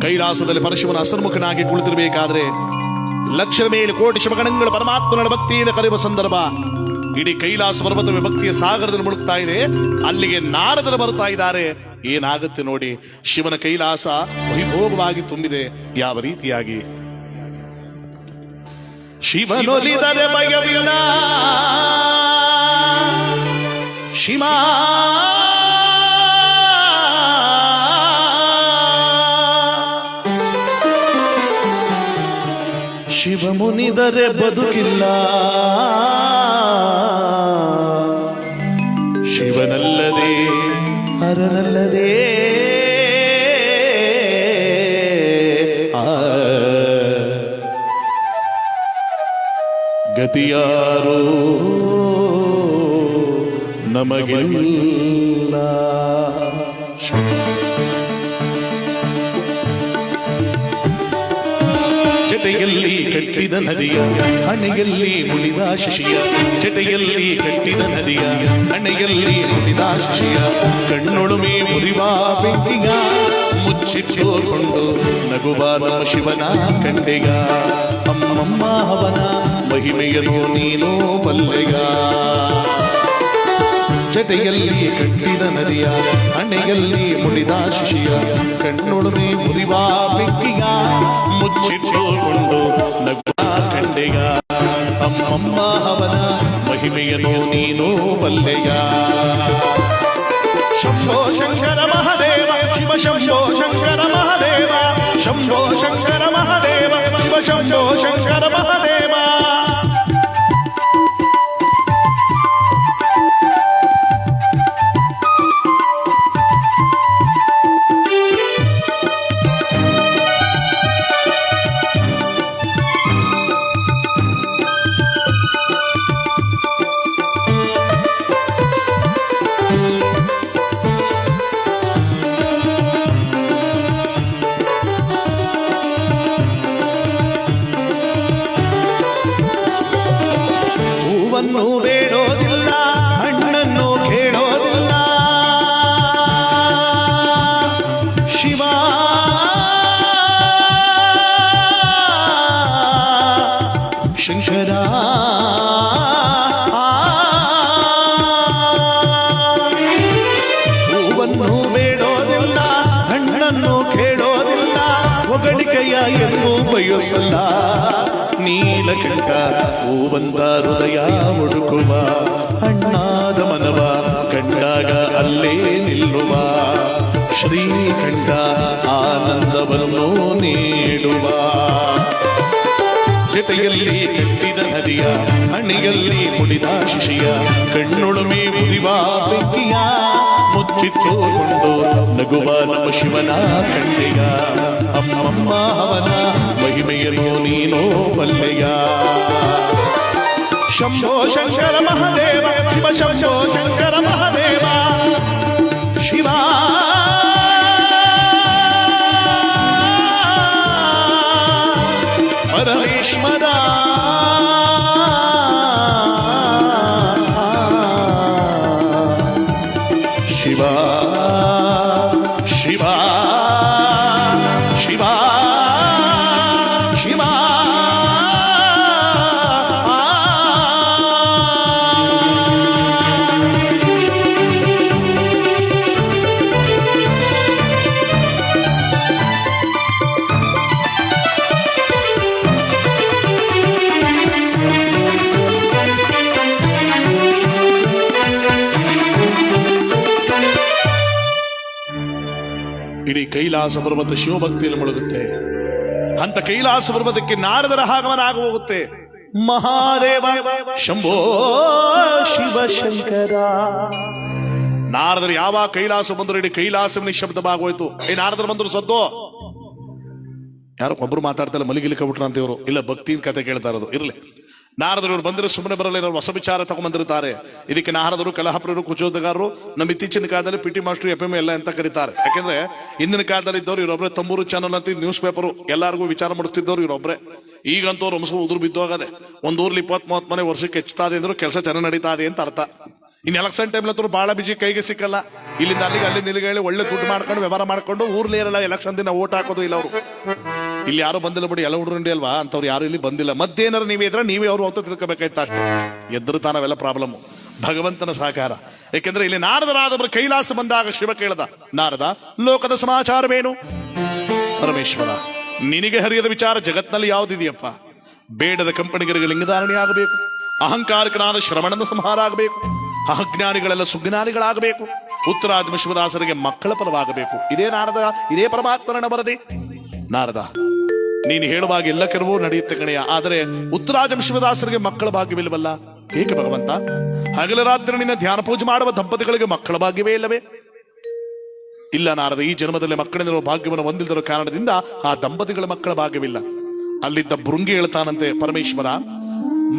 ಕೈಲಾಸದಲ್ಲಿ ಪರಶಿವನ ಅಸರ್ಮುಖನಾಗಿ ಕುಳಿತಿರಬೇಕಾದ್ರೆ ಲಕ್ಷದ ಮೇಲೆ ಕೋಟಿ ಶಿವಗಣಗಳ ಪರಮಾತ್ಮನ ಭಕ್ತಿಯಿಂದ ಕರೆಯುವ ಸಂದರ್ಭ. ಇಡೀ ಕೈಲಾಸ ಪರ್ವತ ಭಕ್ತಿಯ ಸಾಗರದಲ್ಲಿ ಮುಳುಗ್ತಾ ಇದೆ. ಅಲ್ಲಿಗೆ ನಾರದರು ಬರ್ತಾ ಇದ್ದಾರೆ. ಏನಾಗುತ್ತೆ ನೋಡಿ, ಶಿವನ ಕೈಲಾಸ ವೈಭೋಗವಾಗಿ ತುಂಬಿದೆ. ಯಾವ ರೀತಿಯಾಗಿ ಶಿವನೊಲಿದರೆ ಭಯವಿಲ್ಲ, ಶಿವ ಶಿವ ಮುನಿದರೆ ಬದುಕಿಲ್ಲ, ಶಿವನಲ್ಲದೆ ಹರನಲ್ಲದೆ ಗತಿಯಾರೋ ನಮಗಿಲ್ಲ. ಜಟೆಯಲ್ಲಿ ಕಟ್ಟಿದ ನದಿಯ ಹಣೆಯಲ್ಲಿ ಮುಳಿದ ಶಶಿಯ, ಜಟೆಯಲ್ಲಿ ಕಟ್ಟಿದ ನದಿಯ ಹಣೆಯಲ್ಲಿ ಮುಳಿದ ಶಶಿಯ, ಕಣ್ಣೊಳುಮೆ ಮುರಿವ ಬೆಂಕಿಗ ಮುಚ್ಚಿಟ್ಟುಕೊಂಡು ನಗುವ ನಮ್ಮ ಶಿವನ ಕಂಡೆಗ. ಅಮ್ಮಮ್ಮ ಅವನ ಮಹಿಮೆಯನು ನೀನು ಬಲ್ಲೆಗ. ಜಟೆಯಲ್ಲಿ ಕಟ್ಟಿದ ನದಿಯ ಹಣೆಯಲ್ಲಿ ಮುಡಿದ ಶಿಶಿಯ, ಕಣ್ಣೊಡನೆ ಮುರಿವ ಬೆಂಕಿಗ ಮುಚ್ಚಿಟ್ಟುಕೊಂಡು ನಗುವ ಕಂಡೆಗ. ಅಮ್ಮಮ್ಮ ಅವನ ಮಹಿಮೆಯನು ನೀನು ಬಲ್ಲೆಗ. ಶಂಭೋ ಶಂಕರ ಮಹಾದೇವ ಶಿವ ಶಂಭೋ ಶಂಕರ ಮಹಾದೇವ, ಶಂಭೋ ಶಂಕರ ಮಹಾದೇವ ಶಿವ ಶಂಭೋ ಶಂಕರ ಮಹಾದೇವ. ಹೂವನ್ನು ಬೇಡೋದಿಲ್ಲ, ಹಣ್ಣನ್ನು ಕೇಳೋದಿಲ್ಲ, ಶಿವ ಶಂಕರ. ಹೂವನ್ನು ಬೇಡೋದಿಲ್ಲ, ಹಣ್ಣನ್ನು ಕೇಳೋದಿಲ್ಲ, ಒಗಡಿಕೆಯ ಎಂದು ಬಯಸಲ್ಲ. ನೀಲಕಂಠ ಹೂವಂತ ಹೃದಯ ಹುಡುಕುವ, ಅಣ್ಣಾದ ಮನವ ಕಂಡಾಗ ಅಲ್ಲೇ ನಿಲ್ಲುವ, ಶ್ರೀಕಂಠ ಆನಂದವನ್ನು ನೀಡುವ. ಜಟೆಯಲ್ಲಿ ಕಟ್ಟಿದ ನದಿಯ ಹಣೆಯಲ್ಲಿ ಮುಡಿದ ಶಿಶಿಯ, ಕಣ್ಣೊಳುಮೆ ಮುರಿವ ಬೆಂಕಿಯ ಮುಚ್ಚಿಟ್ಟುಕೊಂಡು ನಗುವ ನಮ್ಮ ಶಿವನ ಕಂಡೆಗ. ಅಮ್ಮಮ್ಮ ಅವನ ಮಹಿಮೆಯನ್ನು ನೀನೋ ಬಲ್ಲೆಯ. ಶಂಭೋ ಶಂಕರ ಮಹಾದೇವ ಶಿವ ಶಂಭೋ ಶಂಕರ ಮಹಾದೇವ ಶಿವ. ಪರಮೇಶ್ವರ ಶಿವ ಶಿವ ಶಿವ ಶಿವ. ಇಡೀ ಕೈಲಾಸ ಪರ್ವತ ಶಿವಭಕ್ತಿಯಲ್ಲಿ ಮುಳುಗುತ್ತೆ. ಅಂತ ಕೈಲಾಸ ಪರ್ವತಕ್ಕೆ ನಾರದರ ಆಗಮನ ಆಗಿ ಹೋಗುತ್ತೆ. ಮಹಾದೇವ ಶಂಭೋ ಶಿವ ಶಂಕರ. ನಾರದರು ಯಾವಾಗ ಕೈಲಾಸ ಬಂದರು ಇಡೀ ಕೈಲಾಸ ನಿಶಬ್ದವಾಗೋಯ್ತು. ನಾರದರು ಬಂದರು ಸದ್ದು. ಯಾರೋ ಒಬ್ರು ಮಾತಾಡ್ತಾರೆ ಮಲಿಗಿಲಿಕ ಬಿಟ್ರ ಅಂತ ಇವರು. ಇಲ್ಲ, ಭಕ್ತಿಯಿಂದ ಕತೆ ಕೇಳ್ತಾ ಇರೋದು. ಇರ್ಲಿ, ನಾರದರು ಇವರು ಬಂದರೆ ಸುಮ್ಮನೆ ಬರಲ್ಲ, ಇರೋರು ಹೊಸ ವಿಚಾರ ತಗೊಂಡ್ಬಂದಿರ್ತಾರೆ. ಇದಕ್ಕೆ ನಾರದರು ಕಲಹಪ್ರರು ಕುಚೋದಗಾರರು ನಮ್ಮ ಇತ್ತೀಚಿನ ಕಾಲದಲ್ಲಿ ಪಿಟಿ ಮಾಸ್ಟರ್ FM ಎಲ್ಲ ಅಂತ ಕರೀತಾರೆ. ಯಾಕೆಂದ್ರೆ ಹಿಂದಿನ ಕಾಲದಲ್ಲಿ ಇದ್ದವ್ರು ಇವರೊಬ್ಬರೇ. ತಂಬೂರು ಚಾನಲ್ ಅಂತ ನ್ಯೂಸ್ ಪೇಪರ್ ಎಲ್ಲರಿಗೂ ವಿಚಾರ ಮಾಡಿಸ್ತಿದ್ದವ್ರು ಇವರೊಬ್ಬರೇ. ಈಗಂತೂ ಅವ್ರು ವಂಶ ಉದುರು ಬಿದ್ದೋಗದೆ. ಒಂದು ಊರ್ಲಿ 20-30 ಮನೆ ವರ್ಷಕ್ಕೆ ಹೆಚ್ಚುತ್ತದೆ ಅಂದ್ರು ಕೆಲಸ ಚೆನ್ನಾಗಿ ನಡೀತಾ ಇದೆ ಅಂತ ಅರ್ಥ. ಇನ್ನು ಎಲೆಕ್ಷನ್ ಟೈಮ್ ಅಂತೂ ಬಹಳ ಬಿಜಿ, ಕೈಗೆ ಸಿಕ್ಕಲ್ಲ. ಇಲ್ಲಿಂದ ಅಲ್ಲಿಗೆ ಅಲ್ಲಿಂದ ಇಲ್ಲಿಗೆ ಹೇಳಿ ಒಳ್ಳೆ ದುಡ್ಡು ಮಾಡ್ಕೊಂಡು ವ್ಯವಹಾರ ಮಾಡ್ಕೊಂಡು ಊರ್ಲಿ ಇರಲ್ಲ. ಎಲೆಕ್ಷನ್ ದಿನ ಓಟ್ ಹಾಕೋದು ಇಲ್ಲ ಅವರು. ಇಲ್ಲಿ ಯಾರು ಬಂದಿಲ್ಲ ಬಿಡಿ, ಎಲ್ಲ ಹುಡುಗರು ಅಲ್ವಾ ಅಂತವ್ರು ಯಾರು ಇಲ್ಲಿ ಬಂದಿಲ್ಲ. ಮತ್ತೇನಾರು ನೀವೇ ಇದ್ರೆ ನೀವೇ ಅವರು ಅಂತ ತಿಳ್ಕೋಬೇಕಾಯ್ತು ಅಷ್ಟೇ. ಎದ್ರು ತಾನವೆಲ್ಲ ಪ್ರಾಬ್ಲಮ್. ಭಗವಂತನ ಸಹಕಾರ. ಯಾಕೆಂದ್ರೆ ಇಲ್ಲಿ ನಾರದರಾದವರು ಕೈಲಾಸ ಬಂದಾಗ ಶಿವ ಕೇಳದ, ನಾರದ ಲೋಕದ ಸಮಾಚಾರವೇನು? ಪರಮೇಶ್ವರ, ನಿನಗೆ ಹರಿಯದ ವಿಚಾರ ಜಗತ್ನಲ್ಲಿ ಯಾವುದಿದೆಯಪ್ಪ? ಬೇಡದ ಕಂಪನಿಗರಿಗೆ ಲಿಂಗಧಾರಣೆ ಆಗಬೇಕು, ಅಹಂಕಾರಕನಾದ ಶ್ರವಣನ ಸಂಹಾರ ಆಗಬೇಕು, ಅಜ್ಞಾನಿಗಳೆಲ್ಲ ಸುಜ್ಞಾನಿಗಳಾಗಬೇಕು, ಉತ್ತರಾದಿ ವಿಶ್ವದಾಸರಿಗೆ ಮಕ್ಕಳ ಫಲವಾಗಬೇಕು. ಇದೇ ನಾರದ, ಇದೇ ಪರಮಾತ್ಮನ ಬರದೆ. ನಾರದ, ನೀನು ಹೇಳುವಾಗ ಎಲ್ಲ ಕೆಲವು ನಡೆಯುತ್ತೆ ಕಣೆಯ, ಆದರೆ ಉತ್ತರಾಜ ವಿಶ್ವದಾಸರಿಗೆ ಮಕ್ಕಳ ಭಾಗ್ಯವಿಲ್ಲವಲ್ಲ, ಏಕೆ ಭಗವಂತ? ಹಗಲ ರಾತ್ರಿ ನಿನ್ನ ಧ್ಯಾನ ಪೂಜೆ ಮಾಡುವ ದಂಪತಿಗಳಿಗೆ ಮಕ್ಕಳ ಭಾಗ್ಯವೇ ಇಲ್ಲವೇ? ಇಲ್ಲ ನಾರದ, ಈ ಜನ್ಮದಲ್ಲಿ ಮಕ್ಕಳಿರುವ ಭಾಗ್ಯವನ್ನು ಹೊಂದಿಲ್ಲದಿರುವ ಕಾರಣದಿಂದ ಆ ದಂಪತಿಗಳ ಮಕ್ಕಳ ಭಾಗ್ಯವಿಲ್ಲ. ಅಲ್ಲಿದ್ದ ಭೃಂಗಿ ಹೇಳ್ತಾನಂತೆ, ಪರಮೇಶ್ವರ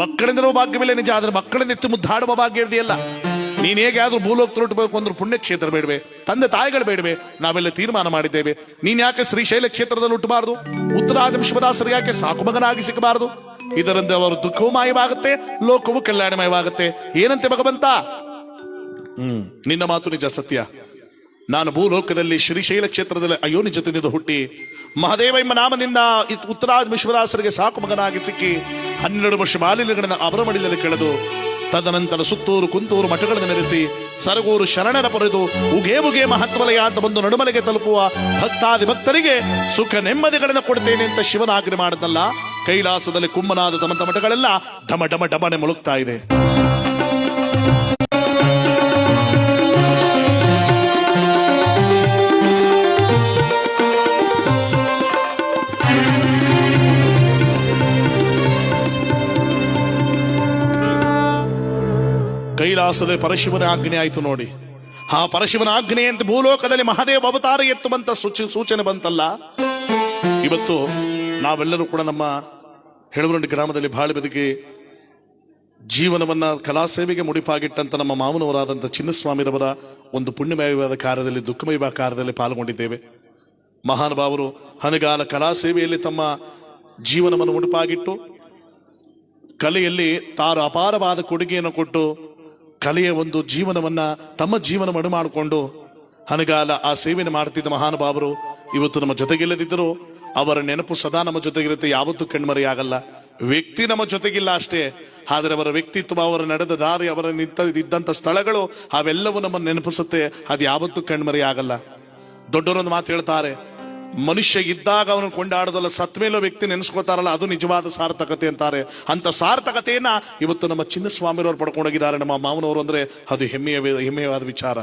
ಮಕ್ಕಳಿಂದಲೂ ಭಾಗ್ಯವಿಲ್ಲ ನಿಜ, ಆದ್ರೆ ಮಕ್ಕಳಿಂದ ಎತ್ತು ಮುದ್ದಾಡುವ ಭಾಗ್ಯ ಇದೆಯಲ್ಲ. ನೀನ್ ಹೇಗೆ ಆದ್ರೂ ಭೂಲೋಕ ಹೊರಟಬೇಕು ಅಂದ್ರೆ ಪುಣ್ಯಕ್ಷೇತ್ರ ಬೇಡವೆ, ತಂದೆ ತಾಯಿಗಳು ಬೇಡವೆ? ನಾವೆಲ್ಲ ತೀರ್ಮಾನ ಮಾಡಿದ್ದೇವೆ. ನೀನ್ ಯಾಕೆ ಶ್ರೀಶೈಲ ಕ್ಷೇತ್ರದಲ್ಲಿ ಹುಟ್ಟಬಾರದು? ಉತ್ತರಾದಿ ವಿಶ್ವದಾಸರು ಯಾಕೆ ಸಾಕು ಮಗನಾಗಿ ಸಿಕ್ಕಬಾರದು? ಇದರಿಂದ ಅವರ ದುಃಖವೂ ಮಾಯವಾಗುತ್ತೆ, ಲೋಕವೂ ಕಲ್ಯಾಣಮಯವಾಗುತ್ತೆ. ಏನಂತೆ ಭಗವಂತ? ನಿನ್ನ ಮಾತು ನಿಜ, ಸತ್ಯ. ನಾನು ಭೂಲೋಕದಲ್ಲಿ ಶ್ರೀಶೈಲ ಕ್ಷೇತ್ರದಲ್ಲಿ ಅಯೋನಿ ಜೊತೆಯಿಂದ ಹುಟ್ಟಿ ಮಹಾದೇವ ಎಂಬ ನಾಮದಿಂದ ಉತ್ತರಾದಿ ವಿಶ್ವದಾಸರಿಗೆ ಸಾಕು ಮಗನಾಗಿ ಸಿಕ್ಕಿ 12 ವರ್ಷ ಬಾಲ್ಯಗಳನ್ನು ಅವರ ಮಡಿಲಲ್ಲಿ ಕಳೆದು ತದನಂತರ ಸುತ್ತೂರು ಕುಂತೂರು ಮಠಗಳನ್ನು ಮೆರೆಸಿ ಸರಗೂರು ಶರಣರ ಪೊರೆದು ಉಗೇ ಮಹತ್ವಲಯ ಅಂತ ಬಂದು ನಡುಮಲೆಗೆ ತಲುಪುವ ಭಕ್ತಾದಿ ಭಕ್ತರಿಗೆ ಸುಖ ನೆಮ್ಮದಿಗಳನ್ನು ಕೊಡ್ತೇನೆ ಅಂತ ಶಿವನ ಆಜ್ಞೆ ಮಾಡಿದ್ನಲ್ಲ. ಕೈಲಾಸದಲ್ಲಿ ಕುಮ್ಮನಾದ ತಮ್ಮ ಮಠಗಳೆಲ್ಲ ಡಮ ಡಮ ಡಮನೆ ಮುಳುಗ್ತಾ ಇದೆ. ಕೈಲಾಸದ ಪರಶಿವನ ಆಜ್ಞೆ ಆಯ್ತು ನೋಡಿ. ಆ ಪರಶಿವನ ಆಜ್ಞೆ ಅಂತ ಭೂಲೋಕದಲ್ಲಿ ಮಹಾದೇವ ಅವತಾರ ಎತ್ತುವಂತ ಸೂಚನೆ ಬಂತಲ್ಲ. ಇವತ್ತು ನಾವೆಲ್ಲರೂ ಕೂಡ ನಮ್ಮ ಹೆಳವರಂಡಿ ಗ್ರಾಮದಲ್ಲಿ ಬಾಳಿ ಬದುಕಿ ಜೀವನವನ್ನ ಕಲಾ ಸೇವೆಗೆ ಮುಡಿಪಾಗಿಟ್ಟಂತ ನಮ್ಮ ಮಾವನವರಾದಂಥ ಚಿನ್ನಸ್ವಾಮಿರವರ ಒಂದು ಪುಣ್ಯಮಯವಾದ ಕಾರ್ಯದಲ್ಲಿ, ದುಃಖಮಯ ಕಾರ್ಯದಲ್ಲಿ ಪಾಲ್ಗೊಂಡಿದ್ದೇವೆ. ಮಹಾನುಭಾವರು ಹನಗಾಲ ಕಲಾ ಸೇವೆಯಲ್ಲಿ ತಮ್ಮ ಜೀವನವನ್ನು ಮುಡಿಪಾಗಿಟ್ಟು ಕಲೆಯಲ್ಲಿ ತಾರು ಅಪಾರವಾದ ಕೊಡುಗೆಯನ್ನು ಕೊಟ್ಟು ಕಲೆಯ ಒಂದು ಜೀವನವನ್ನ ತಮ್ಮ ಜೀವನ ಮಡು ಮಾಡಿಕೊಂಡು ಹನಗಾಲ ಆ ಸೇವೆಯನ್ನು ಮಾಡ್ತಿದ್ದ ಮಹಾನುಭಾವರು ಇವತ್ತು ನಮ್ಮ ಜೊತೆಗಿಲ್ಲದಿದ್ದರೂ ಅವರ ನೆನಪು ಸದಾ ನಮ್ಮ ಜೊತೆಗಿರುತ್ತೆ, ಯಾವತ್ತೂ ಕಣ್ಮರೆಯಾಗಲ್ಲ. ವ್ಯಕ್ತಿ ನಮ್ಮ ಜೊತೆಗಿಲ್ಲ ಅಷ್ಟೇ, ಆದರೆ ಅವರ ವ್ಯಕ್ತಿತ್ವ, ಅವರ ನಡೆದ ದಾರಿ, ಅವರ ಇದ್ದಂಥ ಸ್ಥಳಗಳು ಅವೆಲ್ಲವೂ ನಮ್ಮನ್ನು ನೆನಪಿಸುತ್ತೆ. ಅದು ಯಾವತ್ತೂ ಕಣ್ಮರೆಯಾಗಲ್ಲ. ದೊಡ್ಡವರೊಂದು ಮಾತು ಹೇಳ್ತಾರೆ, ಮನುಷ್ಯ ಇದ್ದಾಗ ಅವನು ಕೊಂಡಾಡೋದಲ್ಲ, ಸತ್ ಮೇಲೋ ವ್ಯಕ್ತಿ ನೆನೆಸ್ಕೋತಾರಲ್ಲ, ಅದು ನಿಜವಾದ ಸಾರ್ಥಕತೆ ಅಂತಾರೆ. ಅಂತ ಸಾರ್ಥಕತೆಯನ್ನ ಇವತ್ತು ನಮ್ಮ ಚಿನ್ನಸ್ವಾಮಿರವರು ಪಡ್ಕೊಂಡೋಗಿದ್ದಾರೆ, ನಮ್ಮ ಮಾವನವರು. ಅಂದ್ರೆ ಅದು ಹೆಮ್ಮೆಯಾದ ವಿಚಾರ.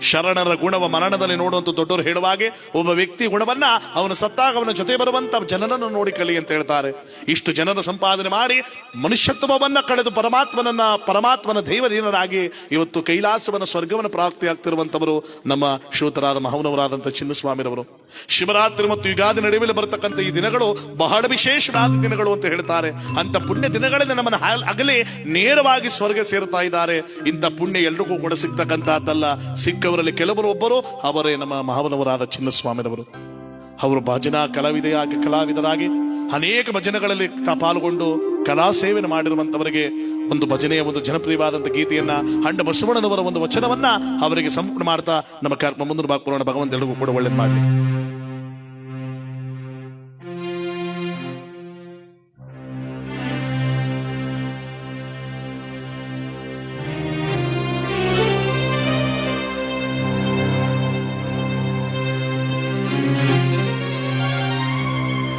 ಶರಣರ ಗುಣವ ಮರಣದಲ್ಲಿ ನೋಡುವಂತ ದೊಡ್ಡವರು ಹೇಳುವಾಗೆ ಒಬ್ಬ ವ್ಯಕ್ತಿ ಗುಣವನ್ನ ಅವನು ಸತ್ತಾಗ ಅವನ ಜೊತೆ ಬರುವಂತ ಜನರನ್ನು ನೋಡಿ ಕಲಿ ಅಂತ ಹೇಳ್ತಾರೆ. ಇಷ್ಟು ಜನರ ಸಂಪಾದನೆ ಮಾಡಿ ಮನುಷ್ಯತ್ವವನ್ನ ಕಳೆದು ಪರಮಾತ್ಮನ ದೈವದೀನರಾಗಿ ಇವತ್ತು ಕೈಲಾಸವನ್ನ ಸ್ವರ್ಗವನ್ನು ಪ್ರಾಪ್ತಿಯಾಗ್ತಿರುವಂತವರು ನಮ್ಮ ಶ್ರೀಯುತರಾದ ಮಹನವರಾದಂಥ ಚಿನ್ನಸ್ವಾಮಿರವರು. ಶಿವರಾತ್ರಿ ಮತ್ತು ಯುಗಾದಿ ನಡುವೆ ಬರತಕ್ಕಂಥ ಈ ದಿನಗಳು ಬಹಳ ವಿಶೇಷವಾದ ದಿನಗಳು ಅಂತ ಹೇಳ್ತಾರೆ. ಅಂತ ಪುಣ್ಯ ದಿನಗಳಿಂದ ನಮ್ಮನ್ನು ಅಗಲಿ ನೇರವಾಗಿ ಸ್ವರ್ಗ ಸೇರ್ತಾ ಇದ್ದಾರೆ. ಇಂಥ ಪುಣ್ಯ ಎಲ್ರಿಗೂ ಕೂಡ ಸಿಗ್ತಕ್ಕಂಥದ್ದಲ್ಲ. ಸಿಕ್ಕವರಲ್ಲಿ ಕೆಲವರು ಒಬ್ಬರು ಅವರೇ ನಮ್ಮ ಮಹಾವನವರಾದ ಚಿನ್ನಸ್ವಾಮಿರವರು. ಅವರು ಭಜನಾ ಕಲಾವಿದರಾಗಿ ಅನೇಕ ಭಜನೆಗಳಲ್ಲಿ ಪಾಲ್ಗೊಂಡು ಕಲಾ ಸೇವೆಯನ್ನು ಮಾಡಿರುವಂತವರಿಗೆ ಒಂದು ಭಜನೆಯ ಒಂದು ಜನಪ್ರಿಯವಾದಂತಹ ಗೀತೆಯನ್ನ ಹಂಡ ಬಸವಣ್ಣನವರ ಒಂದು ವಚನವನ್ನ ಅವರಿಗೆ ಸಂಪೂರ್ಣ ಮಾಡ್ತಾ ನಮ್ಮ ಕಾರ್ಯಕ್ರಮ ಮುಂದೆ ಬಾಕೋಣ. ಭಗವಂತ ಎಲ್ರಿಗೂ ಕೂಡ ಒಳ್ಳೇದು ಮಾಡಲಿ.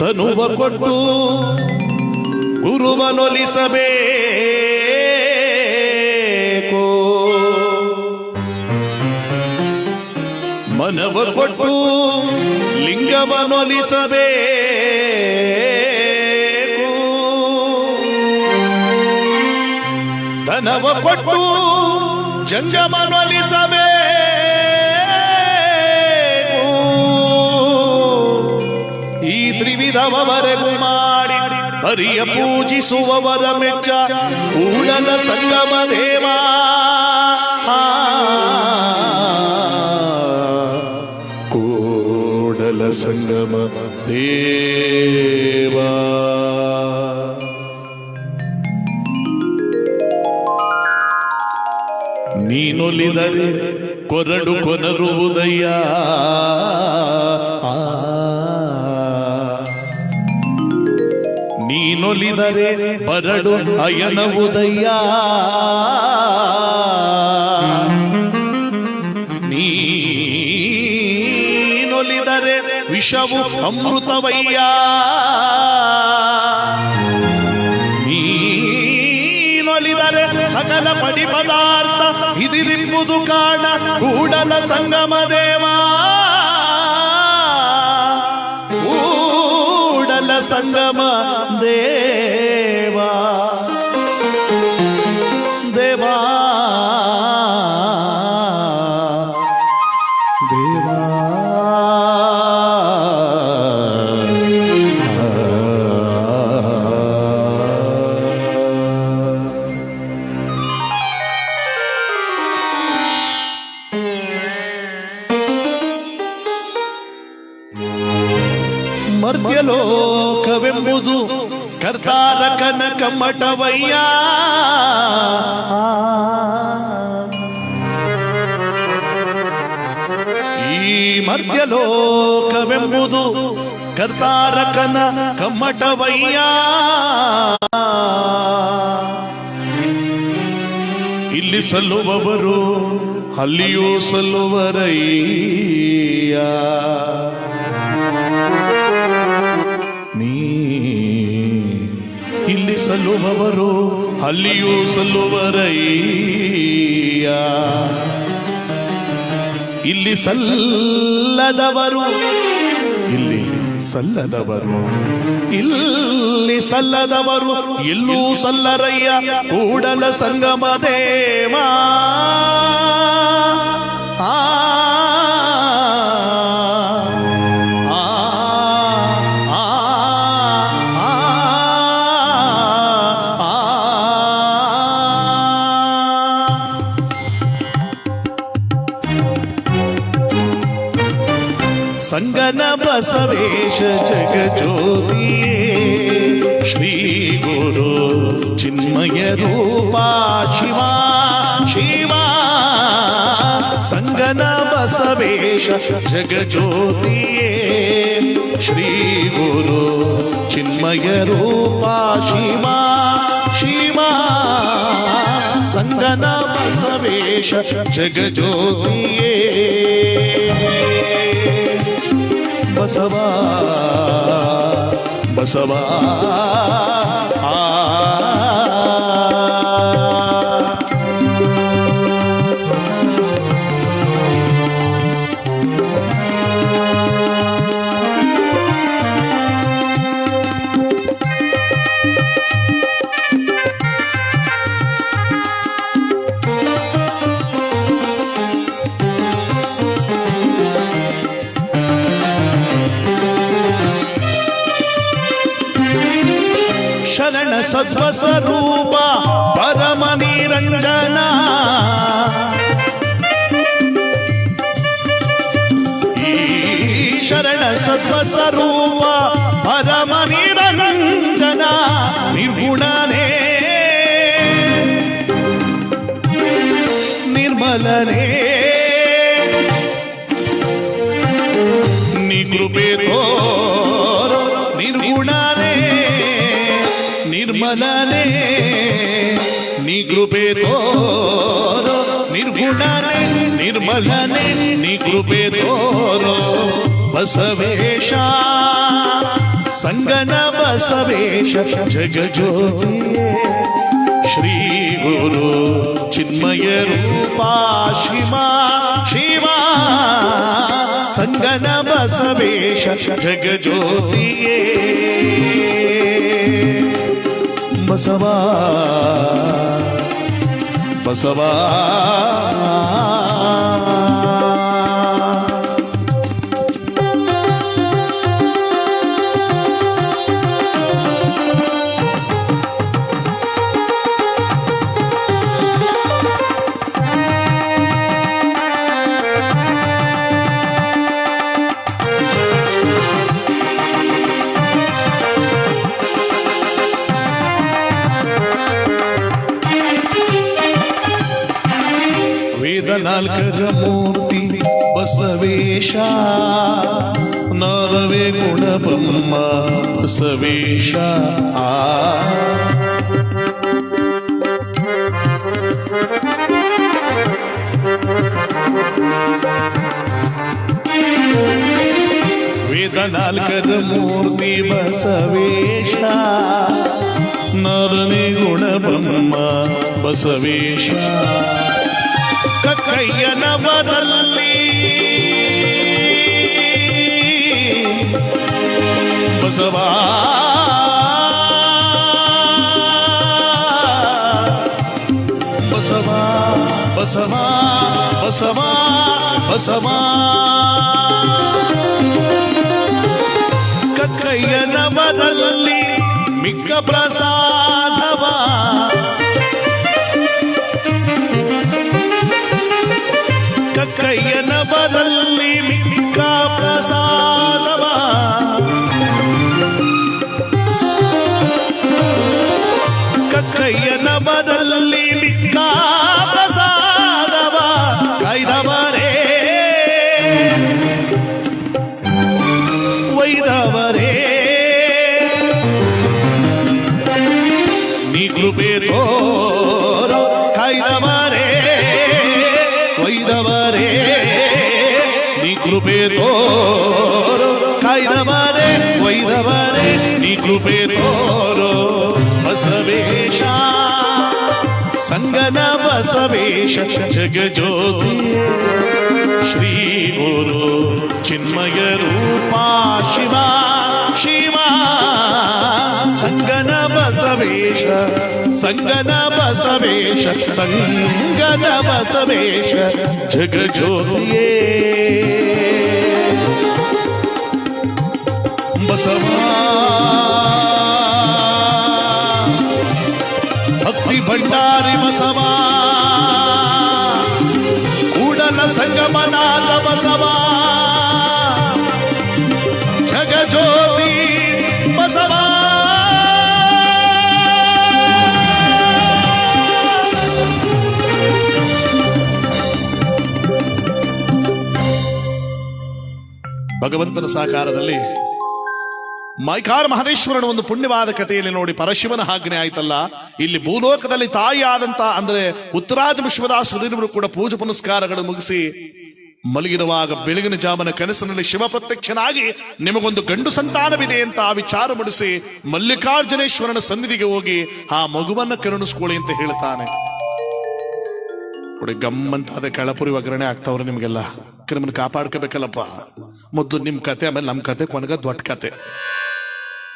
ತನುವ ಕೊಟ್ಟು ಗುರುವನೊಲಿಸಬೇಕು, ಮನವ ಕೊಟ್ಟು ಲಿಂಗವನೊಲಿಸಬೇಕು, ಧನವ ಕೊಟ್ಟು ಜಂಗಮನೊಲಿಸಬೇಕು, ಈ ತ್ರಿವಿಧವರೆಗೂ ಮಾಡಿ ಹರಿಯ ಪೂಜಿಸುವವರ ಮೆಚ್ಚ ಕೂಡಲ ಸಂಗಮ ದೇವ. ಕೂಡಲ ಸಂಗಮ ದೇವ. ನೀನೊಲಿದರೆ ಕೊರಡು ಕೊನರುವುದಯ್ಯ, ನೀನೊಲಿದರೆ ಬರಡು ಅಯನವುದಯ್ಯ, ನೀನೊಲಿದರೆ ವಿಷವು ಅಮೃತವಯ್ಯ, ನೀನೊಲಿದರೆ ಸಕಲ ಪಡಿ ಪದಾರ್ಥ ಇದಿರಿಪ್ಪುದು ಕಾಣ ಕೂಡಲ ಸಂಗಮ ದೇವ. ಸಂಗಮ ದೇವಾ ದೇವಾ ದೇವಾ. ಮರ್ತ್ಯಲೋಕವೆಂಬುದು ಕರ್ತಾರಕನ ಕಮ್ಮಟವಯ್ಯ. ಈ ಮರ್ತ್ಯಲೋಕವೆಂಬುದು ಕರ್ತಾರಕನ ಕಮ್ಮಟವಯ್ಯ. ಇಲ್ಲಿ ಸಲ್ಲುವವರು ಅಲ್ಲಿಯೂ ಸಲ್ಲುವರಯ್ಯ. ನೀ ಇಲ್ಲಿ ಸಲ್ಲುವವರು ಅಲ್ಲಿಯೂ ಸಲ್ಲುವರಯ್ಯ. ಇಲ್ಲಿ ಸಲ್ಲದವರು ಇಲ್ಲಿ ಸಲ್ಲದವರು ಇಲ್ಲಿ ಸಲ್ಲದವರು ಎಲ್ಲೂ ಸಲ್ಲರಯ್ಯ. ಕೂಡಲ ಸಂಗಮ ದೇವ ಆ ಸಂಗನ ಬಸವೇಶ ಜಗಜ್ಯೋತಿಯೇ ಶ್ರೀ ಗುರು ಚಿನ್ಮಯ ರೂಪ ಶಿವ ಶಿವ. ಸಂಗನ ಬಸವೇಶ ಜಗಜ್ಯೋತಿಯೇ ಶ್ರೀ ಗುರು ಚಿನ್ಮಯ ರೂಪ ಶಿವ ಶಿವ. ಸಂಗನ ಬಸವೇಶ ಜಗಜ್ಯೋತಿಯೇ ಬಸವ ಬಸವ ಆ ಶರಣ ಸತ್ವ ಸ್ವರೂಪ ಪರಮ ನಿರಂಜನ. ಈ ಶರಣ ಸತ್ವ ಸ್ವರೂಪ ಪರಮ ನಿರಂಜನ ನಿರ್ಗುಣನೇ ನಿರ್ಮಲನೇ ನಿಕೃಪೆ ತೋರೋ ನಿರ್ಗುಣನೇ ನಿರ್ಮಲನೇ ನಿಕೃಪೆ ತೋರೋ ನಿರ್ಗುಣನೇ ನಿರ್ಮಲನೇ ನಿಕೃಪೆ ತೋರೋ ಬಸವೇಶ. ಸಂಗನ ಬಸವೇಶ ಜಗಜ್ಯೋತಿಯೇ ಶ್ರೀ ಗುರು ಚಿನ್ಮಯ ರೂಪ ಶಿವ ಶಿವ. ಸಂಗನ ಬಸವೇಶ ಜಗಜ್ಯೋತಿಯೇ ಬಸವ ಬಸವ ನಾಲ್ಕರ ಮೂರ್ತಿ ಬಸವೇಶ ನಾದವೇ ಗುಣಬ್ರಹ್ಮ ಬಸವೇಶ. ವೇದ ನಾಲ್ಕರ ಮೂರ್ತಿ ಬಸವೇಶ ನಾದವೇ ಗುಣಬ್ರಹ್ಮ ಬಸವೇಶ. ಕಕ್ಕಯ್ಯನವರಲ್ಲಿ ಬಸವ ಬಸವ ಬಸವ ಬಸವ ಬಸವ. ಕಕ್ಕಯ್ಯನವರಲ್ಲಿ ಮಿಕ್ಕ ಪ್ರಸಾದವ ಕಕ್ಕಯ್ಯನವರಲ್ಲಿ ಮಿಕ್ಕ ಪ್ರಸಾದವ ಒಯ್ದವರೇ ನೀ ಕೃಪೆ ತೋರೋ, ಕಾಯ್ದವರೇ ಒಯ್ದವರೇ ನೀ ಕೃಪೆ ತೋರೋ. ಬಸವೇಶ ಸಂಗನ ಬಸವೇಶ ಜಗಜ್ಯೋತಿ ಶ್ರೀ ಗುರು ಚಿನ್ಮಯ ರೂಪ ಶಿವ ಶಿವ. ಸಂಗನ ಬಸವೇಶ ಸಂಗನ ಬಸವೇಶ ಸಂಗನ ಬಸವೇಶ ಜಗಜ್ಯೋತಿಯೇ ಬಸವ. ಭಕ್ತಿ ಭಂಡಾರಿ ಬಸವ, ಕೂಡಲ ಸಂಗಮನಾಥ ಬಸವ, ಜಗಜ್ಯೋತಿ ಬಸವ. ಭಗವಂತನ ಸಾಕಾರದಲ್ಲಿ ಮೈಕಾರ ಮಹದೇಶ್ವರನ ಒಂದು ಪುಣ್ಯವಾದ ಕಥೆಯಲ್ಲಿ ನೋಡಿ ಪರಶಿವನ ಆಜ್ಞೆ ಆಯ್ತಲ್ಲ, ಇಲ್ಲಿ ಭೂಲೋಕದಲ್ಲಿ ತಾಯಿಯಾದಂತ ಅಂದ್ರೆ ಉತ್ತರಾಜ ವಿಶ್ವದಾಸರು ಕೂಡ ಪೂಜೆ ಪುನಸ್ಕಾರಗಳು ಮುಗಿಸಿ ಮಲಗಿರುವಾಗ ಬೆಳಗಿನ ಜಾಮನ ಕನಸಿನಲ್ಲಿ ಶಿವ ಪ್ರತ್ಯಕ್ಷನಾಗಿ ನಿಮಗೊಂದು ಗಂಡು ಸಂತಾನವಿದೆ ಅಂತ ಆ ವಿಚಾರ ಮೂಡಿಸಿ ಮಲ್ಲಿಕಾರ್ಜುನೇಶ್ವರನ ಸನ್ನಿಧಿಗೆ ಹೋಗಿ ಆ ಮಗುವನ್ನ ಕರುಣಿಸ್ಕೊಳ್ಳಿ ಅಂತ ಹೇಳ್ತಾನೆ. ನೋಡಿ ಗಮ್ಮಂತಾದ ಕಳಪುರಿ ಒಗ್ಗರಣೆ ಆಗ್ತಾವ್ರೆ ನಿಮ್ಗೆಲ್ಲ. ನಿಮ್ಮನ್ನು ಕಾಪಾಡ್ಕೋಬೇಕಲ್ಲಪ್ಪ. ಮೊದಲು ನಿಮ್ ಕತೆ, ಆಮೇಲೆ ನಮ್ ಕತೆ, ಕೊನೆಗ ದೊಡ್ಡ ಕತೆ.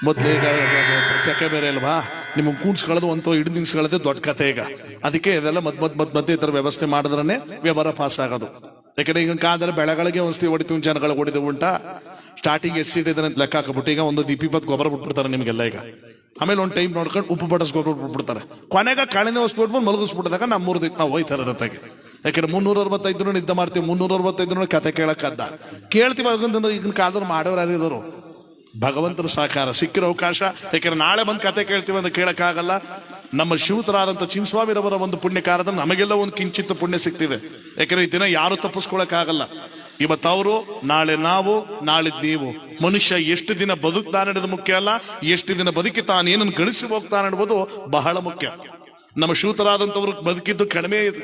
ಮೊದ್ಲು ಈಗ ಸಸ್ಯಕ್ಕೆ ಬೇರೆ ಅಲ್ವಾ, ನಿಮ್ಗೆ ಕೂಡ್ಸ್ಕೊಳ್ಳೋದು ಒಂದು ಇಡು ನಿಲ್ಸ್ಕೊಳ್ಳೋದೇ ದೊಡ್ಡ ಕತೆ. ಈಗ ಅದಕ್ಕೆ ಇದೆಲ್ಲ ಮಧ್ಯೆ ಈ ತರ ವ್ಯವಸ್ಥೆ ಮಾಡಿದ್ರೆ ವ್ಯವಹಾರ ಪಾಸ್ ಆಗೋದು. ಯಾಕಂದ್ರೆ ಈಗ ಕಾದ್ರೆ ಬೆಳೆಗಳಿಗೆ ಔಷಧಿ ಹೊಡಿತೀವಿ, ಜನಗಳಿಗೆ ಹೊಡಿದ ಉಂಟಾ. ಸ್ಟಾರ್ಟಿಂಗ್ ಎಸ್ಸಿಡ್ ಇದನ್ನ ಲೆಕ್ಕ ಹಾಕಬಿಟ್ಟು ಈಗ ಒಂದು 20 ಗೊಬ್ಬರ ಬಿಟ್ಬಿಡ್ತಾರೆ ನಿಮ್ಗೆಲ್ಲ. ಈಗ ಆಮೇಲೆ ಒಂದು ಟೈಮ್ ನೋಡ್ಕೊಂಡು ಉಪ್ಪು ಬಡಸ್ಕೊಟ್ಟು ಬಿಟ್ಬಿಡ್ತಾರೆ. ಕೊನೆಗ ಕಳೆನ ಹೊಸ್ಬಿಟ್ಬಿಟ್ಟು ಮಲಗಿಸ್ಬಿಟ್ಟಿದಾಗ ನಮ್ಮ 3 ದಿನ ನಾವು ಹೋಯ್ತಾರ ಜೊತೆಗೆ. ಯಾಕಂದ್ರೆ 365 ನಿದ್ದೆ ಮಾಡ್ತೀವಿ, 365 ಕತೆ ಕೇಳಕ್ಕದ್ದ ಕೇಳ್ತೀವಿ. ಅದೊಂದು ಈಗಿನ ಕಾಲದಲ್ಲಿ ಮಾಡೋರು ಯಾರಿದ್ರು. ಭಗವಂತನ ಸಾಕಾರ ಸಿಕ್ಕಿರೋ ಅವಕಾಶ. ಯಾಕಂದ್ರೆ ನಾಳೆ ಬಂದು ಕತೆ ಕೇಳ್ತೀವಿ ಅಂದ್ರೆ ಕೇಳಕ್ಕಾಗಲ್ಲ. ನಮ್ಮ ಶಿವತರಾದಂತ ಚಿನ್ಸ್ವಾಮಿರವರ ಒಂದು ಪುಣ್ಯ ಕಾರ್ಯದಲ್ಲಿ ನಮಗೆಲ್ಲ ಒಂದು ಕಿಂಚಿತ್ ಪುಣ್ಯ ಸಿಗ್ತಿದೆ. ಯಾಕಂದ್ರೆ ಈ ದಿನ ಯಾರು ತಪ್ಪಿಸ್ಕೊಳಕ್ಕಾಗಲ್ಲ. ಇವತ್ತವರು, ನಾಳೆ ನಾವು, ನಾಳಿದ್ ನೀವು. ಮನುಷ್ಯ ಎಷ್ಟು ದಿನ ಬದುಕ್ತಾನೆ ಅನ್ನೋದು ಮುಖ್ಯ ಅಲ್ಲ, ಎಷ್ಟು ದಿನ ಬದುಕಿ ತಾನೇನನ್ನು ಗಳಿಸಿ ಹೋಗ್ತಾನೆ ಅನ್ನೋದು ಬಹಳ ಮುಖ್ಯ. ನಮ್ಮ ಶಿವತರಾದಂತವ್ರು ಬದುಕಿದ್ದು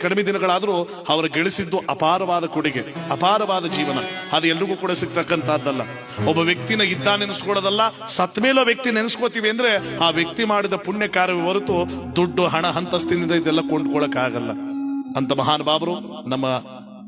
ಕಡಿಮೆ ದಿನಗಳಾದ್ರೂ ಅವರು ಗಳಿಸಿದ್ದು ಅಪಾರವಾದ ಕೊಡುಗೆ, ಅಪಾರವಾದ ಜೀವನ. ಅದು ಎಲ್ರಿಗೂ ಕೂಡ ಸಿಗ್ತಕ್ಕಂಥದ್ದಲ್ಲ. ಒಬ್ಬ ವ್ಯಕ್ತಿನ ಇದ್ದ ನೆನೆಸ್ಕೊಳ್ಳೋದಲ್ಲ, ಸತ್ ಮೇಲೋ ವ್ಯಕ್ತಿ ನೆನೆಸ್ಕೋತೀವಿ ಅಂದ್ರೆ ಆ ವ್ಯಕ್ತಿ ಮಾಡಿದ ಪುಣ್ಯ ಕಾರ್ಯ ಹೊರತು ದುಡ್ಡು ಹಣ ಅಂತಸ್ತಿನಿಂದ ಇದೆಲ್ಲ ಕೊಂಡ್ಕೊಳಕ್ಕಾಗಲ್ಲ. ಅಂತ ಮಹಾನುಭಾವರು ನಮ್ಮ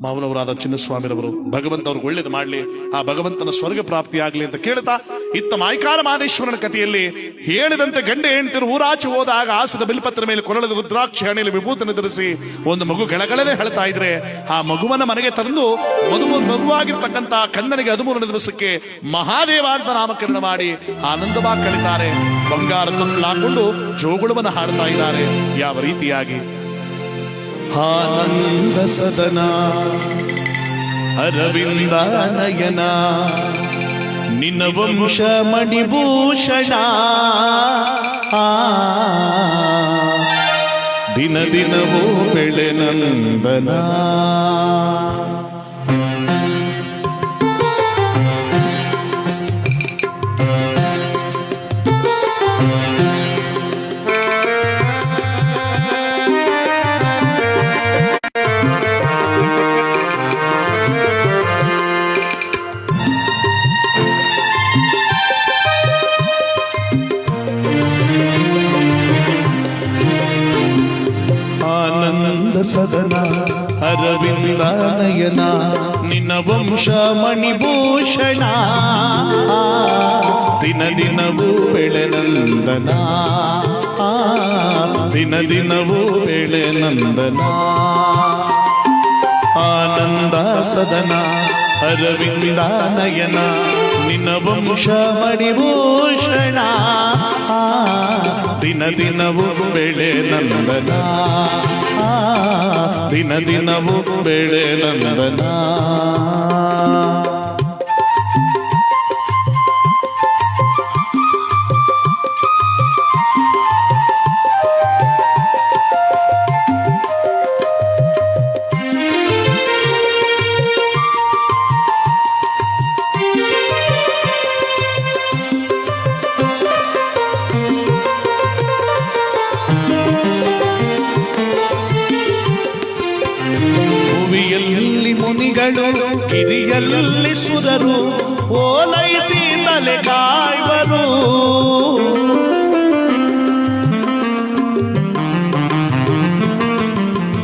ಮಾವನವರಾದ ಚಿನ್ನಸ್ವಾಮಿರವರು ಭಗವಂತ ಅವ್ರಿಗೆ ಒಳ್ಳೇದು ಮಾಡ್ಲಿ, ಆ ಭಗವಂತನ ಸ್ವರ್ಗ ಪ್ರಾಪ್ತಿ ಆಗ್ಲಿ ಅಂತ ಕೇಳ್ತಾ, ಇತ್ತ ಮೈಕಾರ ಮಹದೇಶ್ವರನ ಕಥೆಯಲ್ಲಿ ಹೇಳಿದಂತೆ ಗಂಡ ಹೆಂಡತಿರು ಊರಾಚೆ ಹೋದಾಗ ಆಸದ ಬಿಲ್ಪತ್ರ ಮೇಲೆ ಕೊರಳದ ರುದ್ರಾಕ್ಷಿ ಹಣೆಯಲ್ಲಿ ವಿಭೂತನ ಧರಿಸಿ ಒಂದು ಮಗು ಗಳಗಳನೆ ಹೇಳ್ತಾ ಇದ್ರೆ, ಆ ಮಗುವನ್ನ ಮನೆಗೆ ತಂದು ಮಗುವಾಗಿರ್ತಕ್ಕಂಥ ಕಂದನಿಗೆ 13ನೇ ದಿವಸಕ್ಕೆ ಮಹಾದೇವ ಅಂತ ನಾಮಕರಣ ಮಾಡಿ ಆನಂದವಾಗಿ ಕಳಿತಾರೆ. ಬಂಗಾರ ತೊಟ್ಟಿಲು ಹಾಕೊಂಡು ಜೋಗುಳವನ್ನ ಹಾಡ್ತಾ ಇದ್ದಾರೆ. ಯಾವ ರೀತಿಯಾಗಿ ಆನಂದ ಸದನ ಅರವಿಂದ ನಯನ ನಿನ್ನ ವಂಶ ಮಣಿಭೂಷಣ ದಿನ ದಿನವೂ ಬೆಳೆ ನಂದನ. ಸದನ ಅರವಿಂದ ನಯನ ನಿನ್ನ ವಂಶ ಮಣಿಭೂಷಣ ದಿನ ದಿನವೂ ಬೆಳೆ ನಂದನ ದಿನ ದಿನವೂ ಬೆಳೆ ನಂದನ. ಆನಂದ ಸದನ ಅರವಿಂದ ನಯನ ನಿನ್ನ ವಂಶ ಮಣಿಭೂಷಣ ದಿನ ದಿನವೂ ಬೆಳೆ ನಂದನ ದಿನ ದಿನವೂ ಬೆಳೆ ನಂದನ. ಮುನಿಗಳು ಗಿರಿಯಲ್ಲಿ ಸುರರು ಓಲೈಸಿ ತಲೆ ಕಾಯ್ವರು.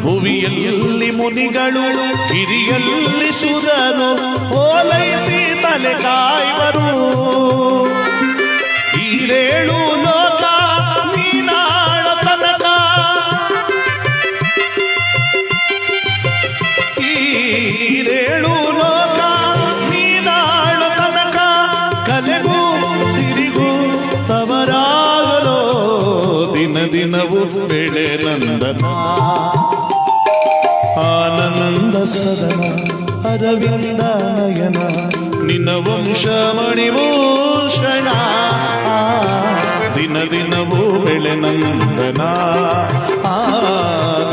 ಭುವಿಯಲ್ಲಿ ಮುನಿಗಳು ಗಿರಿಯಲ್ಲಿ ಸುರರು ಓಲೈಸಿ ತಲೆ ಕಾಯ್ವರು. ಈರೇಳು ಲೋಕ ನೀನಾಡ ತನಕ, ಈರೇಳು ಲೋಕ ನೀನಾಡ ತನಕ, ಕಲೆಗೂ ಸಿರಿಗೂ ತವರಾಗಲೋ ದಿನ ದಿನವೂ ಬೆಳೆ ನಂದನ. ಆನಂದ ಸದನ ಅರವಿಂದ ನಯನ ನಿನ್ನ ವಂಶ ಮಣಿಭೂಷಣ. ದಿನ ದಿನವೂ ಬೆಳೆ ನಂದನ,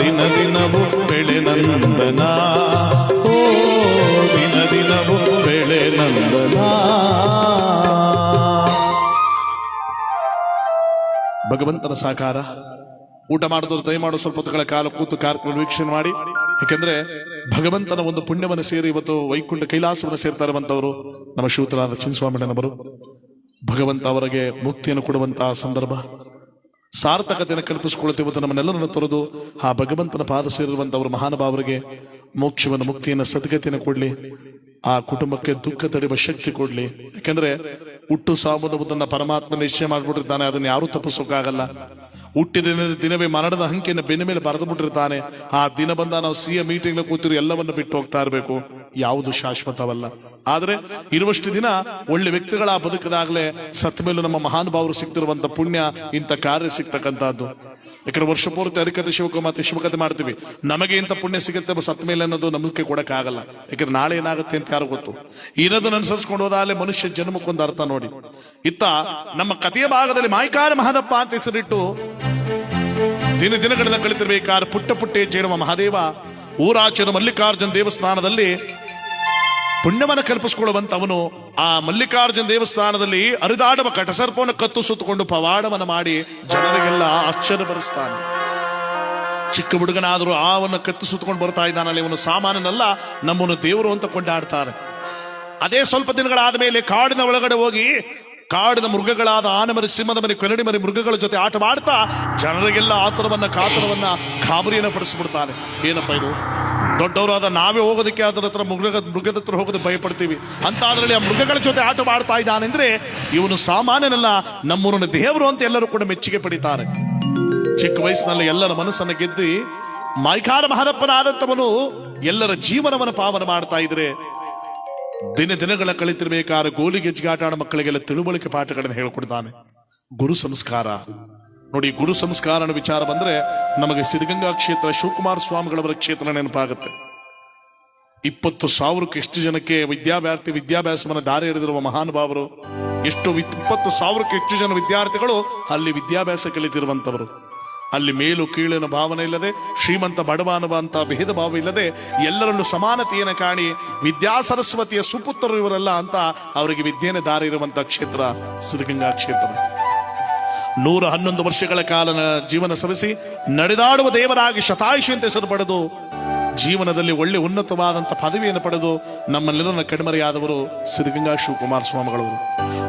ದಿನ ದಿನವೂ ಬೆಳೆ ನಂದನ, ಓ ದಿನ ದಿನವೂ ಬೆಳೆ ನಂದನ. ಭಗವಂತನ ಸಾಕಾರ. ಊಟ ಮಾಡಿದ್ರು ದಯಮಾಡು ಸ್ವಲ್ಪ ಹೊತ್ತುಗಳ ಕಾಲ ಕೂತು ಕಾರ್ಯಕ್ರಮ ವೀಕ್ಷಣೆ ಮಾಡಿ. ಯಾಕೆಂದ್ರೆ ಭಗವಂತನ ಒಂದು ಪುಣ್ಯವನ್ನು ಸೇರಿ ಇವತ್ತು ವೈಕುಂಠ ಕೈಲಾಸವನ್ನು ಸೇರ್ತಾ ಇರುವಂತವರು ನಮ್ಮ ಶಿವತರಾದ ಚಿನ್ನಸ್ವಾಮಿಯವರು. ಭಗವಂತ ಅವರಿಗೆ ಮುಕ್ತಿಯನ್ನು ಕೊಡುವಂತಹ ಸಂದರ್ಭ, ಸಾರ್ಥಕತೆಯನ್ನು ಕಲ್ಪಿಸಿಕೊಳ್ಳುತ್ತೆ. ಇವತ್ತು ನಮ್ಮನ್ನೆಲ್ಲರನ್ನು ತೊರೆದು ಆ ಭಗವಂತನ ಪಾದ ಸೇರಿರುವಂತವರು ಮಹಾನುಭಾವರಿಗೆ ಮೋಕ್ಷವನ್ನು, ಮುಕ್ತಿಯನ್ನು, ಸದ್ಗತಿಯನ್ನು ಕೊಡ್ಲಿ. ಆ ಕುಟುಂಬಕ್ಕೆ ದುಃಖ ತಡೆಯುವ ಶಕ್ತಿ ಕೊಡ್ಲಿ. ಯಾಕಂದ್ರೆ ಹುಟ್ಟು ಸಾವುದನ್ನ ಪರಮಾತ್ಮ ನಿಶ್ಚಯ ಮಾಡಿಬಿಟ್ಟಿರ್ತಾನೆ, ಅದನ್ನ ಯಾರೂ ತಪ್ಪಿಸೋಕ್ಕಾಗಲ್ಲ. ಹುಟ್ಟಿದ ದಿನವೇ ಮರಣದ ಅಂಕೆಯನ್ನು ಬೆನ್ನ ಮೇಲೆ ಬರೆದು ಬಿಟ್ಟಿರ್ತಾನೆ. ಆ ದಿನ ಬಂದ ನಾವು ಸಿಎ ಮೀಟಿಂಗ್ ಕೂತಿರು ಎಲ್ಲವನ್ನು ಬಿಟ್ಟು ಹೋಗ್ತಾ ಇರಬೇಕು. ಯಾವುದು ಶಾಶ್ವತವಲ್ಲ. ಆದ್ರೆ ಇರುವಷ್ಟು ದಿನ ಒಳ್ಳೆ ವ್ಯಕ್ತಿಗಳ ಬದುಕದಾಗಲೇ ಸತ್ತ ಮೇಲೂ ನಮ್ಮ ಮಹಾನುಭಾವರು ಸಿಗ್ತಿರುವಂತ ಪುಣ್ಯ ಇಂಥ ಕಾರ್ಯ ಸಿಗ್ತಕ್ಕಂಥದ್ದು. ಯಾಕಂದ್ರೆ ವರ್ಷ ಪೂರ್ತಿ ಹರಿಕತೆ ಶಿವಕತೆ ಶಿವಕತೆ ಮಾಡ್ತೀವಿ, ನಮಗೆ ಇಂಥ ಪುಣ್ಯ ಸಿಗುತ್ತೆ ಸತ್ತ ಮೇಲೆ ಅನ್ನೋದು ನಂಬಿಕೆ ಕೊಡಕ್ಕಾಗಲ್ಲ. ಯಾಕಂದ್ರೆ ನಾಳೆ ಏನಾಗುತ್ತೆ ಅಂತ ಯಾರು ಗೊತ್ತು. ಇರೋದನ್ನ ಅನುಸರಿಸ್ಕೊಂಡು ಹೋದಾಗಲೇ ಮನುಷ್ಯ ಜನ್ಮಕ್ಕೊಂದು ಅರ್ಥ ನೋಡಿ. ಇತ್ತ ನಮ್ಮ ಕಥೆಯ ಭಾಗದಲ್ಲಿ ಮಾಯ್ಕಾರ ಮಹದಪ್ಪ ಅಂತ ಹೆಸರಿಟ್ಟು ದಿನ ದಿನಗಳಿಂದ ಕಳಿತಿರ್ಬೇಕಾದ್ರೆ ಪುಟ್ಟ ಪುಟ್ಟ ಹೆಜ್ಜೆಡುವ ಮಹಾದೇವ ಊರಾಚೆಯ ಮಲ್ಲಿಕಾರ್ಜುನ ದೇವಸ್ಥಾನದಲ್ಲಿ ಪುಣ್ಯವನ್ನು ಕಲ್ಪಿಸಿಕೊಳ್ಳುವಂತವನು. ಆ ಮಲ್ಲಿಕಾರ್ಜುನ ದೇವಸ್ಥಾನದಲ್ಲಿ ಹರಿದಾಡುವ ಕಟಸರ್ಪವನ್ನು ಕತ್ತು ಸುತ್ತಕೊಂಡು ಪವಾಡವನ್ನು ಮಾಡಿ ಜನರಿಗೆಲ್ಲ ಆಶ್ಚರ್ಯ ಬರೆಸ್ತಾನೆ. ಚಿಕ್ಕ ಹುಡುಗನಾದರೂ ಆವನ್ನು ಕತ್ತು ಸುತ್ತಕೊಂಡು ಬರ್ತಾ ಇದ್ದಾನಲ್ಲಿ ಇವನು ಸಾಮಾನ್ಯನಲ್ಲ, ನಮ್ಮನ್ನು ದೇವರು ಅಂತ ಕೊಂಡಾಡ್ತಾರೆ. ಅದೇ ಸ್ವಲ್ಪ ದಿನಗಳಾದ ಮೇಲೆ ಕಾಡಿನ ಒಳಗಡೆ ಹೋಗಿ ಕಾಡಿನ ಮೃಗಗಳಾದ ಆನೆಮರಿ, ಸಿಂಹದ ಮರಿ, ಕರಡಿ ಮರಿ ಮೃಗಗಳ ಜೊತೆ ಆಟವಾಡ್ತಾ ಜನರಿಗೆಲ್ಲ ಆತರವನ್ನ ಕಾತರವನ್ನ ಗಾಬರಿಯನ್ನು ಪಡಿಸ್ಬಿಡ್ತಾನೆ. ಏನಪ್ಪ ಇದು, ದೊಡ್ಡವರಾದ ನಾವೇ ಹೋಗೋದಕ್ಕೆ ಅದರ ಹತ್ರ ಮೃಗದ ಹತ್ರ ಹೋಗೋದು ಭಯಪಡ್ತೀವಿ ಅಂತ, ಅದರಲ್ಲಿ ಆ ಮೃಗಗಳ ಜೊತೆ ಆಟವಾಡ್ತಾ ಇದ್ದಾನೆಂದ್ರೆ ಇವನು ಸಾಮಾನ್ಯನಲ್ಲ, ನಮ್ಮೂರನ್ನ ದೇವರು ಅಂತ ಎಲ್ಲರೂ ಕೂಡ ಮೆಚ್ಚುಗೆ ಪಡಿತಾರೆ. ಚಿಕ್ಕ ವಯಸ್ಸಿನಲ್ಲಿ ಎಲ್ಲರ ಮನಸ್ಸನ್ನು ಗೆದ್ದಿ ಮಾಯ್ಕಾರ ಮಹದಪ್ಪನಾದಂತವನು ಎಲ್ಲರ ಜೀವನವನ್ನು ಪಾವನ ಮಾಡ್ತಾ ಇದ್ರೆ ದಿನ ದಿನಗಳ ಕಳಿತಿರ್ಬೇಕಾದ್ರೆ ಗೋಲಿ ಗೆಜ್ಜಿಗಾಟ ಆಡೋ ಮಕ್ಕಳಿಗೆಲ್ಲ ತಿಳುವಳಿಕೆ ಪಾಠಗಳನ್ನು ಹೇಳ್ಕೊಡ್ತಾನೆ. ಗುರು ಸಂಸ್ಕಾರ ನೋಡಿ. ಗುರು ಸಂಸ್ಕಾರ ಅನ್ನೋ ವಿಚಾರ ಬಂದ್ರೆ ನಮಗೆ ಸಿದ್ಧಗಂಗಾ ಕ್ಷೇತ್ರ ಶಿವಕುಮಾರ ಸ್ವಾಮಿಗಳವರ ಕ್ಷೇತ್ರ ನೆನಪಾಗುತ್ತೆ. 20,000ಕ್ಕೆ ಎಷ್ಟು ಜನಕ್ಕೆ ವಿದ್ಯಾಭ್ಯಾಸವನ್ನು ದಾರಿ ಎಳೆದಿರುವ ಮಹಾನುಭಾವರು. 20,000ಕ್ಕೆ ಹೆಚ್ಚು ಜನ ವಿದ್ಯಾರ್ಥಿಗಳು ಅಲ್ಲಿ ವಿದ್ಯಾಭ್ಯಾಸ ಕಲಿತಿರುವಂತವರು. ಅಲ್ಲಿ ಮೇಲು ಕೀಳಿನ ಭಾವನೆ ಇಲ್ಲದೆ, ಶ್ರೀಮಂತ ಬಡವ ಅನ್ನುವಂತ ಭೇದ ಭಾವ ಇಲ್ಲದೆ ಎಲ್ಲರಲ್ಲೂ ಸಮಾನತೆಯನ್ನು ಕಾಣಿ ವಿದ್ಯಾ ಸರಸ್ವತಿಯ ಸುಪುತ್ರರು ಇವರೆಲ್ಲ ಅಂತ ಅವರಿಗೆ ವಿದ್ಯೆಯನ್ನು ದಾರಿ ಇರುವಂತಹ ಕ್ಷೇತ್ರ ಸಿದ್ಧಗಂಗಾ ಕ್ಷೇತ್ರ. 111 ವರ್ಷಗಳ ಕಾಲ ಜೀವನ ಸವಿಸಿ ನಡೆದಾಡುವ ದೇವರಾಗಿ ಶತಾಯುಷಿಯಂತೆ ಹೆಸರು ಪಡೆದು ಜೀವನದಲ್ಲಿ ಒಳ್ಳೆ ಉನ್ನತವಾದಂಥ ಪದವಿಯನ್ನು ಪಡೆದು ನಮ್ಮನ್ನೆಲ್ಲರನ್ನ ಕಡಿಮರೆಯಾದವರು ಸಿದ್ಧಗಂಗಾ ಶಿವಕುಮಾರ ಸ್ವಾಮಿಗಳವರು.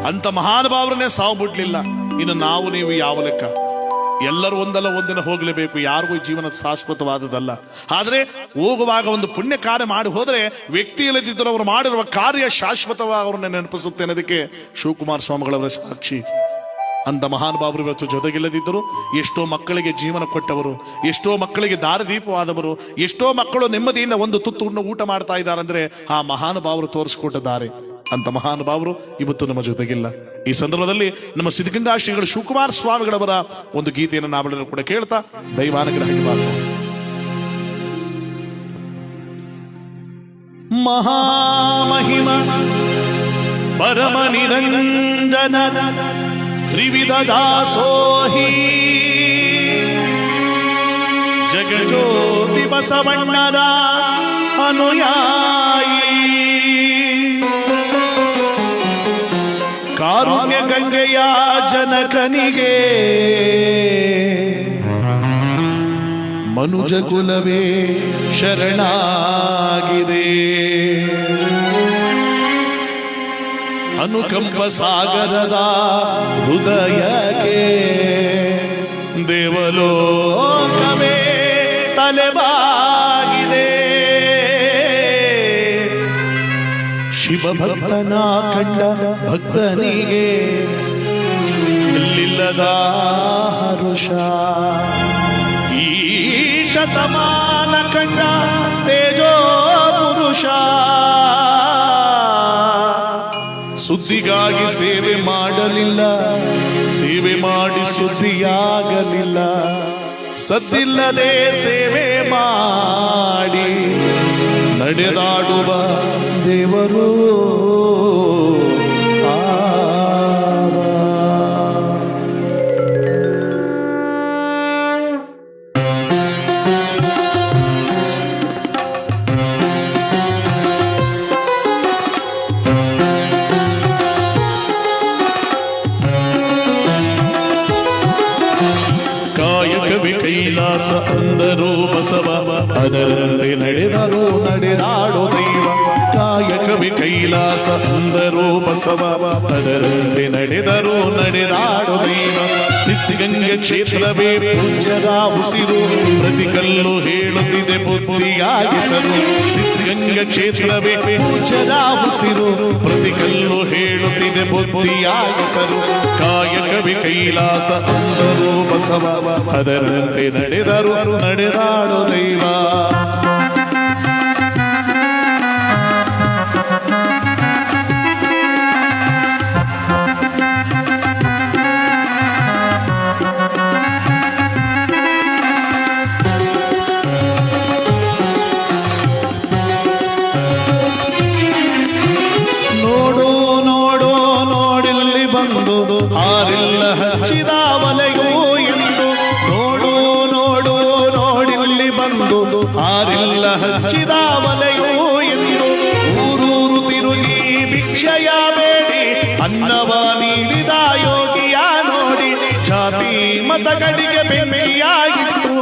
ಅಂತ ಮಹಾನುಭಾವರನ್ನೇ ಸಾವು ಬಿಡ್ಲಿಲ್ಲ. ಇನ್ನು ನಾವು ನೀವು ಯಾವ ಲೆಕ್ಕ? ಎಲ್ಲರೂ ಒಂದಲ್ಲ ಒಂದಿನ ಹೋಗಲೇಬೇಕು. ಯಾರಿಗೂ ಜೀವನ ಶಾಶ್ವತವಾದದಲ್ಲ. ಆದ್ರೆ ಹೋಗುವಾಗ ಒಂದು ಪುಣ್ಯ ಕಾರ್ಯ ಮಾಡಿ ಹೋದ್ರೆ ವ್ಯಕ್ತಿ ಇಲ್ಲದಿದ್ದರೂ ಅವರು ಮಾಡಿರುವ ಕಾರ್ಯ ಶಾಶ್ವತವಾಗಿ ಅವರನ್ನ ನೆನಪಿಸುತ್ತೆ ಅನ್ನೋದಕ್ಕೆ ಶಿವಕುಮಾರ ಸ್ವಾಮಿಗಳವರ ಸಾಕ್ಷಿ. ಅಂತ ಮಹಾನುಭಾವರು ಇವತ್ತು ಜೊತೆಗಿಲ್ಲದಿದ್ದರು. ಎಷ್ಟೋ ಮಕ್ಕಳಿಗೆ ಜೀವನ ಕೊಟ್ಟವರು, ಎಷ್ಟೋ ಮಕ್ಕಳಿಗೆ ದಾರಿದೀಪವಾದವರು, ಎಷ್ಟೋ ಮಕ್ಕಳು ನೆಮ್ಮದಿಯಿಂದ ಒಂದು ತುತ್ತು ಊಟ ಮಾಡ್ತಾ ಇದ್ದಾರೆ ಅಂದ್ರೆ ಆ ಮಹಾನುಭಾವರು ತೋರಿಸಿಕೊಟ್ಟ ದಾರಿ. ಅಂತ ಮಹಾನುಭಾವರು ಇವತ್ತು ನಮ್ಮ ಜೊತೆಗಿಲ್ಲ. ಈ ಸಂದರ್ಭದಲ್ಲಿ ನಮ್ಮ ಸಿದ್ಧಗಂಗಾ ಶ್ರೀಗಳು ಶಿವಕುಮಾರ ಸ್ವಾಮಿಗಳವರ ಒಂದು ಗೀತೆಯನ್ನು ನಾವೆಲ್ಲರೂ ಕೂಡ ಕೇಳ್ತಾ ದೈವಾನುಗ್ರಹಕ್ಕೆ ಮಹಾಮಹಿಮ ಪರಮ ನಿರಂಜನ ತ್ರಿವಿಧ ದಾಸೋಹಿ ಜಗಜ್ಯೋತಿ ಬಸವಣ್ಣರ ಅನುಯಾಯಿ ಕಾರುಣ್ಯ ಗಂಗೆಯ ಜನಕನಿಗೆ ಮನುಜ ಕುಲವೇ ಶರಣಾಗಿದೆ. ಅನುಕಂಪ ಸಾಗರದ ಹೃದಯಕ್ಕೆ ದೇವಲೋಕವೇ ತಲೆಬಾಗಿದೆ. ಶಿವಭಕ್ತನ ಕಂಡ ಭಕ್ತನಿಗೆ ಎಲ್ಲಿಲ್ಲದ ಹರುಷ. ಈ ಶತಮಾನ ಕಂಡ ತೇಜೋ ಪುರುಷ ಸುದ್ದಿಗಾಗಿ ಸೇವೆ ಮಾಡಲಿಲ್ಲ, ಸೇವೆ ಮಾಡಿ ಸುದ್ದಿಯಾಗಲಿಲ್ಲ. ಸದ್ದಿಲ್ಲದೆ ಸೇವೆ ಮಾಡಿ ನಡೆದಾಡುವ ದೇವರು ಕಾಯಕವೇ ಕೈಲಾಸ ಅಂದರು ಬಸವ, ಅದರಂತೆ ನಡೆದರು ನಡೆದಾಡೋ ದೈವ. ಕಾಯಕವೇ ಕೈಲಾಸ ಅಂದರು ಬಸವ, ಅದರಂತೆ ನಡೆದರು ನಡೆದಾಡೋ ದೈವ. ಸಿದ್ಧಗಂಗೆ ಕ್ಷೇತ್ರವೇ ಪೂಜ್ಯದ ಉಸಿರು, ಪ್ರತಿ ಕಲ್ಲು ಹೇಳುತ್ತಿದೆ ಬುದ್ಧಿಯಾಗಿಸರು. ಸಿದ್ಧಗಂಗೆ ಕ್ಷೇತ್ರವೇ ಪೂಜ್ಯದ ಉಸಿರು, ಪ್ರತಿ ಕಲ್ಲು ಹೇಳುತ್ತಿದೆ ಬುದ್ಧಿಯಾಗಿಸರು. ಕಾಯಕವೇ ಕೈಲಾಸ ಅಂದರು ಬಸವ, ಅದರಂತೆ ನಡೆದರು ನಡೆದಾಡೋ ದೈವ. ನೋಡು ನೋಡು ನೋಡಿಲ್ಲಿ ಬಂದು ಹಾರಿಲ್ಲ ಹಚ್ಚಿದ ವಲೆಯೋ ಎಂದು. ನೋಡು ನೋಡು ನೋಡಿಲ್ಲಿ ಬಂದು ಹಾರಿಲ್ಲ ಹಚ್ಚಿದ ವಲೆಯೋ ಎಂದು. ಊರೂರು ತಿರುಗಿ ಭಿಕ್ಷೆಯ ಬೇಡಿ ಅನ್ನವ ನೀಡಿದ ಯೋಗಿಯ ನೋಡಿ. ಜಾತಿ ಮತಗಳಿಗೆ ಬೆಂಕಿಯಾಗಿತ್ತು,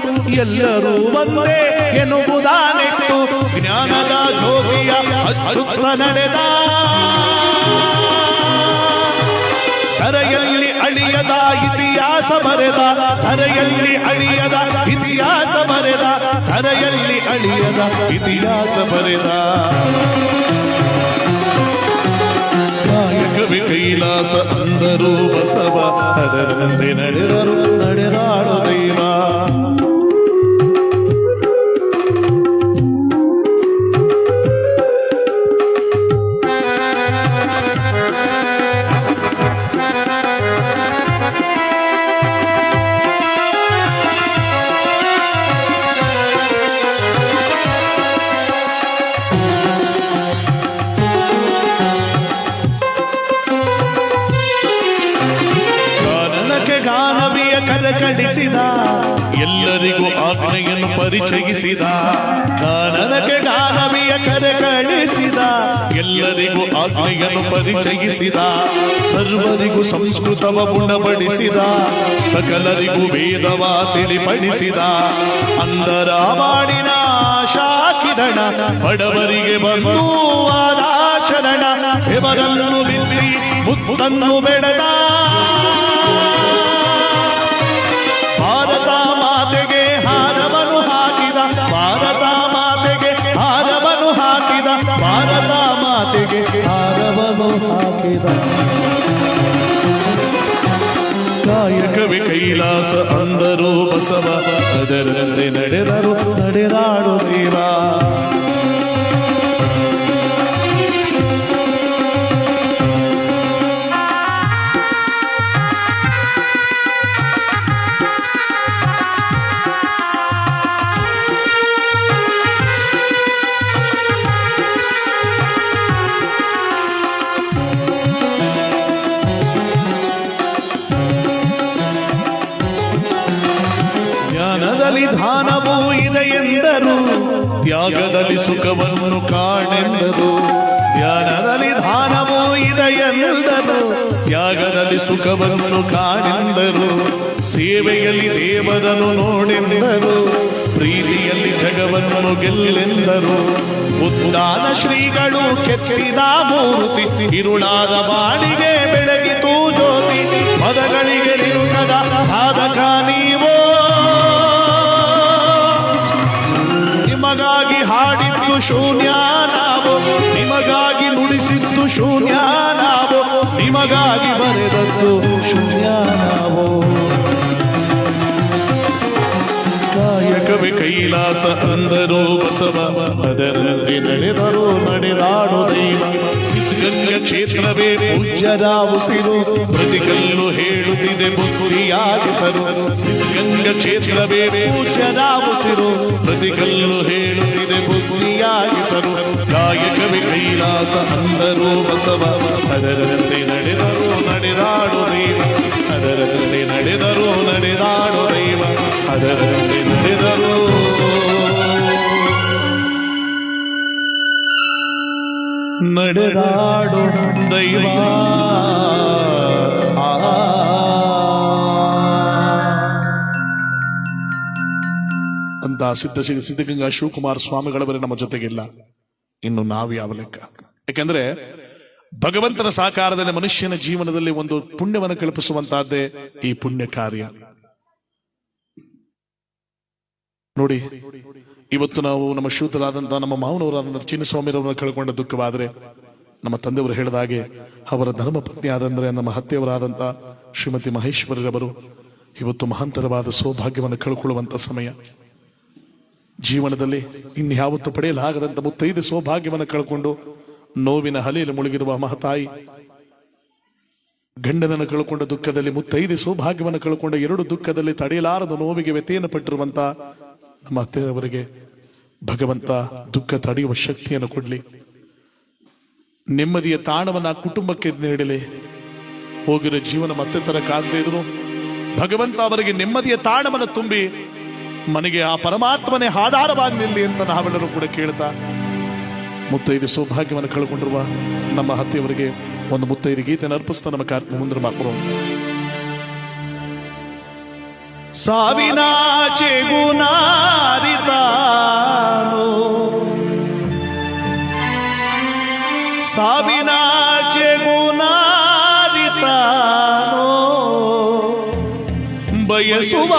ಎಲ್ಲರೂ ಒಂದೇ ಎನ್ನುವುದಾನೆಟ್ಟು. ಜ್ಞಾನದ ಜ್ಯೋತಿಯ ಅಚ್ಚುತ್ತ ನಡೆದ, ಧರೆಯಲ್ಲಿ ಅಳಿಯದ ಇತಿಹಾಸ ಬರೆದ. ಧರೆಯಲ್ಲಿ ಅಳಿಯದ ಇತಿಹಾಸ ಬರೆದ. ಧರೆಯಲ್ಲಿ ಅಳಿಯದ ಇತಿಹಾಸ ಬರೆದ. ಕಾಯಕವೇ ಕೈಲಾಸ ಅಂದರು ಬಸವ, ಅದರಂತೆ ನಡೆದರು ನಡೆದಾಡೋ ದೈವ. ಗಾನವಿಯ ಕರಕಳಿಸಿದ, ಎಲ್ಲರಿಗೂ ಆಜ್ಞೆಯನ್ನು ಪರಿಚಯಿಸಿದ. ಕಾನನಕ್ಕೆ ಗಾನವಿಯ ಕರಕಳಿಸಿದ, ಎಲ್ಲರಿಗೂ ಆಜ್ಞೆಯನ್ನು ಪರಿಚಯಿಸಿದ. ಸರ್ವರಿಗೂ ಸಂಸ್ಕೃತವ ಗುಣಪಡಿಸಿದ, ಸಕಲರಿಗೂ ವೇದವ ತಿಳಿಪಡಿಸಿದ. ಅಂದರ ಮಾಡಿನ ಆಶಾಕಿರಣ, ಬಡವರಿಗೆ ಬಂದು ಆದಾಚರಣ. ಇವರನ್ನು ಬಿಲ್ಲಿ ಮುತ್ತನ್ನು ಬೆಳೆದ, ಭಾರತ ಮಾತೆಗೆ ಹಾರವನ್ನು ಹಾಕಿದ. ಭಾರತ ಮಾತೆಗೆ ಹಾರವನ್ನು ಹಾಕಿದ. ಭಾರತ ಮಾತೆಗೆ ಹಾರವನ್ನು ಹಾಕಿದ. ಕಾಯಕವೇ ಕೈಲಾಸ ಅಂದರು ಬಸವ, ಅದರಂತೆ ನಡೆದರು ನಡೆದಾಡೋ ದೇವ. ಜ್ಞಾನದಲ್ಲಿ ದಾನವೂ ಇದೆ ಎಂದರು, ತ್ಯಾಗದಲ್ಲಿ ಸುಖವನ್ನು ಕಾಣೆಂದರು. ಧ್ಯಾನದಲ್ಲಿ ದಾನವೂ ಇದೆ ಎಂದರು, ತ್ಯಾಗದಲ್ಲಿ ಸುಖವನ್ನು ಕಾಣೆಂದರು. ಸೇವೆಯಲ್ಲಿ ದೇವರನ್ನು ನೋಡೆಂದರು, ಪ್ರೀತಿಯಲ್ಲಿ ಜಗವನ್ನು ಗೆಲ್ಲೆಂದರು. ಉದ್ದಾನ ಶ್ರೀಗಳು ಕೆತ್ತಿದ ಮೂರ್ತಿ, ಇರುಳಾದ ಬಾಡಿಗೆ ಬೆಳಗಿತು ಜ್ಯೋತಿ. ಪದಗಳಿಗೆ ನಿರುಗದ ಸಾಧಕ ನೀವೋ, ನಿಮಗಾಗಿ ಹಾಡಿದ್ದು ಶೂನ್ಯ ನಾವು, ನಿಮಗಾಗಿ ನುಡಿಸಿದ್ದು ಶೂನ್ಯ ನಾವು, ನಿಮಗಾಗಿ ಬರೆದದ್ದು ಶೂನ್ಯ ನಾವು. ಕಾಯಕವೇ ಕೈಲಾಸ ಅಂದರು ಬಸವ, ಅದರಂತೆ ನಡೆದರು ನಡೆದಾಡು ದೈವ. ಸಿದ್ಧಗಂಗಾ ಕ್ಷೇತ್ರವೇ ಪೂಜ್ಯರ ಉಸಿರು, ಪ್ರತಿಕಲ್ಲು ಹೇಳುತ್ತಿದೆ ಬುದ್ಧಿಯಾಗಿಸರು. ಸಿದ್ಧಗಂಗಾ ಕ್ಷೇತ್ರವೇ ಪೂಜ್ಯರ ಉಸಿರು, ಪ್ರತಿಕಲ್ಲು ಹೇಳುತ್ತಿದೆ ಬುದ್ಧಿಯಾಗಿಸರು. ಕಾಯಕವೇ ಕೈಲಾಸ ಅಂದರು ಬಸವ, ಅದರಂತೆ ನಡೆದರು ನಡೆದಾಡು ದೈವ. ಅದರಂತೆ ನಡೆದರು ನಡೆದಾಡು ದೈವ, ಅದರಂತೆ ನಡೆದರು ನಡೆದಾಡು ದೈವ. ಅಂತ ಸಿದ್ಧಗಂಗಾ ಶಿವಕುಮಾರ ಸ್ವಾಮಿಗಳವರೇ ನಮ್ಮ ಜೊತೆಗಿಲ್ಲ. ಇನ್ನು ನಾವು ಯಾವ ಲೆಕ್ಕ? ಯಾಕೆಂದ್ರೆ ಭಗವಂತನ ಸಾಕಾರದಲ್ಲಿ ಮನುಷ್ಯನ ಜೀವನದಲ್ಲಿ ಒಂದು ಪುಣ್ಯವನ್ನು ಕಲ್ಪಿಸುವಂತಹದ್ದೇ ಈ ಪುಣ್ಯ ಕಾರ್ಯ. ನೋಡಿ, ಇವತ್ತು ನಾವು ನಮ್ಮ ಶ್ರೀಯುತರಾದಂತಹ ನಮ್ಮ ಮಾವನವರಾದಂತಹ ಚಿನ್ನಸ್ವಾಮಿರವರನ್ನು ಕಳ್ಕೊಂಡ ದುಃಖವಾದರೆ, ನಮ್ಮ ತಂದೆಯವರು ಹೇಳಿದ ಹಾಗೆ ಅವರ ಧರ್ಮ ಪತ್ನಿ ಆದಂದ್ರೆ ನಮ್ಮ ಹತ್ಯೆಯವರಾದಂತ ಶ್ರೀಮತಿ ಮಹೇಶ್ವರರವರು ಇವತ್ತು ಮಹಾಂತರವಾದ ಸೌಭಾಗ್ಯವನ್ನು ಕಳ್ಕೊಳ್ಳುವಂತ ಸಮಯ. ಜೀವನದಲ್ಲಿ ಇನ್ಯಾವತ್ತು ಪಡೆಯಲಾಗದಂತ ಮುತ್ತೈದೆ ಸೌಭಾಗ್ಯವನ್ನು ಕಳ್ಕೊಂಡು ನೋವಿನ ಹಲೆಯಲ್ಲಿ ಮುಳುಗಿರುವ ಮಹತಾಯಿ, ಗಂಡನನ್ನು ಕಳ್ಕೊಂಡ ದುಃಖದಲ್ಲಿ ಮುತ್ತೈದೆ ಸೌಭಾಗ್ಯವನ್ನು ಕಳ್ಕೊಂಡ ಎರಡು ದುಃಖದಲ್ಲಿ ತಡೆಯಲಾರದ ನೋವಿಗೆ ವ್ಯತೆಯನ್ನು ಪಟ್ಟಿರುವಂತ ನಮ್ಮ ಅತ್ತೆಯವರಿಗೆ ಭಗವಂತ ದುಃಖ ತಡೆಯುವ ಶಕ್ತಿಯನ್ನು ಕೊಡ್ಲಿ. ನೆಮ್ಮದಿಯ ತಾಣವನ್ನ ಕುಟುಂಬಕ್ಕೆ ನೀಡಲಿ. ಹೋಗಿರೋ ಜೀವನ ಮತ್ತೆ ತರ ಕಾಣದೇ ಇದ್ರು ಭಗವಂತ ಅವರಿಗೆ ನೆಮ್ಮದಿಯ ತಾಣವನ್ನು ತುಂಬಿ ಮನೆಗೆ ಆ ಪರಮಾತ್ಮನೇ ಆಧಾರವಾಗಿ ನಿಲ್ಲಿ ಅಂತ ನಾವೆಲ್ಲರೂ ಕೂಡ ಕೇಳ್ತಾ, ಮುತ್ತೈದೆ ಸೌಭಾಗ್ಯವನ್ನು ಕಳ್ಕೊಂಡಿರುವ ನಮ್ಮ ಹತ್ತೆಯವರಿಗೆ ಒಂದು ಮುತ್ತೈದೆ ಗೀತೆಯನ್ನು ಅರ್ಪಿಸ್ತಾ ನಮ್ಮ ಕಾರ್ಯಕ್ರಮ ಮುಂದೆ ಮಾಡ್ಕೊಳ್ಳೋಣ. ಸಾವಿನಾಚೆ ಗುಣಾರಿತಾನು, ಸಾವಿನಾಚೆ ಗುಣಾರಿತಾನು, ಬಯಸುವ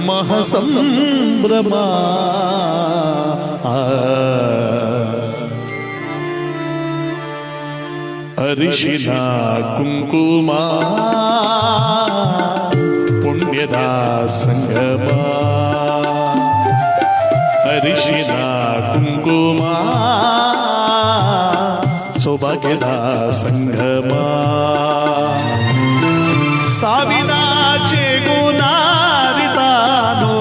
ಮಹಸಂಭ್ರಮ. ಅರಿಶಿನ ಕುಂಕುಮ ಪುಣ್ಯದ ಸಂಗಮ, ಅರಿಶಿನ ಕುಂಕುಮ ಸೌಭಾಗ್ಯದ ಸಂಗಮ. ಸಾವಿನಾಚೆ ಗುಣಾರಿತಾನು,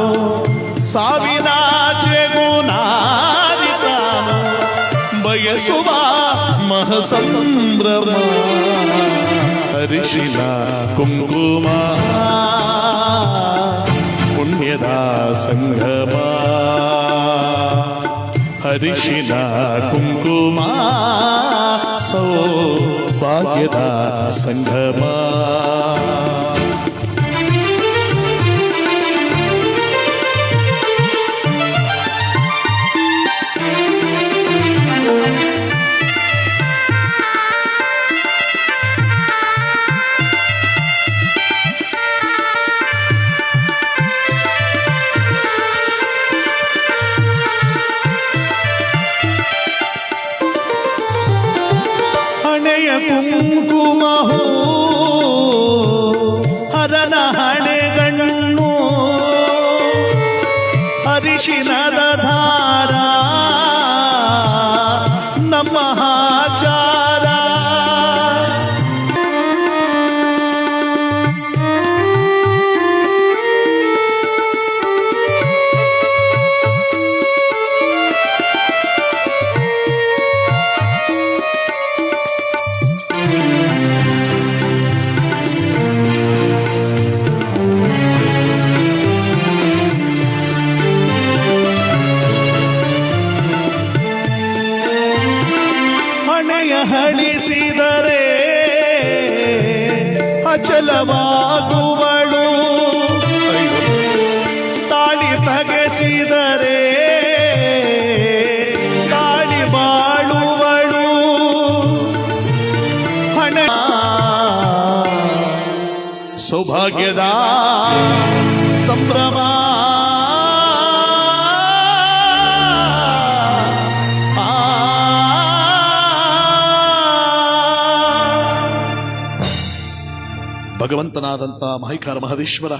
ಸಾವಿನಾಚೆ ಗುಣಾರಿತಾನು, ಬಯಸುವ ಮಹಸಂಭ್ರಮ. ಅರಿಶಿನ ಕುಂಕುಮ ಪುಣ್ಯದ ಸಂಗಮ, ಅರಿಶಿನ ಕುಂಕುಮ ಸೌಭಾಗ್ಯದ ಸಂಗಮ. ಕುಂಕುಮಹೋ ಹರನ ಹಣೆಗಣ್ಣು, ಅರಿಶಿನದ ಧಾರ ನಮ್ಮ ಆಚಾರ. ಹಣಿಸಿದರೆ ಅಚಲವಾಗುವಳು, ತಾಳಿ ತಗೆ ಭಾಗ್ಯದ ಸಂಭ್ರಮ ಭಗವಂತನಾದಂಥ ಮಹೈಕಾರ ಮಹದೇಶ್ವರ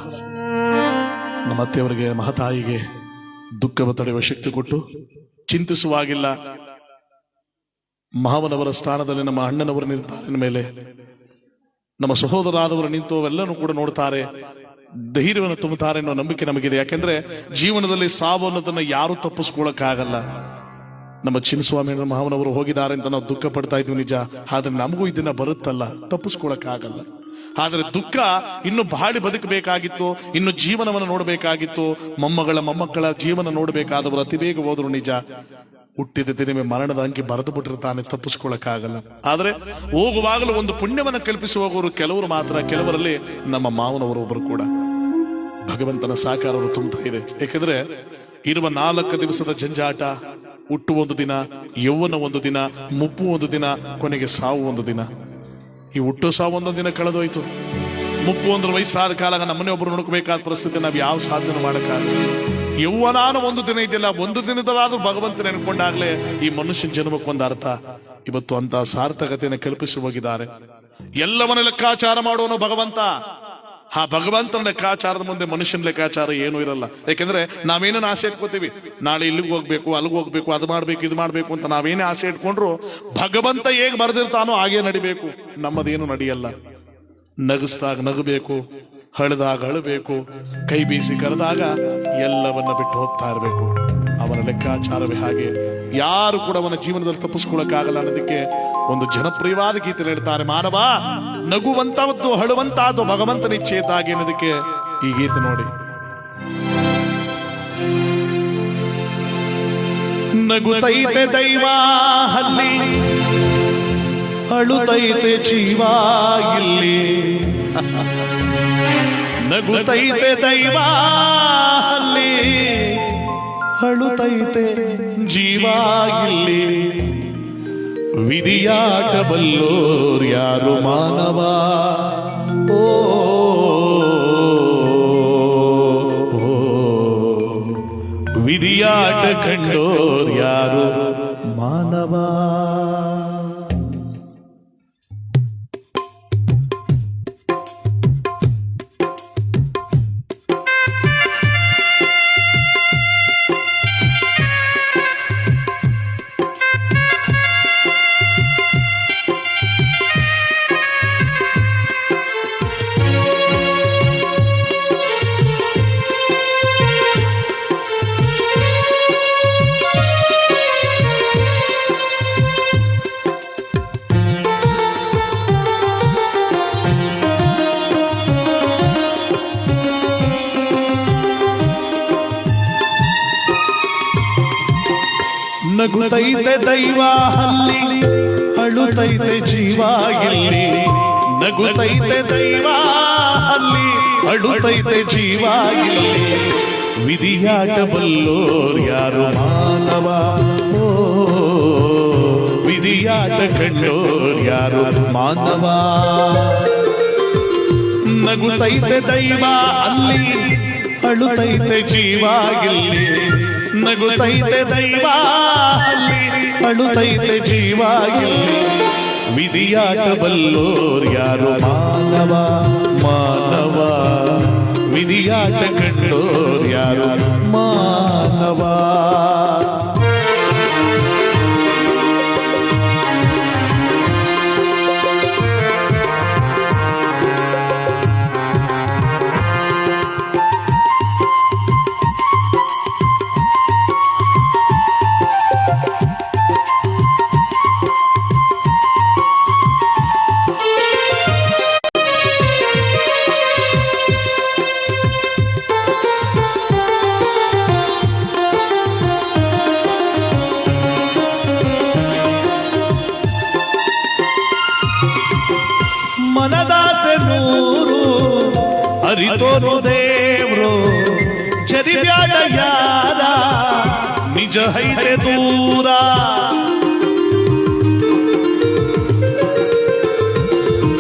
ನಮ್ಮ ಅತ್ತೆಯವರಿಗೆ ಮಹತಾಯಿಗೆ ದುಃಖವ ತಡೆಯುವ ಶಕ್ತಿ ಕೊಟ್ಟು ಚಿಂತಿಸುವಾಗಿಲ್ಲ. ಮಾವನವರ ಸ್ಥಾನದಲ್ಲಿ ನಮ್ಮ ಅಣ್ಣನವರು ನಿಂತಾರೆ ಮೇಲೆ ನಮ್ಮ ಸಹೋದರಾದವರು ನಿಂತು ಅವೆಲ್ಲನೂ ಕೂಡ ನೋಡ್ತಾರೆ, ಧೈರ್ಯವನ್ನು ತುಂಬುತ್ತಾರೆ ಅನ್ನೋ ನಂಬಿಕೆ ನಮಗಿದೆ. ಯಾಕೆಂದ್ರೆ ಜೀವನದಲ್ಲಿ ಸಾವು ಅನ್ನೋದನ್ನ ಯಾರು ತಪ್ಪಿಸ್ಕೊಳ್ಳಕ್ಕಾಗಲ್ಲ. ನಮ್ಮ ಚಿನ್ನಸ್ವಾಮಿ ಮಾವನವರು ಹೋಗಿದ್ದಾರೆ ಅಂತ ನಾವು ದುಃಖ ಪಡ್ತಾ ಇದ್ವಿ ನಿಜ, ಆದ್ರೆ ನಮಗೂ ಇದನ್ನ ಬರುತ್ತಲ್ಲ, ತಪ್ಪಿಸ್ಕೊಳಕ್ಕಾಗಲ್ಲ. ಆದ್ರೆ ದುಃಖ ಇನ್ನು ಬಾಳಿ ಬದುಕಬೇಕಾಗಿತ್ತು, ಇನ್ನು ಜೀವನವನ್ನು ನೋಡಬೇಕಾಗಿತ್ತು, ಮೊಮ್ಮಕ್ಕಳ ಜೀವನ ನೋಡಬೇಕಾದವರು ಅತಿ ಬೇಗ ಹೋದ್ರು ನಿಜ. ಹುಟ್ಟಿದ ದಿನವೇ ಮರಣದ ಅಂಕಿ ಬರೆದು ಬಿಟ್ಟಿರ್ತಾನೆ, ತಪ್ಪಿಸ್ಕೊಳಕ್ಕಾಗಲ್ಲ. ಆದ್ರೆ ಹೋಗುವಾಗಲೂ ಒಂದು ಪುಣ್ಯವನ್ನು ಕಲ್ಪಿಸುವವರು ಕೆಲವರು ಮಾತ್ರ. ಕೆಲವರಲ್ಲಿ ನಮ್ಮ ಮಾವನವರು ಒಬ್ಬರು ಕೂಡ ಭಗವಂತನ ಸಾಕಾರವರು ತುಂಬುತ್ತಾ ಇದೆ. ಯಾಕೆಂದ್ರೆ ಇರುವ 4 ದಿವಸದ ಜಂಜಾಟ, ಹುಟ್ಟು ಒಂದು ದಿನ, ಯೌವನ ಒಂದು ದಿನ, ಮುಪ್ಪು ಒಂದು ದಿನ, ಕೊನೆಗೆ ಸಾವು ಒಂದು ದಿನ. ಈ ಹುಟ್ಟು ಸಾವು ಒಂದೊಂದು ದಿನ ಕಳೆದೋಯ್ತು. ಮುಪ್ಪು ಒಂದು ವಯಸ್ಸಾದ ಕಾಲ ನಮ್ಮನೆ ಒಬ್ರು ನೋಡ್ಕೋಬೇಕಾದ ಪರಿಸ್ಥಿತಿ ನಾವು ಯಾವ ಸಾಧನೆ ಮಾಡಕ್ಕಾಗಲ್ಲ. ಯೌವನಾನು ಒಂದು ದಿನ ಇದೆಯಲ್ಲ, ಒಂದು ದಿನದಲ್ಲಾದ್ರೂ ಭಗವಂತ ನೆನ್ಕೊಂಡಾಗ್ಲೇ ಈ ಮನುಷ್ಯನ ಜನ್ಮಕ್ಕೊಂದು ಅರ್ಥ. ಇವತ್ತು ಅಂತ ಸಾರ್ಥಕತೆಯನ್ನು ಕಲ್ಪಿಸಿ ಹೋಗಿದ್ದಾರೆ. ಎಲ್ಲವನ್ನ ಲೆಕ್ಕಾಚಾರ ಮಾಡುವನು ಭಗವಂತ. ಆ ಭಗವಂತನ ಲೆಕ್ಕಾಚಾರದ ಮುಂದೆ ಮನುಷ್ಯನ ಲೆಕ್ಕಾಚಾರ ಏನೂ ಇರಲ್ಲ. ಯಾಕೆಂದ್ರೆ ನಾವೇನೇನು ಆಸೆ ಇಟ್ಕೋತೀವಿ, ನಾಳೆ ಇಲ್ಲಿಗೆ ಹೋಗ್ಬೇಕು, ಅಲ್ಲಿಗೆ ಹೋಗ್ಬೇಕು, ಅದು ಮಾಡ್ಬೇಕು, ಇದು ಮಾಡ್ಬೇಕು ಅಂತ ನಾವೇನೇ ಆಸೆ ಇಟ್ಕೊಂಡ್ರು ಭಗವಂತ ಹೇಗೆ ಬರೆದಿರ್ತಾನೋ ಹಾಗೆ ನಡಿಬೇಕು. ನಮ್ಮದೇನು ನಡೆಯಲ್ಲ. ನಗಿಸ್ದಾಗ ನಗಬೇಕು, ಹಳದಾಗ ಅಳಬೇಕು, ಕೈ ಬೀಸಿ ಕರೆದಾಗ ಎಲ್ಲವನ್ನ ಬಿಟ್ಟು ಹೋಗ್ತಾ ಇರಬೇಕು. ಅವನ ಲೆಕ್ಕಾಚಾರವೇ ಹಾಗೆ. ಯಾರು ಕೂಡ ಅವನ ಜೀವನದಲ್ಲಿ ತಪ್ಪಿಸ್ಕೊಳಕ್ಕಾಗಲ್ಲ ಅನ್ನೋದಕ್ಕೆ ಒಂದು ಜನಪ್ರಿಯವಾದ ಗೀತೆ ಹೇಳ್ತಾರೆ, ಮಾನವ ನಗುವಂತವತ್ತು ಅಳುವಂತಾದ್ದು ಭಗವಂತನ ಇಚ್ಛೆ ಇದ್ದಾಗೆ ಅನ್ನೋದಕ್ಕೆ ಈ ಗೀತೆ ನೋಡಿ. ನಗುತ್ತೈತೆ ದೈವ ಅಲ್ಲಿ, ಅಳುತ್ತೈತೆ ಜೀವ ಇಲ್ಲಿ. ನಗುತ್ತೈತೆ ದೈವ ಅಲ್ಲಿ, ಅಳುತ್ತೈತೆ ಜೀವ ಇಲ್ಲಿ. ವಿಧಿಯಾಟ ಬಲ್ಲೋರ್ ಯಾರು ಮಾನವ, ಓ ವಿಧಿಯಾಟ ಕಂಡೋರ್ ಯಾರು ಮಾನವ. ನಗುತ್ತೈತೆ ದೈವ ಅಲ್ಲಿ, ಅಳುತ್ತೈತೆ ಜೀವ ಇಲ್ಲಿ. ನಗುತ್ತೈತೆ ದೈವ ಅಲ್ಲಿ, ಅಳುತ್ತೈತೆ ಜೀವ ಇಲ್ಲಿ. ವಿಧಿಯಾಟ ಬಲ್ಲೋರ್ ಯಾರು ಮಾನವ, ಓ ವಿಧಿಯಾಟ ಕಂಡೋರ್ ಯಾರು ಮಾನವ. ನಗುತ್ತೈತೆ ದೈವ ಅಲ್ಲಿ, ಅಳುತ್ತೈತೆ ಜೀವ ಇಲ್ಲಿ. ನಗುತ್ತೈತೆ ದೈವ ಅಲ್ಲಿ, ಅಳುತ್ತೈತೆ ಜೀವ ಇಲ್ಲಿ. ವಿಧಿಯಾಟ ಬಲ್ಲೋರ್ ಯಾರು ಮಾನವ, ಮಾನವ. ವಿಧಿಯಾಟ ಕಂಡೋರ್ ಯಾರು ಮಾನವ. ಮನದಾಸೆ ನೂರು ಅರಿತೋರು ದೇವ್ರು, ಚರಿಬ್ಯಾಡ ಯಾರ ನಿಜ ಹೈತೆ ದೂರ.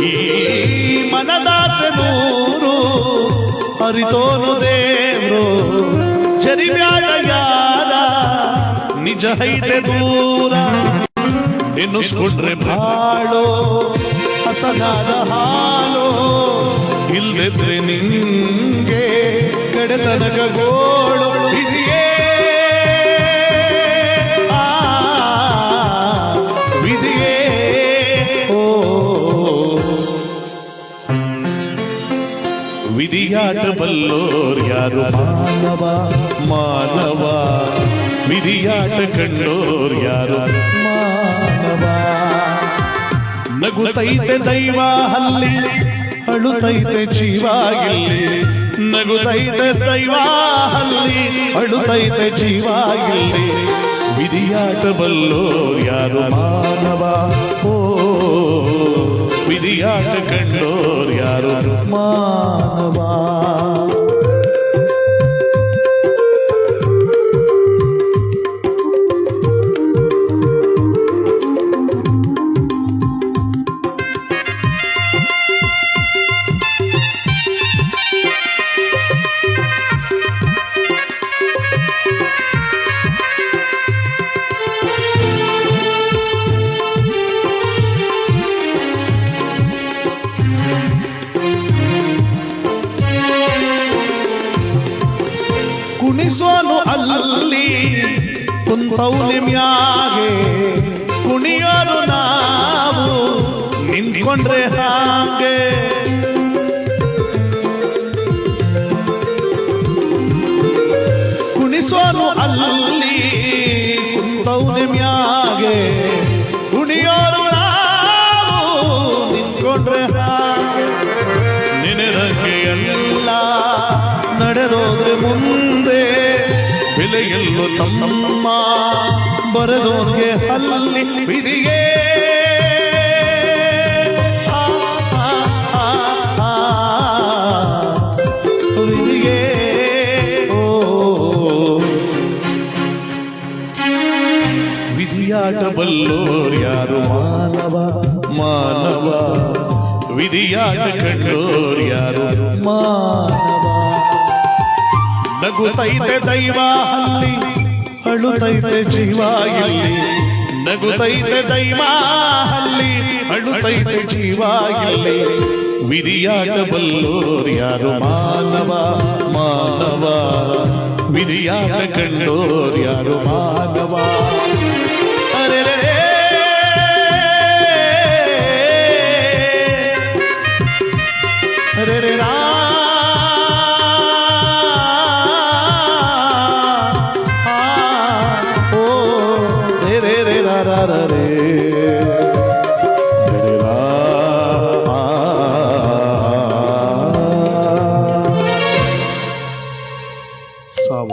ಈ ಮನದಾಸೆ ನೂರು ಅರಿತೋನು ದೇವ್ರು ಜರಿಬ್ಯಾಡ ಯಾರ ನಿಜ ಐತೆ ದೂರ ಎನ್ನಿಸ್ಕೊಂಡ್ರೆ ಬಾಳೋ ಹಸನಾದ ಹಾಲೋ ಇಲ್ಲದ್ರೆ ನಿಂಗೆ ಕಡೆತನಕ ಗೋಳು ಇದೆಯೇ ವಿಧಿಯೇ ಓ ವಿಧಿಯಾಟ ಬಲ್ಲೋರ್ ಯಾರು ಮಾನವ ಮಾನವ ವಿಧಿಯಾಟ ಕಂಡೋರ್ ಯಾರು ಮಾನವ ನಗುತ್ತೈತೆ ದೈವ ಹಲ್ಲಿ ಅಳುತ್ತೈತೆ ಜೀವ ಇಲ್ಲಿ ನಗುತ್ತೈತೆ ದೈವ ಹಲ್ಲಿ ಅಳುತ್ತೈತೆ ಜೀವ ಇಲ್ಲಿ ವಿಧಿಯಾಟ ಬಲ್ಲೋರ್ ಯಾರು ಮಾನವ ಓ ವಿಧಿಯಾಟ ಕಂಡೋರ್ ಯಾರು ಮಾನವ ಕುಣಿಸೋನು ಅಲ್ಲಿ ಕುಂತೌನಿ ಮ್ಯಾಗೆ ಕುಣಿಯೋರು ನಾವು ನಿಂತ್ಕೊಂಡ್ರೆ ಹಾಗೆ ಕುಣಿಸೋನು ಅಲ್ಲಿ ಕುಂತೌನಿ ಮ್ಯಾಗೆ ಕುಣಿಯೋರು ನಾವು ನಿಂತ್ಕೊಂಡ್ರೆ ಹಾಗೆ ನೆನೆದಂಗೆ ಎಲ್ಲ ನಡೆದೋದ್ರೆ ಮುಂದೆ ಬೆಲೆಯಲ್ಲೋ ತಮ್ಮ ಬರೆದೋರ್ಗೆ ಅಲ್ಲಿ ವಿಧಿಗೆ ವಿಧಿಗೆ ಓ ವಿಧಿಯಾಟ ಬಲ್ಲೋರ್ ಯಾರು ಮಾನವ ಮಾನವ ವಿಧಿಯಾಟ ಕಂಡೋರ್ ಯಾರು ಮಾನವ ನಗುತ್ತೈತೆ ದೈವ ಹಲ್ಲಿ ಅಳುತ್ತೈತೆ ಜೀವ ಇಲ್ಲಿ ನಗುತ್ತೈತೆ ದೈವ ಹಲ್ಲಿ ಅಳುತ್ತೈತೆ ಜೀವ ಇಲ್ಲಿ ವಿಧಿಯಾಟ ಬಲ್ಲೋರ್ ಯಾರು ಮಾನವ ಮಾನವ ವಿಧಿಯಾಟ ಕಂಡೋರ್ ಯಾರು ಮಾನವ ಅರೆ ಅರೆ ರಾ ರೇ